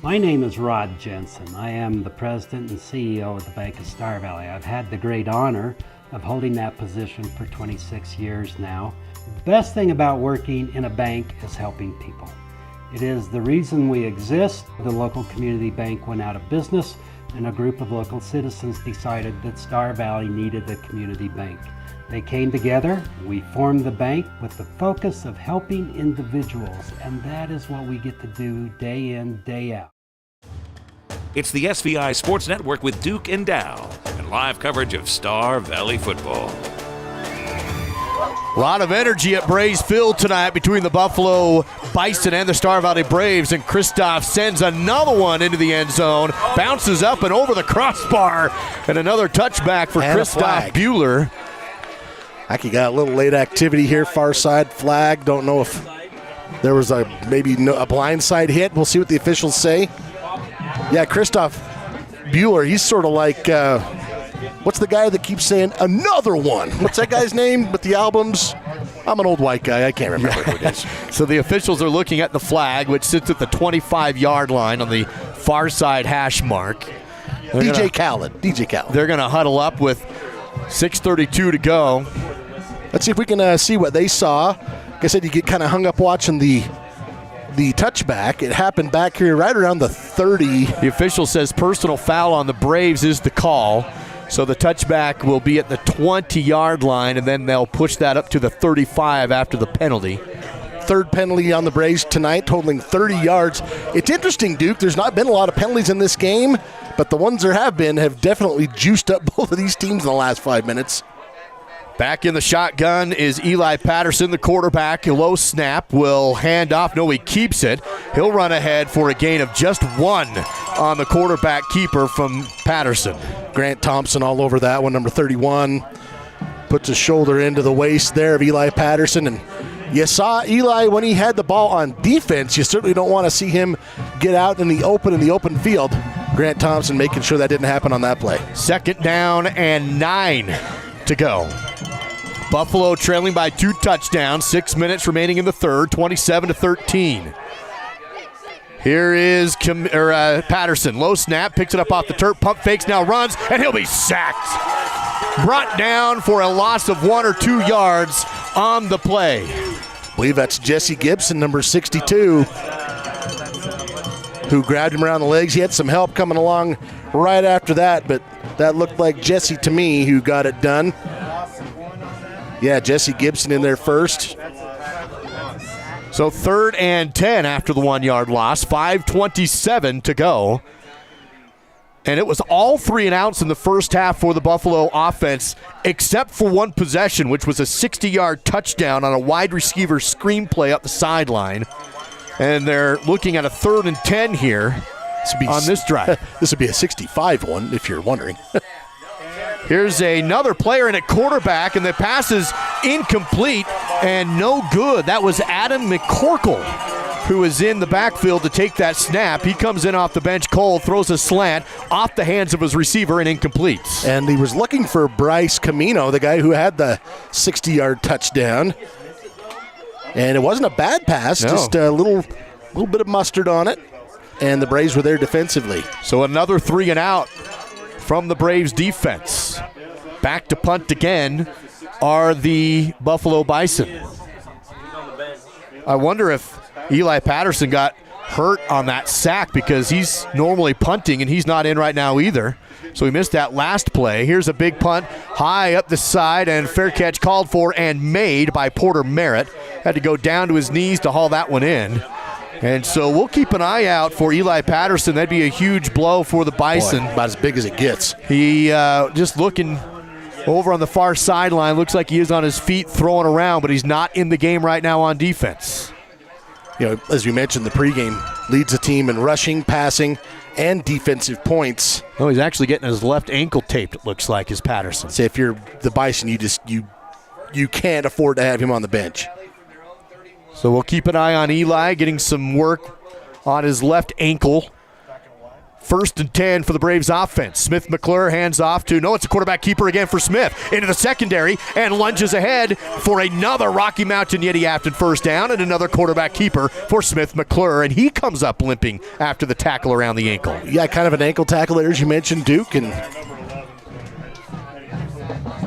Speaker 14: My name is Rod Jensen. I am the president and CEO of the Bank of Star Valley. I've had the great honor of holding that position for 26 years now. The best thing about working in a bank is helping people. It is the reason we exist. The local community bank went out of business, and a group of local citizens decided that Star Valley needed a community bank. They came together, we formed the bank with the focus of helping individuals, and that is what we get to do day in, day out.
Speaker 19: It's the SVI Sports Network with Duke and Dow and live coverage of Star Valley football.
Speaker 7: A lot of energy at Braves Field tonight between the Buffalo Bison and the Star Valley Braves, and Kristoff sends another one into the end zone, bounces up and over the crossbar, and another touchback for Kristoff Bueller.
Speaker 3: Aki got a little late activity here, far side flag. Don't know if there was a blindside hit. We'll see what the officials say. Yeah, Kristoff Bueller, he's sort of like, what's the guy that keeps saying, another one? What's that guy's name with the albums? I'm an old white guy. I can't remember who it is.
Speaker 7: So the officials are looking at the flag, which sits at the 25-yard line on the far side hash mark.
Speaker 3: DJ Khaled.
Speaker 7: They're going to huddle up with 6:32 to go.
Speaker 3: Let's see if we can see what they saw. Like I said, you get kind of hung up watching the touchback. It happened back here right around the 30.
Speaker 7: The official says personal foul on the Braves is the call. So the touchback will be at the 20-yard line, and then they'll push that up to the 35 after the penalty.
Speaker 3: Third penalty on the Braves tonight, totaling 30 yards. It's interesting, Duke. There's not been a lot of penalties in this game, but the ones there have been have definitely juiced up both of these teams in the last 5 minutes.
Speaker 7: Back in the shotgun is Eli Patterson, the quarterback. A low snap, will hand off. No, he keeps it. He'll run ahead for a gain of just one on the quarterback keeper from Patterson.
Speaker 3: Grant Thompson all over that one, number 31. Puts his shoulder into the waist there of Eli Patterson. And you saw Eli when he had the ball on defense. You certainly don't want to see him get out in the open field. Grant Thompson making sure that didn't happen on that play.
Speaker 7: Second down and 9 to go. Buffalo trailing by 2 touchdowns, 6 minutes remaining in the third, 27-13. Here is Patterson, low snap, picks it up off the turf, pump fakes, now runs, and he'll be sacked. Brought down for a loss of 1 or 2 yards on the play.
Speaker 3: I believe that's Jesse Gibson, number 62, who grabbed him around the legs. He had some help coming along right after that, but that looked like Jesse to me who got it done. Yeah, Jesse Gibson in there first.
Speaker 7: So 3rd and 10 after the 1-yard loss, 5:27 to go. And it was all 3 and outs in the first half for the Buffalo offense, except for one possession, which was a 60-yard touchdown on a wide receiver screen play up the sideline. And they're looking at a 3rd and 10 here on this drive.
Speaker 3: This would be a 65 one, if you're wondering.
Speaker 7: Here's another player in at quarterback, and the pass is incomplete and no good. That was Adam McCorkle, who is in the backfield to take that snap. He comes in off the bench cold, throws a slant off the hands of his receiver and incomplete.
Speaker 3: And he was looking for Bryce Camino, the guy who had the 60-yard touchdown. And it wasn't a bad pass, just a little bit of mustard on it. And the Braves were there defensively.
Speaker 7: So another 3 and out from the Braves defense. Back to punt again are the Buffalo Bison. I wonder if Eli Patterson got hurt on that sack, because he's normally punting and he's not in right now either. So he missed that last play. Here's a big punt high up the side, and fair catch called for and made by Porter Merritt. had to go down to his knees to haul that one in. And so we'll keep an eye out for Eli Patterson. That'd be a huge blow for the Bison.
Speaker 3: Boy, about as big as it gets.
Speaker 7: He just looking over on the far sideline. Looks like he is on his feet throwing around, but he's not in the game right now on defense.
Speaker 3: You know, as we mentioned, the pregame leads the team in rushing, passing, and defensive points.
Speaker 7: Oh, he's actually getting his left ankle taped, it looks like, is Patterson.
Speaker 3: So if you're the Bison, you can't afford to have him on the bench.
Speaker 7: So we'll keep an eye on Eli getting some work on his left ankle. 1st and 10 for the Braves offense. Smith McClure hands off to, it's a quarterback keeper again for Smith. Into the secondary and lunges ahead for another Rocky Mountain Yeti Afton first down and another quarterback keeper for Smith McClure. And he comes up limping after the tackle around the ankle.
Speaker 3: Yeah, kind of an ankle tackle there, as you mentioned, Duke. And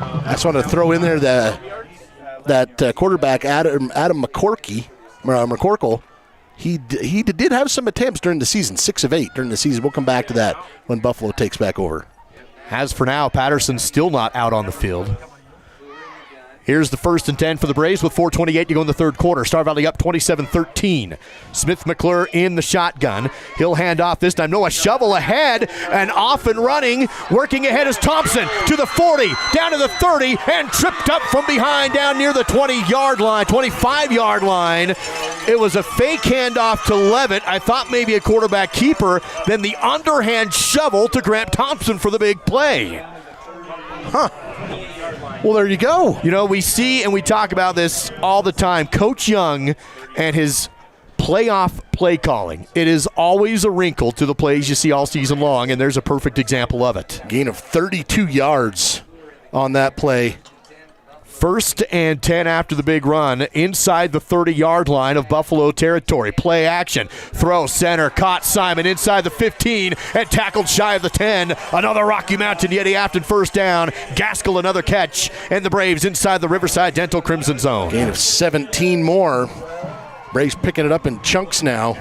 Speaker 3: I just want to throw in there that quarterback, Adam McCorkle. He did have some attempts during the season, 6 of 8 during the season. We'll come back to that when Buffalo takes back over.
Speaker 7: As for now, Patterson's still not out on the field. Here's the 1st and 10 for the Braves with 4:28 to go in the third quarter. Star Valley up 27-13. Smith McClure in the shotgun. He'll hand off this time. Noah shovel ahead and off and running. Working ahead is Thompson to the 40, down to the 30, and tripped up from behind down near the 20-yard line, 25-yard line. It was a fake handoff to Levitt. I thought maybe a quarterback keeper. Then the underhand shovel to Grant Thompson for the big play.
Speaker 3: Huh. Well, there you go.
Speaker 7: You know, we see and we talk about this all the time. Coach Young and his playoff play calling. It is always a wrinkle to the plays you see all season long, and there's a perfect example of it.
Speaker 3: Gain of 32 yards on that play.
Speaker 7: 1st and 10 after the big run inside the 30-yard line of Buffalo territory. Play action. Throw center. Caught Simon inside the 15 and tackled shy of the 10. Another Rocky Mountain Yeti Afton first down. Gaskell another catch. And the Braves inside the Riverside Dental Crimson Zone.
Speaker 3: Gain of 17 more. Braves picking it up in chunks now.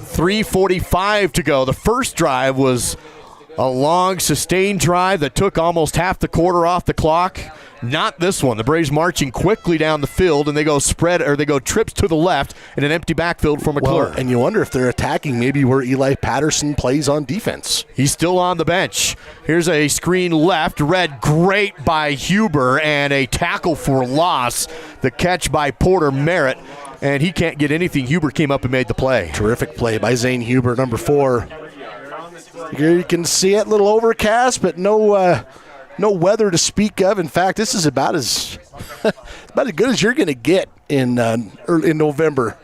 Speaker 7: 3:45 to go. The first drive was a long, sustained drive that took almost half the quarter off the clock. Not this one. The Braves marching quickly down the field, and they go trips to the left in an empty backfield for McClure.
Speaker 3: Well, and you wonder if they're attacking maybe where Eli Patterson plays on defense.
Speaker 7: He's still on the bench. Here's a screen left, read great by Huber, and a tackle for loss. The catch by Porter Merritt, and he can't get anything. Huber came up and made the play.
Speaker 3: Terrific play by Zane Huber, number 4. Here you can see it, a little overcast, but no weather to speak of. In fact, this is about as good as you're going to get in November.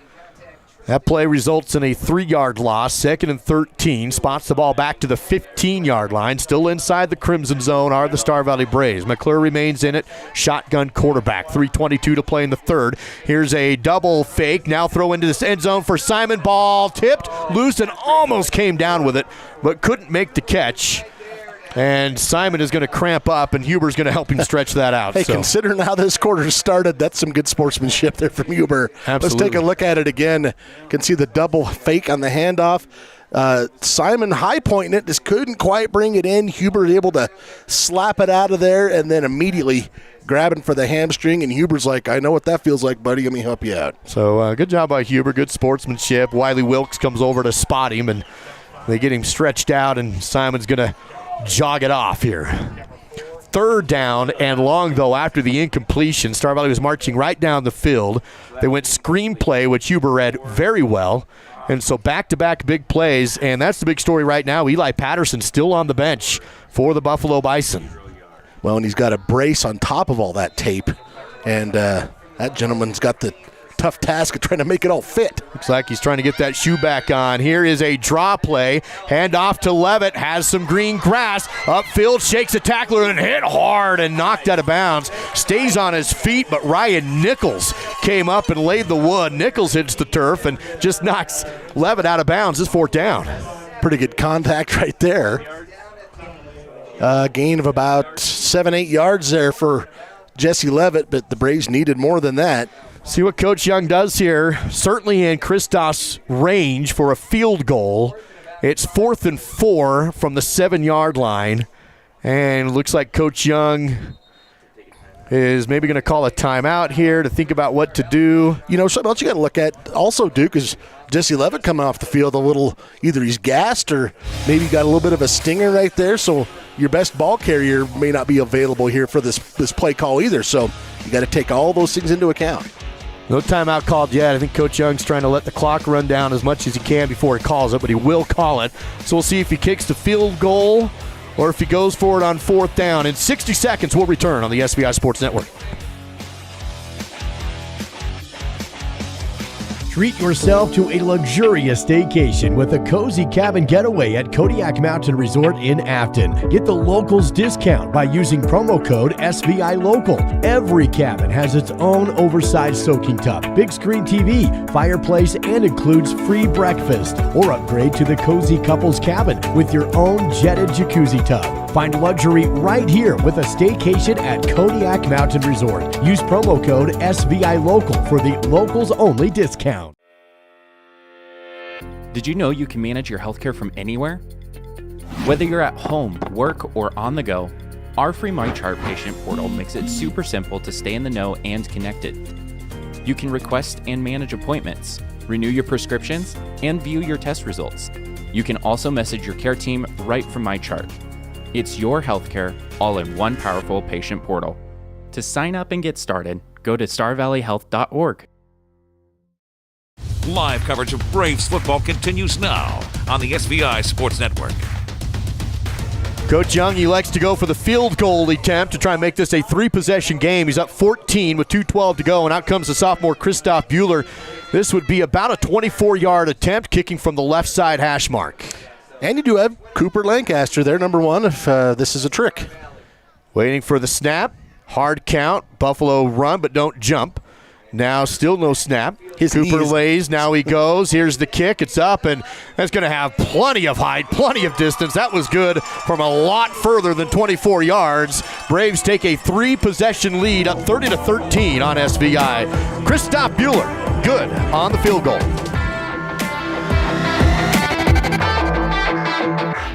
Speaker 7: That play results in a 3-yard loss. 2nd and 13. Spots the ball back to the 15-yard line. Still inside the Crimson Zone are the Star Valley Braves. McClure remains in it. Shotgun quarterback. 3:22 to play in the third. Here's a double fake. Now throw into this end zone for Simon. Ball tipped, loose, and almost came down with it, but couldn't make the catch. And Simon is going to cramp up, and Huber's going to help him stretch that out.
Speaker 3: Hey, considering how this quarter started, that's some good sportsmanship there from Huber.
Speaker 7: Absolutely.
Speaker 3: Let's take a look at it again. You can see the double fake on the handoff. Simon high pointing it, just couldn't quite bring it in. Huber was able to slap it out of there and then immediately grabbing for the hamstring, and Huber's like, I know what that feels like, buddy. Let me help you out.
Speaker 7: So good job by Huber. Good sportsmanship. Wiley Wilkes comes over to spot him, and they get him stretched out, and Simon's going to jog it off here. 3rd down and long, though, after the incompletion. Star Valley was marching right down the field. They went screenplay, which Huber read very well. And so back-to-back big plays, and that's the big story right now. Eli Patterson still on the bench for the Buffalo Bison.
Speaker 3: Well, and he's got a brace on top of all that tape. And that gentleman's got the tough task of trying to make it all fit.
Speaker 7: Looks like he's trying to get that shoe back on. Here is a draw play. Hand off to Levitt. Has some green grass. Upfield, shakes a tackler and hit hard and knocked out of bounds. Stays on his feet, but Ryan Nichols came up and laid the wood. Nichols hits the turf and just knocks Levitt out of bounds. It's 4th down.
Speaker 3: Pretty good contact right there. Gain of about 7-8 yards there for Jesse Levitt, but the Braves needed more than that.
Speaker 7: See what Coach Young does here. Certainly in Christos' range for a field goal. It's 4th and 4 from the 7-yard line. And looks like Coach Young is maybe going to call a timeout here to think about what to do.
Speaker 3: You know, something else you got to look at also, Duke, is Jesse Levitt coming off the field a little, either he's gassed or maybe got a little bit of a stinger right there. So your best ball carrier may not be available here for this play call either. So you got to take all those things into account.
Speaker 7: No timeout called yet. I think Coach Young's trying to let the clock run down as much as he can before he calls it, but he will call it. So we'll see if he kicks the field goal or if he goes for it on 4th down. In 60 seconds, we'll return on the SVI Sports Network.
Speaker 20: Treat yourself to a luxurious staycation with a cozy cabin getaway at Kodiak Mountain Resort in Afton. Get the locals discount by using promo code SVI Local. Every cabin has its own oversized soaking tub, big screen TV, fireplace, and includes free breakfast. Or upgrade to the cozy couples cabin with your own jetted jacuzzi tub. Find luxury right here with a staycation at Kodiak Mountain Resort. Use promo code SVI Local for the locals only discount.
Speaker 21: Did you know you can manage your healthcare from anywhere? Whether you're at home, work, or on the go, our free MyChart patient portal makes it super simple to stay in the know and connected. You can request and manage appointments, renew your prescriptions, and view your test results. You can also message your care team right from MyChart. It's your healthcare all in one powerful patient portal. To sign up and get started, go to starvalleyhealth.org.
Speaker 19: Live coverage of Braves football continues now on the SVI Sports Network.
Speaker 7: Coach Young elects to go for the field goal attempt to try and make this a 3-possession game. He's up 14 with 2:12 to go, and out comes the sophomore Christoph Bueller. This would be about a 24-yard attempt, kicking from the left side hash mark.
Speaker 3: And you do have Cooper Lancaster there, number 1, if this is a trick.
Speaker 7: Waiting for the snap. Hard count. Buffalo run, but don't jump. Now still no snap. Cooper lays. Now he goes. Here's the kick. It's up, and that's going to have plenty of height, plenty of distance. That was good from a lot further than 24 yards. Braves take a 3-possession lead, up 30-13 on SVI. Christoph Bueller, good on the field goal.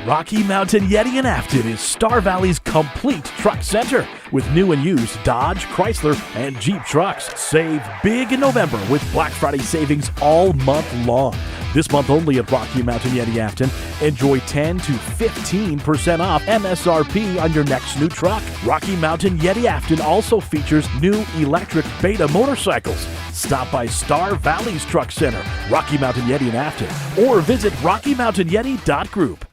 Speaker 5: Rocky Mountain Yeti in Afton is Star Valley's complete truck center. With new and used Dodge, Chrysler, and Jeep trucks. Save big in November with Black Friday savings all month long. This month only at Rocky Mountain Yeti Afton. Enjoy 10 to 15% off MSRP on your next new truck. Rocky Mountain Yeti Afton also features new electric Beta motorcycles. Stop by Star Valley's Truck Center, Rocky Mountain Yeti in Afton, or visit RockyMountainYeti.group.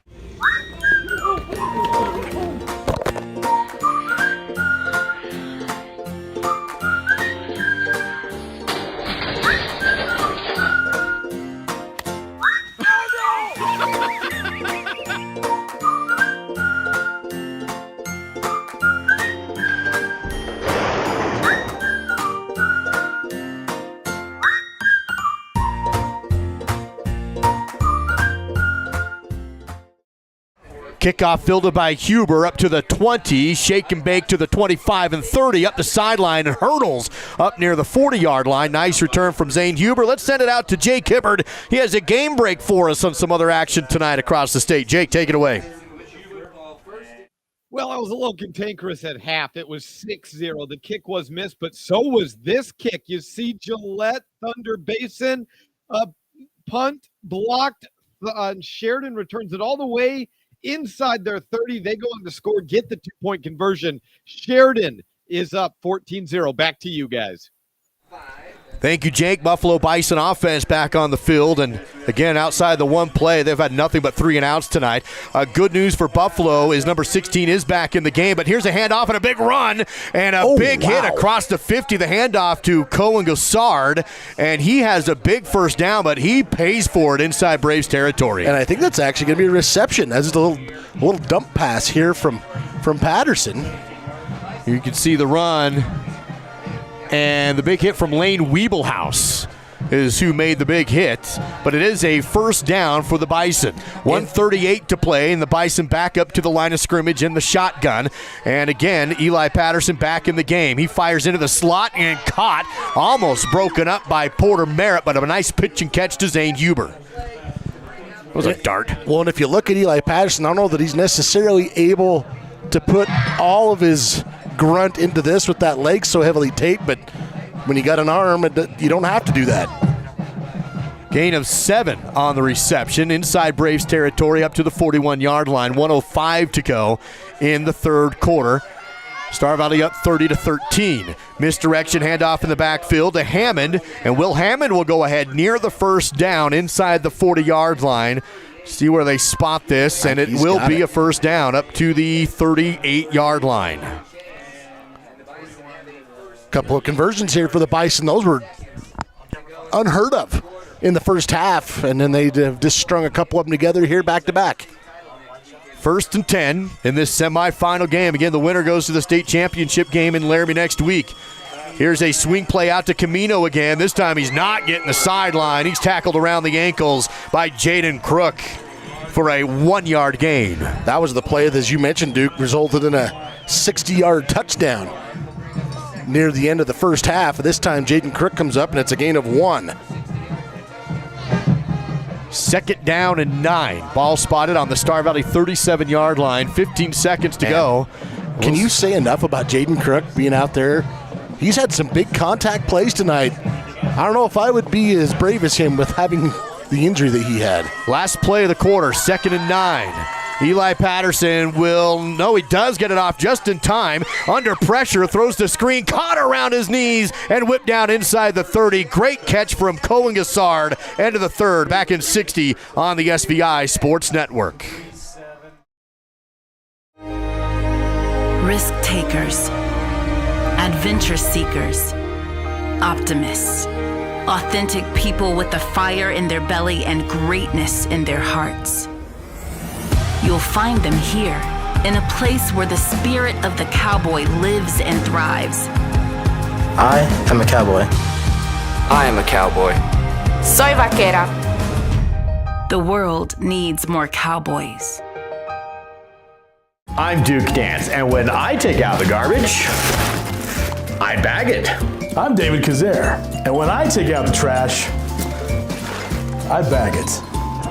Speaker 7: Kickoff fielded by Huber up to the 20. Shake and bake to the 25 and 30. Up the sideline and hurdles up near the 40-yard line. Nice return from Zane Huber. Let's send it out to Jake Hibbard. He has a game break for us on some other action tonight across the state. Jake, take it away.
Speaker 18: Well, I was a little cantankerous at half. It was 6-0. The kick was missed, but so was this kick. You see Gillette, Thunder Basin, punt, blocked. Sheridan returns it all the way inside their 30. They go on to score, get the 2-point conversion. Sheridan is up 14-0. Back to you guys.
Speaker 7: Thank you, Jake. Buffalo Bison offense back on the field. And again, outside the one play, they've had nothing but 3 and outs tonight. Good news for Buffalo is number 16 is back in the game. But here's a handoff and a big run and a big hit across the 50. The handoff to Cohen Gossard. And he has a big first down, but he pays for it inside Braves territory.
Speaker 3: And I think that's actually going to be a reception. That's a little dump pass here from Patterson.
Speaker 7: You can see the run. And the big hit from Lane Wiebelhaus is who made the big hit. But it is a first down for the Bison. 1:38 to play, and the Bison back up to the line of scrimmage in the shotgun. And again, Eli Patterson back in the game. He fires into the slot and caught. Almost broken up by Porter Merritt, but a nice pitch and catch to Zane Huber. It was a dart.
Speaker 3: Well, and if you look at Eli Patterson, I don't know that he's necessarily able to put all of his grunt into this with that leg so heavily taped, but when you got an arm, you don't have to do that.
Speaker 7: Gain of 7 on the reception inside Braves territory up to the 41-yard line. 1:05 to go in the third quarter. Star Valley up 30-13. Misdirection handoff in the backfield to Hammond, and Will Hammond will go ahead near the first down inside the 40-yard line. See where they spot this, and it will be a first down up to the 38-yard line.
Speaker 3: Couple of conversions here for the Bison. Those were unheard of in the first half, and then they just strung a couple of them together here back-to-back.
Speaker 7: 1st and 10 in this semifinal game. Again, the winner goes to the state championship game in Laramie next week. Here's a swing play out to Camino again. This time he's not getting the sideline. He's tackled around the ankles by Jaden Crook for a 1-yard gain.
Speaker 3: That was the play that, as you mentioned, Duke, resulted in a 60-yard touchdown near the end of the first half. This time Jaden Crook comes up, and it's a gain of 1.
Speaker 7: 2nd down and 9. Ball spotted on the Star Valley 37-yard line. 15 seconds to go.
Speaker 3: Can you say enough about Jaden Crook being out there? He's had some big contact plays tonight. I don't know if I would be as brave as him with having the injury that he had.
Speaker 7: Last play of the quarter, 2nd and 9. Eli Patterson he does get it off just in time. Under pressure, throws the screen, caught around his knees, and whipped down inside the 30. Great catch from Cohen Gassard. End of the third, back in 60 on the SVI Sports Network.
Speaker 1: Risk takers, adventure seekers, optimists, authentic people with the fire in their belly and greatness in their hearts. You'll find them here, in a place where the spirit of the cowboy lives and thrives.
Speaker 22: I am a cowboy.
Speaker 1: I am a cowboy. Soy vaquera. The world needs more cowboys.
Speaker 23: I'm Duke Dance, and when I take out the garbage, I bag it.
Speaker 24: I'm David Kazare, and when I take out the trash, I bag it.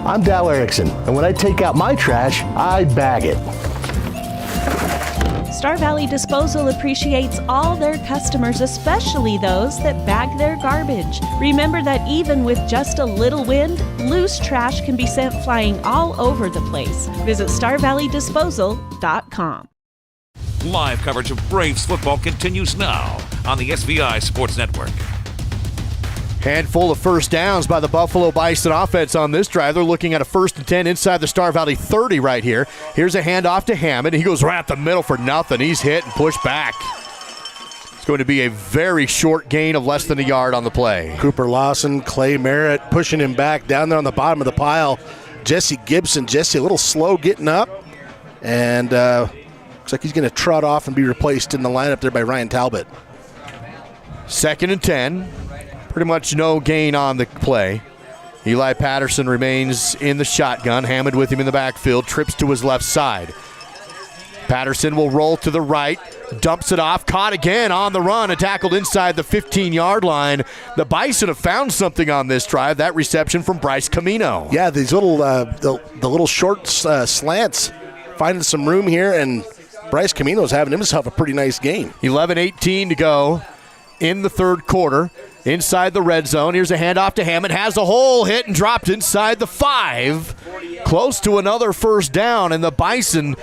Speaker 23: I'm Dal Erickson, and when I take out my trash, I bag it.
Speaker 25: Star Valley Disposal appreciates all their customers, especially those that bag their garbage. Remember that even with just a little wind, loose trash can be sent flying all over the place. Visit StarValleyDisposal.com.
Speaker 19: Live coverage of Braves football continues now on the SVI Sports Network.
Speaker 7: Handful of first downs by the Buffalo Bison offense on this drive. They're looking at a 1st and 10 inside the Star Valley 30 right here. Here's a handoff to Hammond. He goes right at the middle for nothing. He's hit and pushed back. It's going to be a very short gain of less than a yard on the play.
Speaker 3: Cooper Lawson, Clay Merritt pushing him back down there on the bottom of the pile. Jesse Gibson, a little slow getting up. And looks like he's going to trot off and be replaced in the lineup there by Ryan Talbot.
Speaker 7: 2nd and 10. Pretty much no gain on the play. Eli Patterson remains in the shotgun. Hammond with him in the backfield. Trips to his left side. Patterson will roll to the right. Dumps it off. Caught again on the run and tackled inside the 15-yard line. The Bison have found something on this drive. That reception from Bryce Camino.
Speaker 3: Yeah, these little the little short slants finding some room here, and Bryce Camino's having himself a pretty nice game.
Speaker 7: 11:18 to go in the third quarter. Inside the red zone. Here's a handoff to Hammond. Has a hole, hit and dropped inside the 5. Close to another first down, and the Bison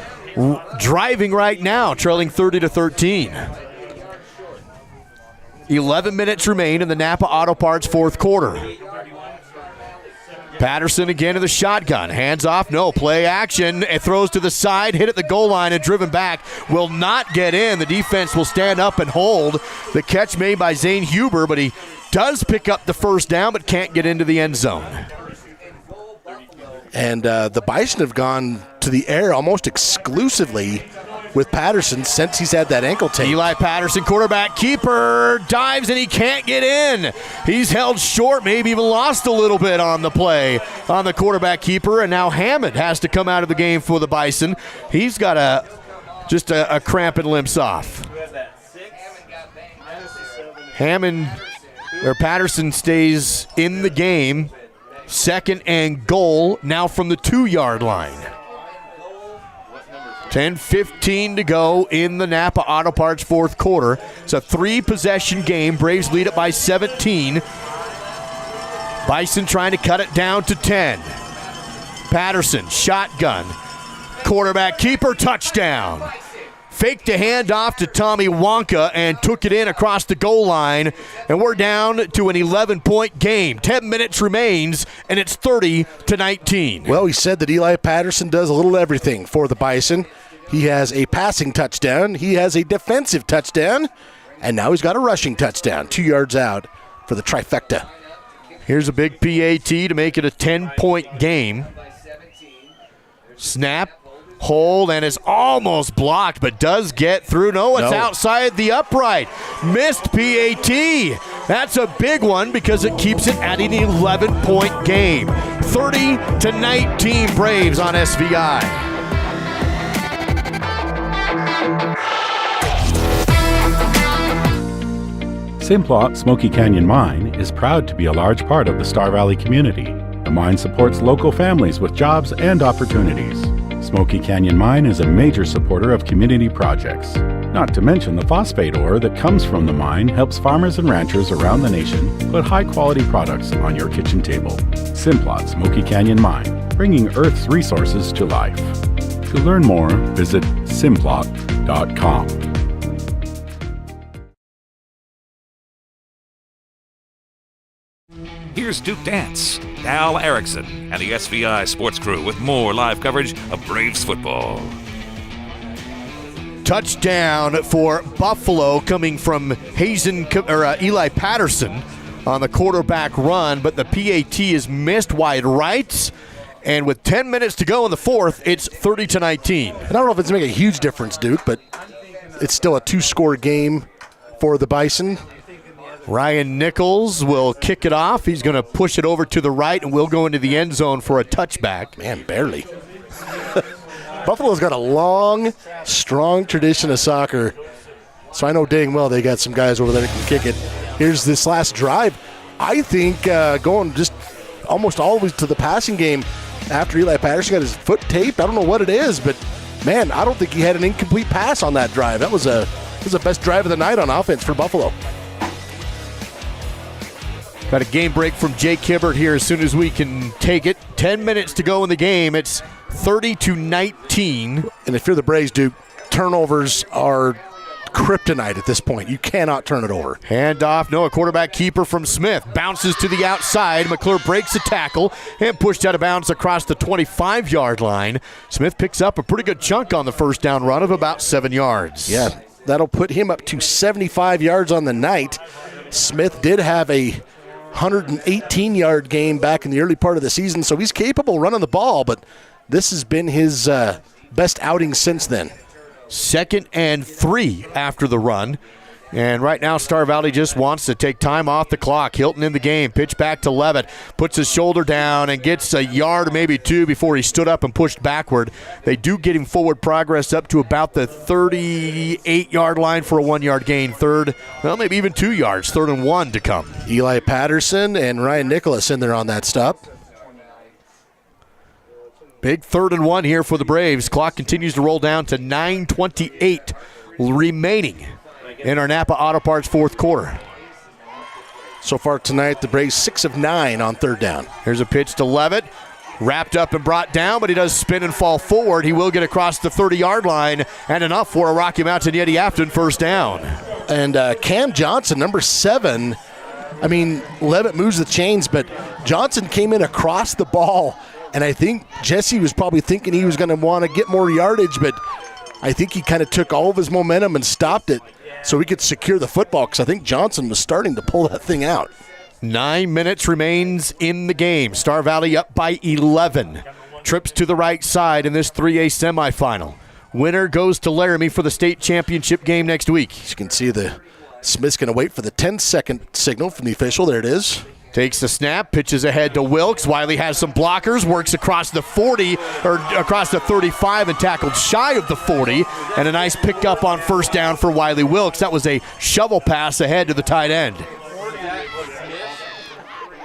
Speaker 7: driving right now, trailing 30-13. 11 minutes remain in the Napa Auto Parts fourth quarter. Patterson again in the shotgun. Hands off, no. Play action. It throws to the side, hit at the goal line and driven back. Will not get in. The defense will stand up and hold. The catch made by Zane Huber, but he does pick up the first down but can't get into the end zone.
Speaker 3: And the Bison have gone to the air almost exclusively with Patterson since he's had that ankle tape.
Speaker 7: Eli Patterson, quarterback keeper, dives and he can't get in. He's held short, maybe even lost a little bit on the play on the quarterback keeper, and now Hammond has to come out of the game for the Bison. He's got a cramp and limps off. Patterson stays in the game. 2nd and goal now from the 2-yard line. 10:15 to go in the Napa Auto Parts fourth quarter. It's a 3-possession game. Braves lead it by 17. Bison trying to cut it down to 10. Patterson, shotgun. Quarterback keeper, touchdown. Faked a handoff to Tommy Wonka and took it in across the goal line. And we're down to an 11-point game. 10 minutes remains, and it's 30-19.
Speaker 3: Well, he said that Eli Patterson does a little everything for the Bison. He has a passing touchdown. He has a defensive touchdown. And now he's got a rushing touchdown, 2 yards out for the trifecta.
Speaker 7: Here's a big PAT to make it a 10-point game. Snap, hold, and is almost blocked, but does get through. No, it's outside the upright. Missed PAT. That's a big one because it keeps it at an 11-point game. 30-19 Braves on SVI.
Speaker 6: Simplot Smoky Canyon Mine is proud to be a large part of the Star Valley community. The mine supports local families with jobs and opportunities. Smoky Canyon Mine is a major supporter of community projects. Not to mention the phosphate ore that comes from the mine helps farmers and ranchers around the nation put high-quality products on your kitchen table. Simplot Smoky Canyon Mine, bringing Earth's resources to life. To learn more, visit simplot.com.
Speaker 12: Here's Duke Dance, Dal Erickson, and the SVI Sports Crew with more live coverage of Braves football.
Speaker 7: Touchdown for Buffalo coming from Eli Patterson on the quarterback run, but the PAT is missed wide right. And with 10 minutes to go in the fourth, it's 30-19.
Speaker 3: I don't know if it's making a huge difference, Duke, but it's still a 2-score game for the Bison.
Speaker 7: Ryan Nichols will kick it off. He's going to push it over to the right, and we'll go into the end zone for a touchback.
Speaker 3: Man, barely. Buffalo's got a long, strong tradition of soccer, so I know dang well they got some guys over there that can kick it. Here's this last drive. I think going just almost always to the passing game after Eli Patterson got his foot taped. I don't know what it is, but, man, I don't think he had an incomplete pass on that drive. That was the best drive of the night on offense for Buffalo.
Speaker 7: Got a game break from Jake Hibbert here as soon as we can take it. 10 minutes to go in the game. It's 30-19.
Speaker 3: And if you're the Braves, Duke, turnovers are kryptonite at this point. You cannot turn it over.
Speaker 7: Handoff. No, a quarterback keeper from Smith. Bounces to the outside. McClure breaks a tackle and pushed out of bounds across the 25-yard line. Smith picks up a pretty good chunk on the first down run of about 7 yards.
Speaker 3: Yeah, that'll put him up to 75 yards on the night. Smith did have a 118-yard game back in the early part of the season, so he's capable running the ball, but this has been his best outing since then.
Speaker 7: 2nd and 3 after the run. And right now, Star Valley just wants to take time off the clock. Hilton in the game. Pitch back to Levitt. Puts his shoulder down and gets a yard, maybe 2, before he stood up and pushed backward. They do get him forward progress up to about the 38-yard line for a 1-yard gain. Maybe even 2 yards. 3rd and 1 to come.
Speaker 3: Eli Patterson and Ryan Nicholas in there on that stop.
Speaker 7: Big 3rd and 1 here for the Braves. Clock continues to roll down to 9:28 remaining in our Napa Auto Parts fourth quarter.
Speaker 3: So far tonight, the Braves 6 of 9 on 3rd down.
Speaker 7: Here's a pitch to Levitt. Wrapped up and brought down, but he does spin and fall forward. He will get across the 30-yard line, and enough for a Rocky Mountain Yeti Afton first down.
Speaker 3: And Cam Johnson, number 7. I mean, Levitt moves the chains, but Johnson came in across the ball, and I think Jesse was probably thinking he was going to want to get more yardage, but I think he kind of took all of his momentum and stopped it so he could secure the football, because I think Johnson was starting to pull that thing out.
Speaker 7: 9 minutes remains in the game. Star Valley up by 11. Trips to the right side in this 3A semifinal. Winner goes to Laramie for the state championship game next week.
Speaker 3: As you can see, the Smith's going to wait for the 10-second signal from the official. There it is.
Speaker 7: Takes the snap, pitches ahead to Wilkes. Wiley has some blockers, works across the 40, or across the 35 and tackled shy of the 40. And a nice pickup on first down for Wiley Wilkes. That was a shovel pass ahead to the tight end.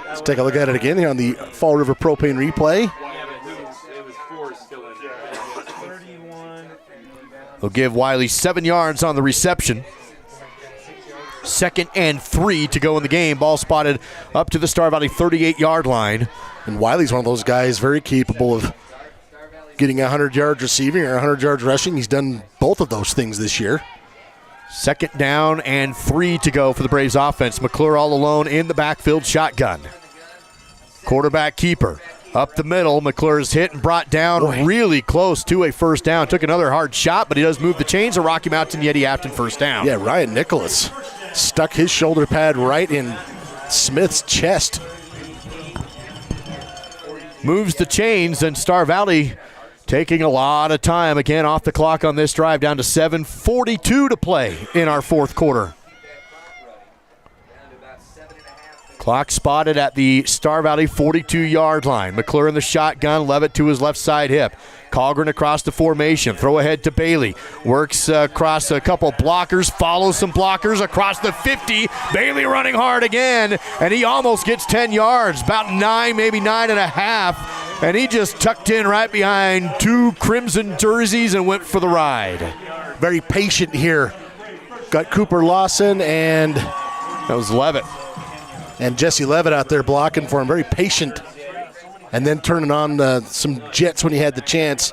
Speaker 3: Let's take a look at it again here on the Fall River Propane replay.
Speaker 7: They'll give Wiley 7 yards on the reception. 2nd and 3 to go in the game. Ball spotted up to the Star Valley 38-yard line.
Speaker 3: And Wiley's one of those guys very capable of getting 100 yards receiving or 100 yards rushing. He's done both of those things this year.
Speaker 7: 2nd down and 3 to go for the Braves offense. McClure all alone in the backfield shotgun. Quarterback keeper up the middle. McClure's hit and brought down really close to a first down. Took another hard shot, but he does move the chains of Rocky Mountain Yeti Afton first down.
Speaker 3: Yeah, Ryan Nicholas stuck his shoulder pad right in Smith's chest.
Speaker 7: Moves the chains, and Star Valley taking a lot of time again off the clock on this drive, down to 7:42 to play in our fourth quarter. Clock spotted at the Star Valley 42-yard line. McClure in the shotgun, Levitt to his left side hip. Colgren across the formation. Throw ahead to Bailey. Works across a couple blockers, follows some blockers across the 50. Bailey running hard again, and he almost gets 10 yards, about 9, maybe 9.5. And he just tucked in right behind 2 crimson jerseys and went for the ride.
Speaker 3: Very patient here. Got Cooper Lawson and
Speaker 7: that was Levitt.
Speaker 3: And Jesse Levitt out there blocking for him. Very patient. And then turning on some jets when he had the chance.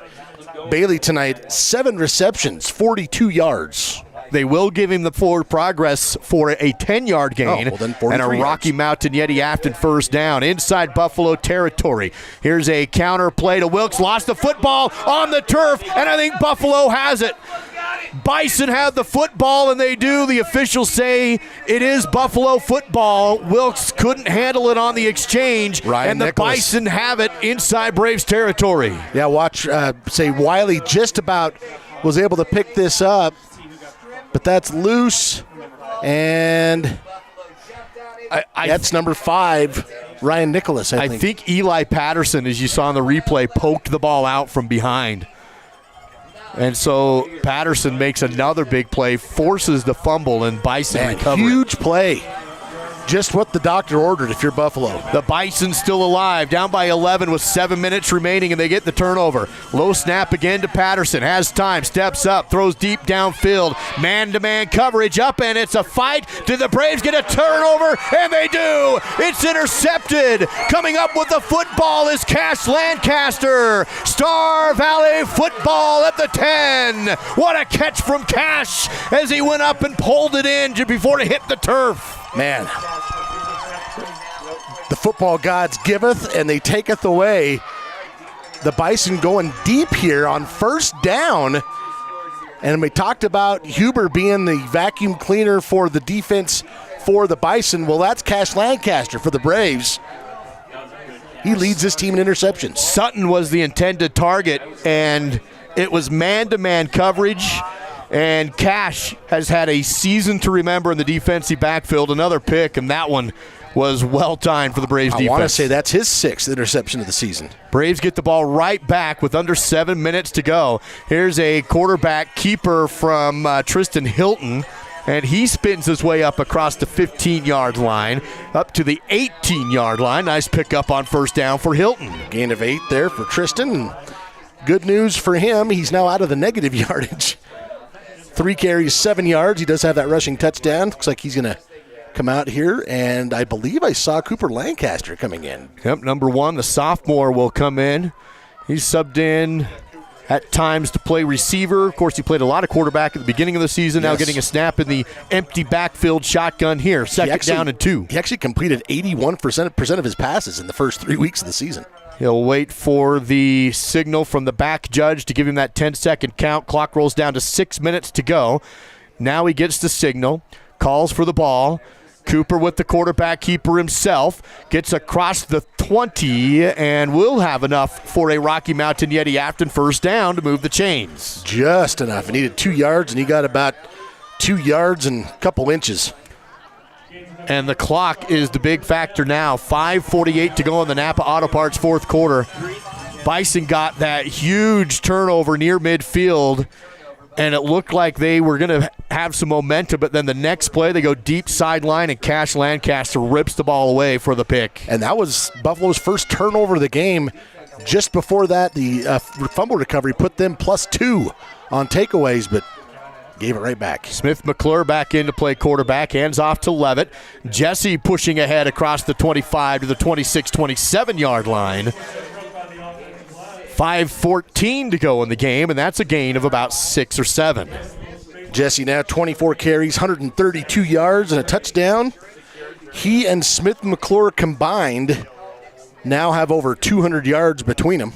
Speaker 3: Bailey tonight, 7 receptions, 42 yards.
Speaker 7: They will give him the forward progress for a 10-yard gain and a Rocky Mountain Yeti Afton first down inside Buffalo territory. Here's a counter play to Wilkes. Lost the football on the turf, and I think Buffalo has it. Bison have the football, and they do. The officials say it is Buffalo football. Wilkes couldn't handle it on the exchange, and the Bison have it inside Braves territory.
Speaker 3: Yeah, watch, say Wiley just about was able to pick this up, but that's loose, and that's number 5, Ryan Nicholas, I think.
Speaker 7: Eli Patterson, as you saw in the replay, poked the ball out from behind. And so Patterson makes another big play, forces the fumble, and Bison recover.
Speaker 3: Huge play. Just what the doctor ordered if you're Buffalo.
Speaker 7: The Bison still alive, down by 11 with 7 minutes remaining, and they get the turnover. Low snap again to Patterson. Has time, steps up, throws deep downfield. Man-to-man coverage up, and it's a fight. Do the Braves get a turnover? And they do. It's intercepted. Coming up with the football is Cash Lancaster. Star Valley football at the 10. What a catch from Cash as he went up and pulled it in before it hit the turf.
Speaker 3: Man, the football gods giveth and they taketh away. The Bison going deep here on first down. And we talked about Huber being the vacuum cleaner for the defense for the Bison. Well, that's Cash Lancaster for the Braves. He leads this team in interceptions.
Speaker 7: Sutton was the intended target, and it was man-to-man coverage. And Cash has had a season to remember in the defensive backfield. Another pick, and that one was well-timed for the Braves defense.
Speaker 3: I want to say that's his 6th interception of the season.
Speaker 7: Braves get the ball right back with under 7 minutes to go. Here's a quarterback keeper from Tristan Hilton, and he spins his way up across the 15-yard line, up to the 18-yard line. Nice pickup on first down for Hilton.
Speaker 3: Gain of 8 there for Tristan. Good news for him, he's now out of the negative yardage. 3 carries, 7 yards. He does have that rushing touchdown. Looks like he's going to come out here, and I believe I saw Cooper Lancaster coming in.
Speaker 7: Yep, number 1, the sophomore, will come in. He's subbed in at times to play receiver. Of course, he played a lot of quarterback at the beginning of the season, now getting a snap in the empty backfield shotgun here. Second down and 2.
Speaker 3: He actually completed 81% of his passes in the first 3 weeks of the season.
Speaker 7: He'll wait for the signal from the back judge to give him that 10-second count. Clock rolls down to 6 minutes to go. Now he gets the signal, calls for the ball. Cooper with the quarterback keeper himself, gets across the 20 and will have enough for a Rocky Mountain Yeti Afton first down to move the chains.
Speaker 3: Just enough. He needed 2 yards, and he got about 2 yards and a couple inches.
Speaker 7: And the clock is the big factor now. 5:48 to go in the Napa Auto Parts fourth quarter. Bison got that huge turnover near midfield, and it looked like they were going to have some momentum, but then the next play they go deep sideline, and Cash Lancaster rips the ball away for the pick.
Speaker 3: And that was Buffalo's first turnover of the game. Just before that, the fumble recovery put them +2 on takeaways, but gave it right back.
Speaker 7: Smith McClure back in to play quarterback. Hands off to Levitt. Jesse pushing ahead across the 25 to the 26, 27-yard line. 5:14 to go in the game, and that's a gain of about 6 or 7.
Speaker 3: Jesse now 24 carries, 132 yards, and a touchdown. He and Smith McClure combined now have over 200 yards between them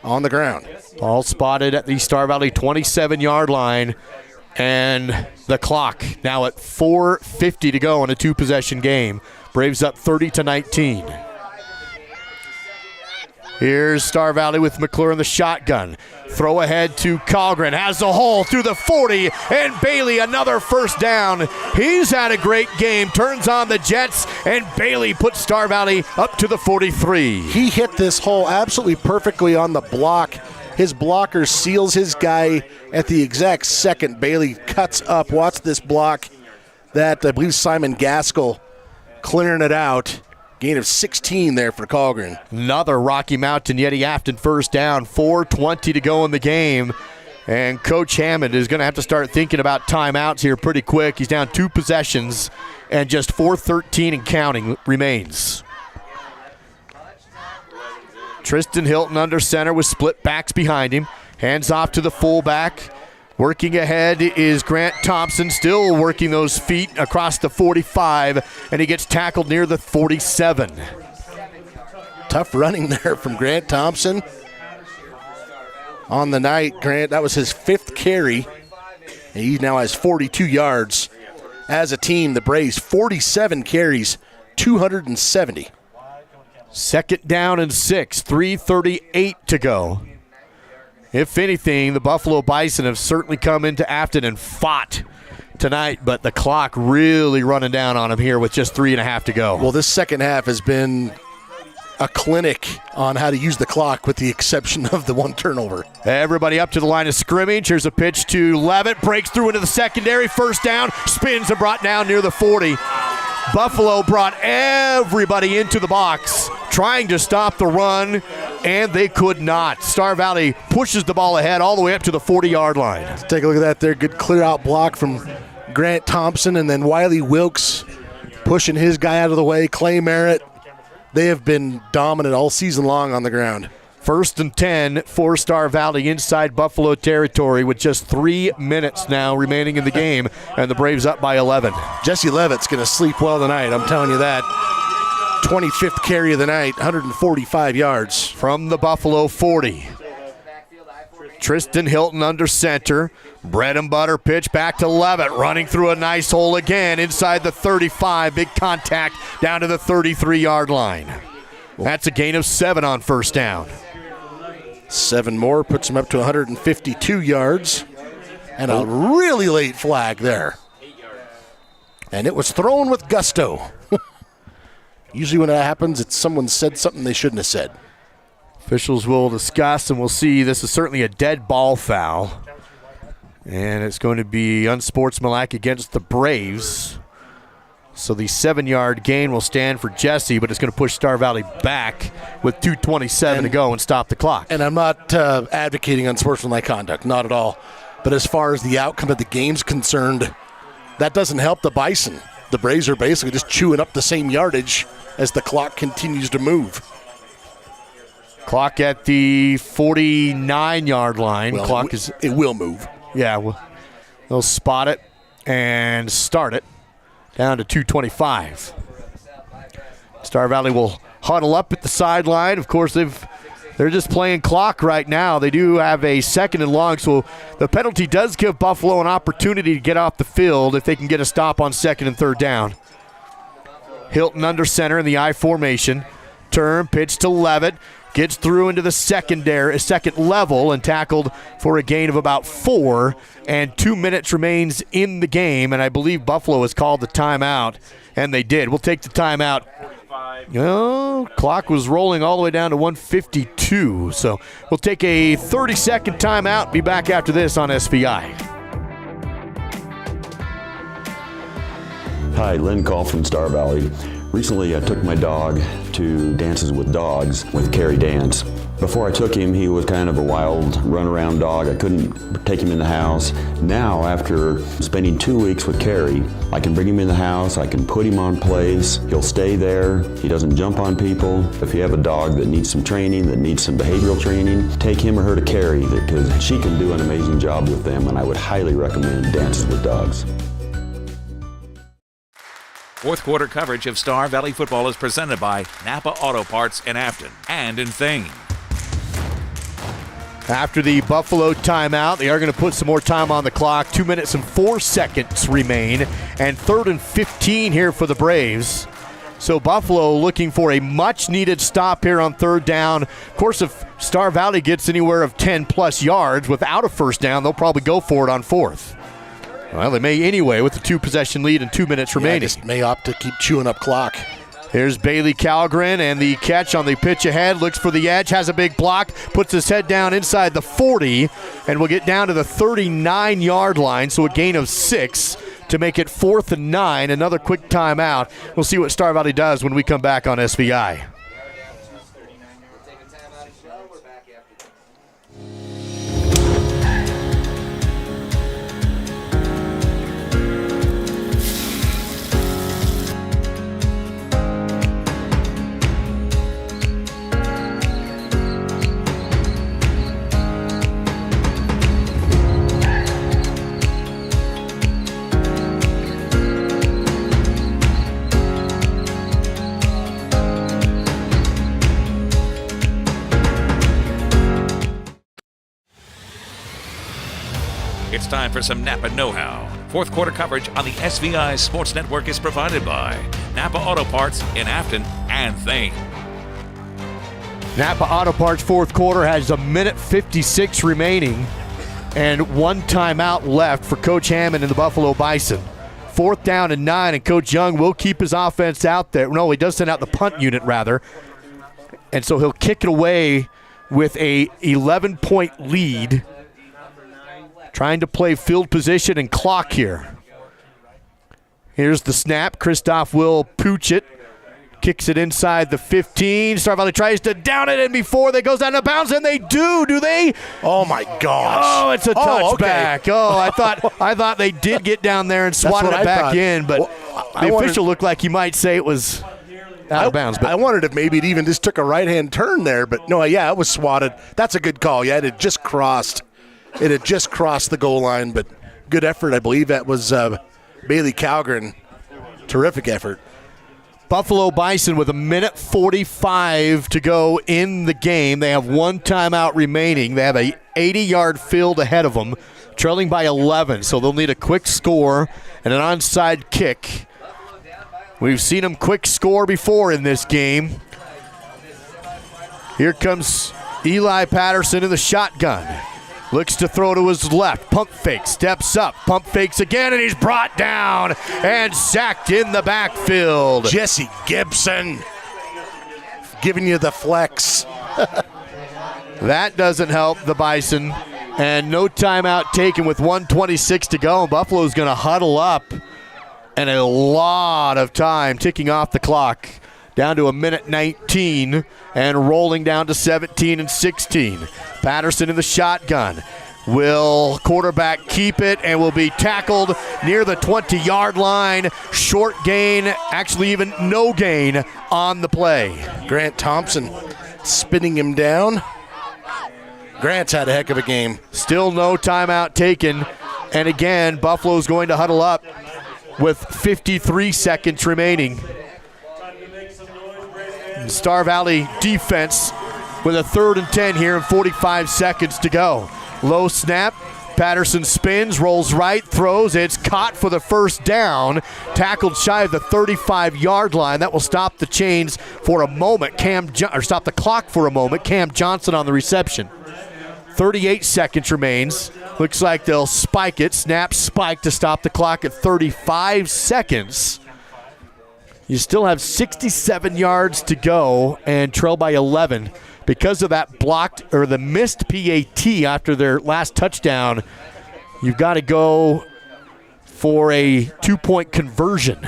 Speaker 3: on the ground.
Speaker 7: All spotted at the Star Valley 27-yard line, and the clock now at 4:50 to go in a two-possession game. Braves up 30-19. Here's Star Valley with McClure in the shotgun. Throw ahead to Colgren. Has a hole through the 40, and Bailey another first down. He's had a great game. Turns on the Jets, and Bailey puts Star Valley up to the 43.
Speaker 3: He hit this hole absolutely perfectly on the block. His blocker seals his guy at the exact second. Bailey cuts up. Watch this block. That, I believe, Simon Gaskell clearing it out. Gain of 16 there for Colgren.
Speaker 7: Another Rocky Mountain Yeti Afton first down. 4:20 to go in the game. And Coach Hammond is going to have to start thinking about timeouts here pretty quick. He's down 2 possessions, and just 4:13 and counting remains. Tristan Hilton under center with split backs behind him. Hands off to the fullback. Working ahead is Grant Thompson, still working those feet across the 45, and he gets tackled near the 47.
Speaker 3: Tough running there from Grant Thompson. On the night, Grant, that was his 5th carry, and he now has 42 yards. As a team, the Braves, 47 carries, 270.
Speaker 7: Second down and 6, 3:38 to go. If anything, the Buffalo Bison have certainly come into Afton and fought tonight, but the clock really running down on them here with just 3.5 to go.
Speaker 3: Well, this second half has been a clinic on how to use the clock with the exception of the one turnover.
Speaker 7: Everybody up to the line of scrimmage. Here's a pitch to Levitt. Breaks through into the secondary. First down. Spins and brought down near the 40. Buffalo brought everybody into the box, trying to stop the run, and they could not. Star Valley pushes the ball ahead all the way up to the 40-yard line.
Speaker 3: Let's take a look at that there. Good clear-out block from Grant Thompson, and then Wiley Wilkes pushing his guy out of the way. Clay Merritt. They have been dominant all season long on the ground.
Speaker 7: 1st and 10 for Star Valley inside Buffalo territory with just 3 minutes now remaining in the game, and the Braves up by 11.
Speaker 3: Jesse Levitt's going to sleep well tonight, I'm telling you that. 25th carry of the night, 145 yards.
Speaker 7: From the Buffalo 40. Tristan Hilton under center. Bread and butter pitch back to Levitt, running through a nice hole again inside the 35. Big contact down to the 33-yard line. That's a gain of 7 on first down.
Speaker 3: 7 more puts him up to 152 yards. And a really late flag there. And it was thrown with gusto. Usually when that happens, it's someone said something they shouldn't have said.
Speaker 7: Officials will discuss, and we'll see. This is certainly a dead ball foul. And it's going to be unsportsmanlike against the Braves. So the 7-yard gain will stand for Jesse, but it's going to push Star Valley back with 2:27 to go and stop the clock.
Speaker 3: And I'm not advocating unsportsmanlike conduct, not at all. But as far as the outcome of the game's concerned, that doesn't help the Bison. The Braves are basically just chewing up the same yardage as the clock continues to move.
Speaker 7: Clock at the 49-yard line.
Speaker 3: Well, it will move.
Speaker 7: Yeah, they'll spot it and start it. Down to 2:25. Star Valley will huddle up at the sideline. Of course, they're just playing clock right now. They do have a 2nd and long, so the penalty does give Buffalo an opportunity to get off the field if they can get a stop on 2nd and 3rd down. Hilton under center in the I formation. Turn, pitch to Levitt. Gets through into the second level and tackled for a gain of about 4. And 2 minutes remains in the game, and I believe Buffalo has called the timeout, and they did. We'll take the timeout. Clock was rolling all the way down to 1:52, so we'll take a 30-second timeout. Be back after this on SVI.
Speaker 9: Hi, Lynn Call from Star Valley. Recently, I took my dog to Dances with Dogs with Carrie Dance. Before I took him, he was kind of a wild run-around dog. I couldn't take him in the house. Now, after spending 2 weeks with Carrie, I can bring him in the house, I can put him on plays, he'll stay there, he doesn't jump on people. If you have a dog that needs some training, that needs some behavioral training, take him or her to Carrie, because she can do an amazing job with them, and I would highly recommend Dances with Dogs.
Speaker 12: Fourth quarter coverage of Star Valley football is presented by Napa Auto Parts in Afton and in Thane.
Speaker 13: After the Buffalo timeout, they are going to put some more time on the clock. 2 minutes and 4 seconds remain, and 3rd and 15 here for the Braves. So Buffalo looking for a much-needed stop here on 3rd down. Of course, if Star Valley gets anywhere of 10-plus yards without a first down, they'll probably go for it on 4th. Well, they may anyway with the 2-possession lead and 2 minutes remaining.
Speaker 3: Just may opt to keep chewing up clock.
Speaker 13: Here's Bailey Calgren, and the catch on the pitch ahead. Looks for the edge, has a big block, puts his head down inside the 40, and will get down to the 39-yard line, so a gain of 6 to make it 4th and 9. Another quick timeout. We'll see what Star Valley does when we come back on SVI.
Speaker 12: It's time for some Napa know-how. Fourth quarter coverage on the SVI Sports Network is provided by Napa Auto Parts in Afton and Thane.
Speaker 13: Napa Auto Parts fourth quarter has a minute 56 remaining and 1 timeout left for Coach Hammond and the Buffalo Bison. 4th down and 9, and Coach Young will keep his offense out there. No, he does send out the punt unit, rather. And so he'll kick it away with a 11-point lead. Trying to play field position and clock here. Here's the snap. Christoph will pooch it. Kicks it inside the 15. Star Valley tries to down it, and before they goes out of bounds, and they do they?
Speaker 3: Oh my gosh!
Speaker 13: Oh, it's a touchback. Okay. Oh, I thought they did get down there and swatted it back in, but the official looked like he might say it was out of bounds. But
Speaker 3: I wondered if maybe it even just took a right-hand turn there, but no, yeah, it was swatted. That's a good call. Yeah, it had just crossed. It had just crossed the goal line, but good effort. I believe that was Bailey Calgren. Terrific effort.
Speaker 13: Buffalo Bison with a minute 45 to go in the game. They have 1 timeout remaining. They have a 80-yard field ahead of them, trailing by 11, so they'll need a quick score and an onside kick. We've seen them quick score before in this game. Here comes Eli Patterson in the shotgun. Looks to throw to his left. Pump fake. Steps up. Pump fakes again, and he's brought down and sacked in the backfield.
Speaker 3: Jesse Gibson giving you the flex.
Speaker 13: That doesn't help the Bison. And no timeout taken with 1:26 to go. Buffalo's going to huddle up. And a lot of time ticking off the clock. Down to a minute 19 and rolling down to 17 and 16. Patterson in the shotgun. Will quarterback keep it and will be tackled near the 20-yard line. Short gain, actually even no gain on the play.
Speaker 3: Grant Thompson spinning him down. Grant's had a heck of a game.
Speaker 13: Still no timeout taken. And again, Buffalo's going to huddle up with 53 seconds remaining. Star Valley defense with a 3rd and 10 here and 45 seconds to go. Low snap. Patterson spins, rolls right, throws. It's caught for the first down. Tackled shy of the 35-yard line. That will stop the chains for a moment. Stop the clock for a moment. Cam Johnson on the reception. 38 seconds remains. Looks like they'll spike it. Snap, spike to stop the clock at 35 seconds. You still have 67 yards to go and trail by 11. Because of that blocked or the missed PAT after their last touchdown, you've got to go for a 2-point conversion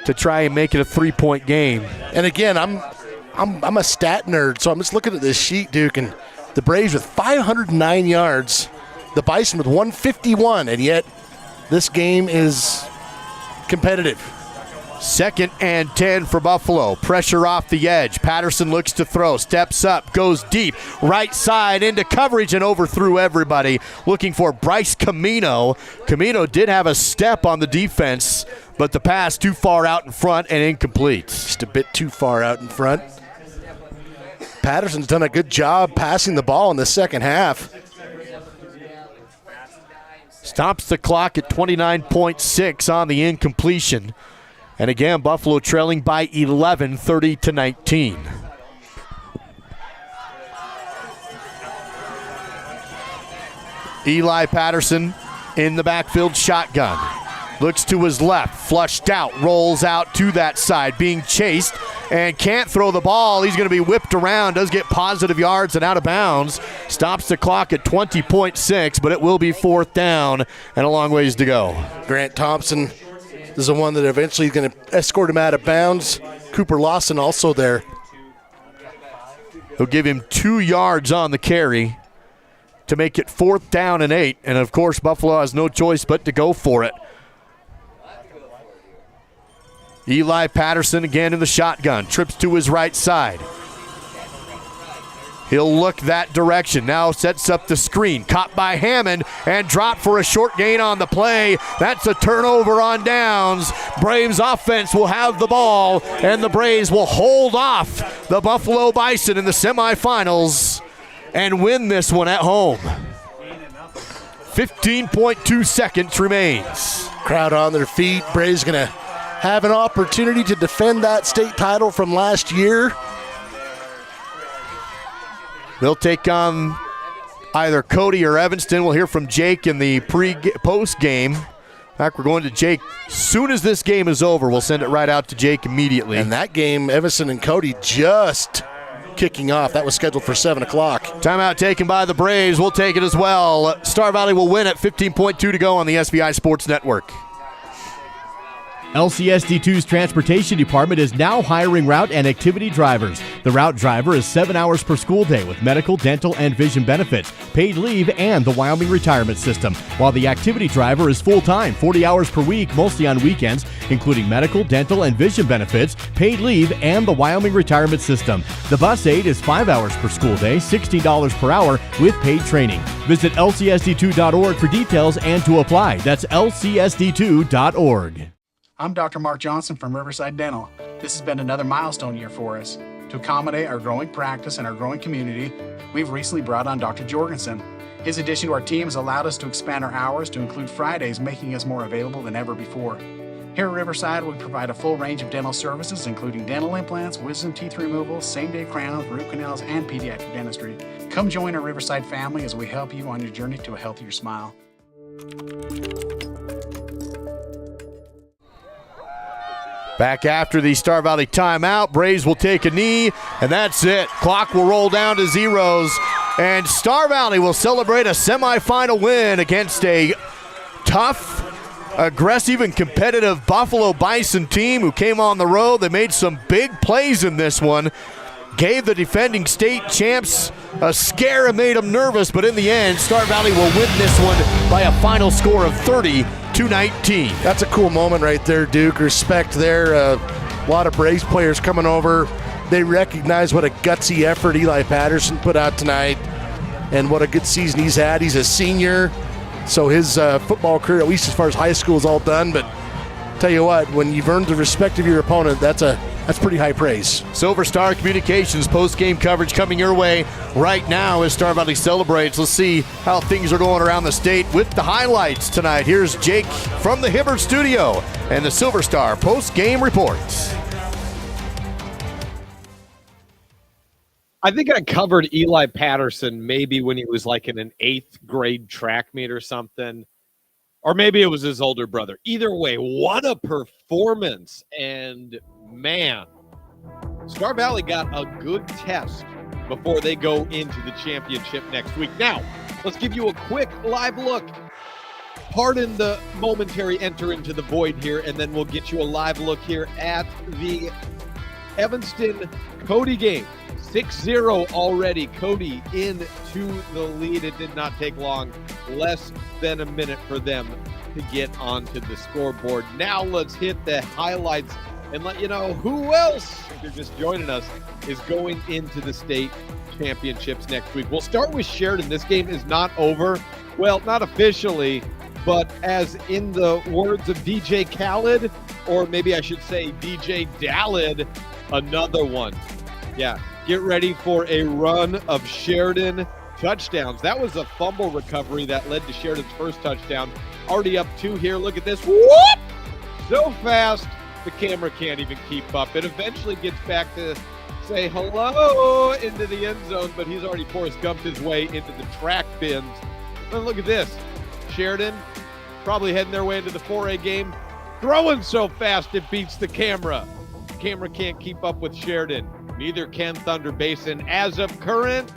Speaker 13: to try and make it a 3-point game.
Speaker 3: And again, I'm a stat nerd, so I'm just looking at this sheet, Duke, and the Braves with 509 yards, the Bison with 151, and yet this game is competitive.
Speaker 13: 2nd and 10 for Buffalo. Pressure off the edge. Patterson looks to throw, steps up, goes deep, right side into coverage and overthrew everybody. Looking for Bryce Camino. Camino did have a step on the defense, but the pass too far out in front and incomplete.
Speaker 3: Just a bit too far out in front. Patterson's done a good job passing the ball in the second half.
Speaker 13: Stops the clock at 29.6 on the incompletion. And again, Buffalo trailing by 11, 30-19. Eli Patterson in the backfield shotgun. Looks to his left, flushed out, rolls out to that side, being chased and can't throw the ball. He's going to be whipped around, does get positive yards and out of bounds. Stops the clock at 20.6, but it will be 4th down and a long ways to go.
Speaker 3: Grant Thompson is the one that eventually is going to escort him out of bounds. Cooper Lawson also there.
Speaker 13: He'll give him 2 yards on the carry to make it 4th down and 8. And, of course, Buffalo has no choice but to go for it. Eli Patterson again in the shotgun. Trips to his right side. He'll look that direction. Now sets up the screen. Caught by Hammond and dropped for a short gain on the play. That's a turnover on downs. Braves offense will have the ball, and the Braves will hold off the Buffalo Bison in the semifinals and win this one at home. 15.2 seconds remains.
Speaker 3: Crowd on their feet. Braves going to have an opportunity to defend that state title from last year.
Speaker 13: They'll take on either Cody or Evanston. We'll hear from Jake in the post game. In fact, we're going to Jake soon as this game is over. We'll send it right out to Jake immediately.
Speaker 3: And that game, Evanston and Cody just kicking off. That was scheduled for 7 o'clock.
Speaker 13: Timeout taken by the Braves. We'll take it as well. Star Valley will win at 15.2 to go on the SVI Sports Network.
Speaker 20: LCSD2's Transportation Department is now hiring route and activity drivers. The route driver is 7 hours per school day with medical, dental, and vision benefits, paid leave, and the Wyoming retirement system, while the activity driver is full-time, 40 hours per week, mostly on weekends, including medical, dental, and vision benefits, paid leave, and the Wyoming retirement system. The bus aide is 5 hours per school day, $16 per hour with paid training. Visit lcsd2.org for details and to apply. That's lcsd2.org.
Speaker 2: I'm Dr. Mark Johnson from Riverside Dental. This has been another milestone year for us. To accommodate our growing practice and our growing community, we've recently brought on Dr. Jorgensen. His addition to our team has allowed us to expand our hours to include Fridays, making us more available than ever before. Here at Riverside, we provide a full range of dental services, including dental implants, wisdom teeth removal, same-day crowns, root canals, and pediatric dentistry. Come join our Riverside family as we help you on your journey to a healthier smile.
Speaker 13: Back after the Star Valley timeout, Braves will take a knee, and that's it. Clock will roll down to zeros, and Star Valley will celebrate a semifinal win against a tough, aggressive, and competitive Buffalo Bison team who came on the road. They made some big plays in this one, gave the defending state champs a scare and made them nervous, but in the end, Star Valley will win this one by a final score of 30-19.
Speaker 3: That's a cool moment right there, Duke. Respect there. A lot of Braves players coming over. They recognize what a gutsy effort Eli Patterson put out tonight and what a good season he's had. He's a senior, so his football career, at least as far as high school, is all done. But tell you what, when you've earned the respect of your opponent, that's pretty high praise.
Speaker 13: Silver Star Communications post-game coverage coming your way right now as Star Valley celebrates. Let's see how things are going around the state with the highlights tonight. Here's Jake from the Hibbert studio and the Silver Star post-game reports.
Speaker 18: I think I covered Eli Patterson maybe when he was like in an 8th grade track meet or something. Or maybe it was his older brother. Either way, what a performance. And man, Star Valley got a good test before they go into the championship next week. Now, let's give you a quick live look. Pardon the momentary enter into the void here, and then we'll get you a live look here at the Evanston Cody game. 6-0 already. Cody into the lead. It did not take long. Less than a minute for them to get onto the scoreboard. Now let's hit the highlights and let you know who else, if you're just joining us, is going into the state championships next week. We'll start with Sheridan. This game is not over. Well, not officially, but as in the words of DJ Khaled, or maybe I should say DJ Dallid, another one. Yeah, get ready for a run of Sheridan touchdowns. That was a fumble recovery that led to Sheridan's first touchdown. Already up 2 here. Look at this. Whoop! So fast, the camera can't even keep up. It eventually gets back to say hello into the end zone, but he's already Forrest Gumped his way into the track bins. And look at this. Sheridan probably heading their way into the 4A game, throwing so fast it beats the camera. The camera can't keep up with Sheridan. Neither can Thunder Basin. As of current,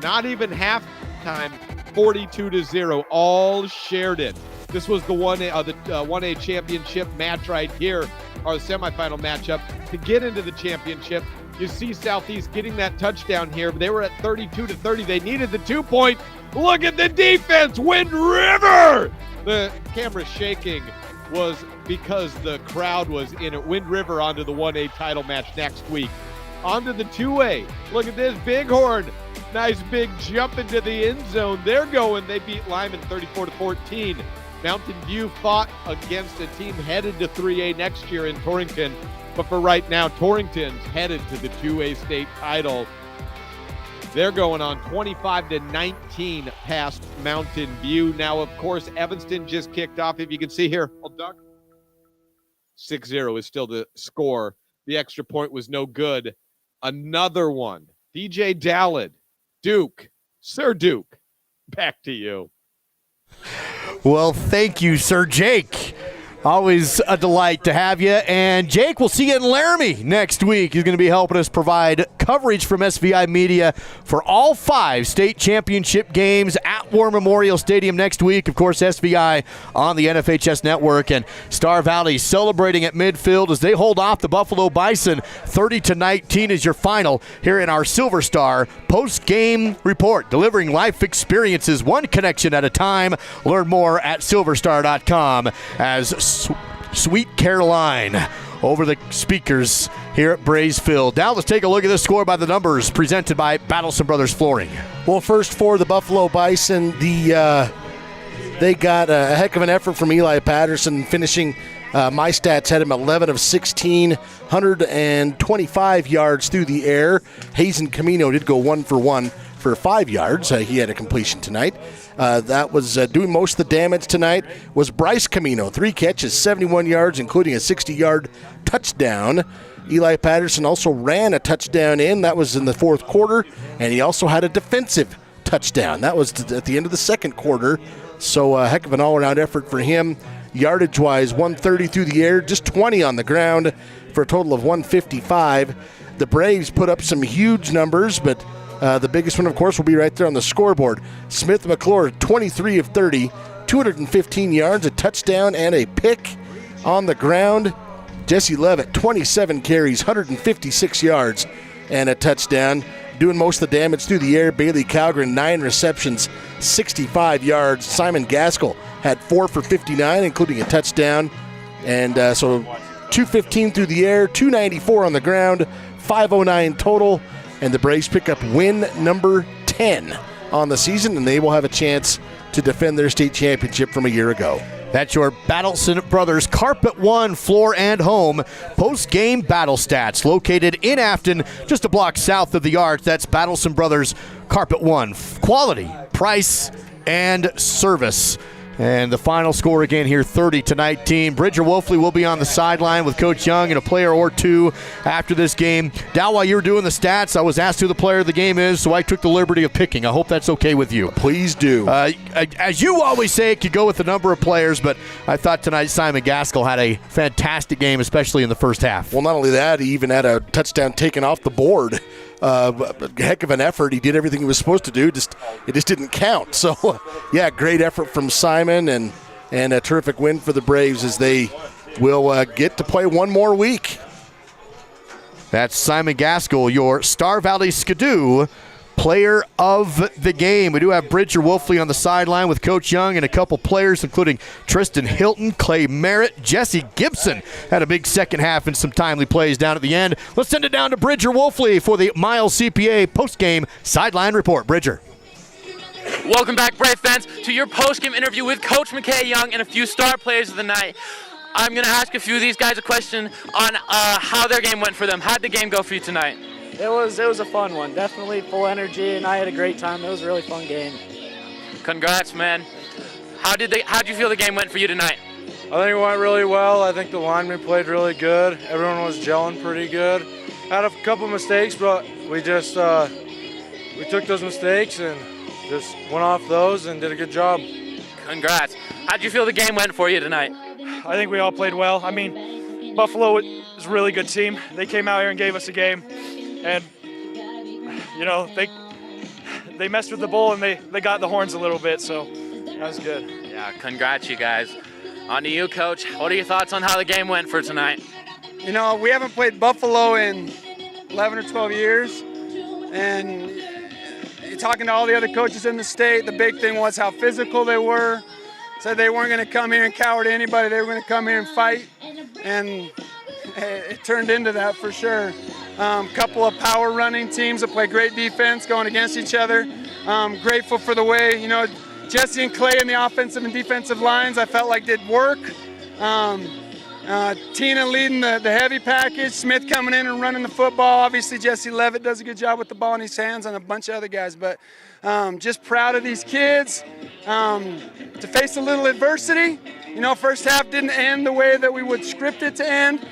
Speaker 18: not even halftime, 42-0, all Sheridan. This was the 1A championship match right here, or the semifinal matchup. To get into the championship, you see Southeast getting that touchdown here. They were at 32-30. They needed the 2-point. Look at the defense, Wind River! The camera shaking was because the crowd was in it. Wind River onto the 1A title match next week. Onto the 2A. Look at this, Bighorn. Nice big jump into the end zone. They're going. They beat Lyman 34-14. Mountain View fought against a team headed to 3A next year in Torrington. But for right now, Torrington's headed to the 2A state title. They're going on 25-19 past Mountain View. Now, of course, Evanston just kicked off. If you can see here, 6-0 is still the score. The extra point was no good. Another one. DJ Dallid, Duke, Sir Duke, back to you.
Speaker 13: Well, thank you, Sir Jake. Always a delight to have you. And Jake, we'll see you in Laramie next week. He's going to be helping us provide coverage from SVI Media for all 5 state championship games at War Memorial Stadium next week. Of course, SVI on the NFHS Network, and Star Valley celebrating at midfield as they hold off the Buffalo Bison. 30-19 is your final here in our Silver Star post-game report, delivering life experiences one connection at a time. Learn more at silverstar.com as Sweet Caroline over the speakers here at Braesfield. Now let's take a look at the score by the numbers presented by Battleson Brothers Flooring.
Speaker 3: Well, first for the Buffalo Bison, they got a heck of an effort from Eli Patterson, finishing. My stats had him 11 of 16, 125 yards through the air. Hazen Camino did go 1 for 1 for 5 yards. He had a completion tonight. That was doing most of the damage tonight was Bryce Camino. 3 catches, 71 yards, including a 60-yard touchdown. Eli Patterson also ran a touchdown in. That was in the 4th quarter, and he also had a defensive touchdown. That was at the end of the 2nd quarter. So a heck of an all-around effort for him. Yardage-wise, 130 through the air, just 20 on the ground for a total of 155. The Braves put up some huge numbers, but the biggest one, of course, will be right there on the scoreboard. Smith McClure, 23 of 30, 215 yards, a touchdown, and a pick on the ground. Jesse Levitt, 27 carries, 156 yards, and a touchdown. Doing most of the damage through the air. Bailey Calgren, 9 receptions, 65 yards. Simon Gaskell had 4 for 59, including a touchdown. And so 215 through the air, 294 on the ground, 509 total. And the Braves pick up win number 10 on the season, and they will have a chance to defend their state championship from a year ago.
Speaker 13: That's your Battleson Brothers Carpet One Floor and Home post-game battle stats, located in Afton, just a block south of the Arch. That's Battleson Brothers Carpet One. Quality, price, and service. And the final score again here, 30-19. Bridger Wolfley will be on the sideline with Coach Young and a player or two after this game. Dow, while you were doing the stats, I was asked who the player of the game is, so I took the liberty of picking. I hope that's okay with you.
Speaker 3: Please do.
Speaker 13: As you always say, it could go with the number of players, but I thought tonight Simon Gaskell had a fantastic game, especially in the first half.
Speaker 3: Well, not only that, he even had a touchdown taken off the board. Heck of an effort. He did everything he was supposed to do. It just didn't count. So, yeah, great effort from Simon and a terrific win for the Braves as they will get to play one more week.
Speaker 13: That's Simon Gaskell, your Star Valley Skidoo player of the game. We do have Bridger Wolfley on the sideline with Coach Young and a couple players, including Tristan Hilton, Clay Merritt, Jesse Gibson had a big second half and some timely plays down at the end. Let's send it down to Bridger Wolfley for the Miles CPA postgame sideline report. Bridger.
Speaker 4: Welcome back, Brave fans, to your postgame interview with Coach McKay Young and a few star players of the night. I'm going to ask a few of these guys a question on how their game went for them. How'd the game go for you tonight?
Speaker 8: It was a fun one. Definitely full energy, and I had a great time. It was a really fun game.
Speaker 4: Congrats, man. How'd you feel the game went for you tonight?
Speaker 15: I think it went really well. I think the linemen played really good. Everyone was gelling pretty good. Had a couple mistakes, but we just we took those mistakes and just went off those and did a good job.
Speaker 4: Congrats. How'd you feel the game went for you tonight?
Speaker 8: I think we all played well. I mean, Buffalo is a really good team. They came out here and gave us a game. And, you know, they messed with the bull and they got the horns a little bit, so that was good.
Speaker 4: Yeah, congrats, you guys. On to you, Coach. What are your thoughts on how the game went for tonight?
Speaker 16: You know, we haven't played Buffalo in 11 or 12 years, and you're talking to all the other coaches in the state, the big thing was how physical they were. Said they weren't going to come here and cower to anybody. They were going to come here and fight, and it turned into that for sure. Couple of power running teams that play great defense going against each other. Grateful for the way, you know, Jesse and Clay in the offensive and defensive lines I felt like did work. Tina leading the heavy package, Smith coming in and running the football. Obviously Jesse Levitt does a good job with the ball in his hands and a bunch of other guys, but just proud of these kids to face a little adversity. You know, first half didn't end the way that we would script it to end.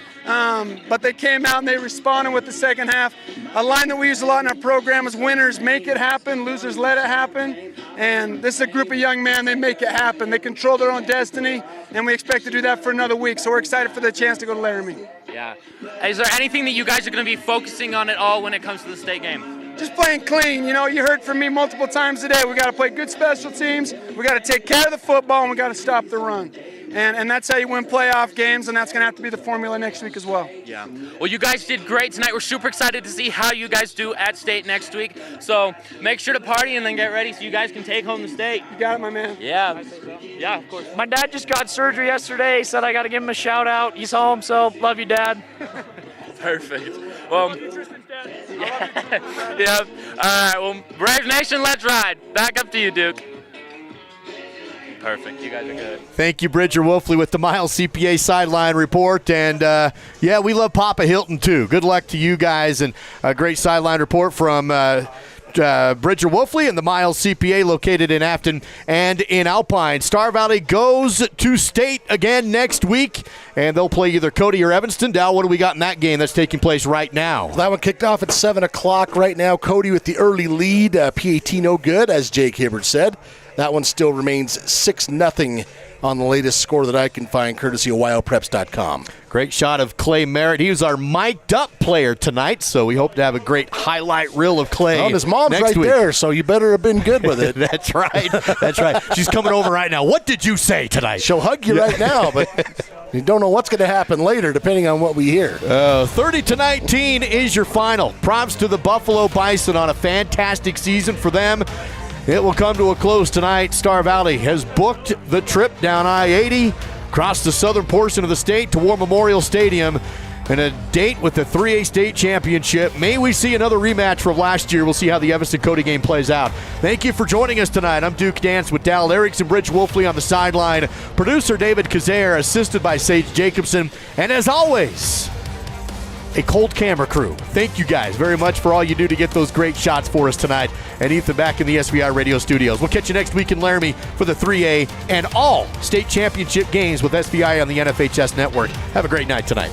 Speaker 16: But they came out and they responded with the second half. A line that we use a lot in our program is winners make it happen, losers let it happen. And this is a group of young men, they make it happen. They control their own destiny, and we expect to do that for another week. So we're excited for the chance to go to Laramie.
Speaker 4: Yeah. Is there anything that you guys are going to be focusing on at all when it comes to the state game?
Speaker 16: Just playing clean. You know, you heard from me multiple times today. We got to play good special teams. We got to take care of the football, and we got to stop the run. And that's how you win playoff games, and that's going to have to be the formula next week as well.
Speaker 4: Yeah. Well, you guys did great tonight. We're super excited to see how you guys do at state next week. So make sure to party and then get ready so you guys can take home the state.
Speaker 16: You got it, my man.
Speaker 4: Yeah. Yeah, of course.
Speaker 8: My dad just got surgery yesterday. He said I got to give him a shout out. He's home, so love you, Dad.
Speaker 4: Perfect. Well, yeah. All right. Well, Brave Nation, let's ride. Back up to you, Duke. Perfect. You guys are good.
Speaker 13: Thank you, Bridger Wolfley, with the Miles CPA sideline report. And, yeah, we love Papa Hilton, too. Good luck to you guys. And a great sideline report from Bridger Wolfley and the Miles CPA located in Afton and in Alpine. Star Valley goes to state again next week, and they'll play either Cody or Evanston. Dal, what do we got in that game that's taking place right now?
Speaker 3: Well, that one kicked off at 7 o'clock right now. Cody with the early lead. PAT no good, as Jake Hibbert said. That one still remains 6-0 on the latest score that I can find, courtesy of WyoPreps.com.
Speaker 13: Great shot of Clay Merritt. He was our mic'd-up player tonight, so we hope to have a great highlight reel of Clay.
Speaker 3: Well, his mom's right there, so you better have been good with it.
Speaker 13: That's right. That's right. She's coming over right now. What did you say tonight?
Speaker 3: She'll hug you right now, but you don't know what's going to happen later, depending on what we hear.
Speaker 13: 30-19 is your final. Props to the Buffalo Bison on a fantastic season for them. It will come to a close tonight. Star Valley has booked the trip down I-80 across the southern portion of the state to War Memorial Stadium and a date with the 3A state championship. May we see another rematch from last year. We'll see how the Evanston-Cody game plays out. Thank you for joining us tonight. I'm Duke Dance with Dal Erickson, Bridger Wolfley on the sideline. Producer David Kazare, assisted by Sage Jacobson. And as always, a cold camera crew. Thank you guys very much for all you do to get those great shots for us tonight. And Ethan back in the SVI radio studios. We'll catch you next week in Laramie for the 3A and all state championship games with SVI on the NFHS network. Have a great night tonight.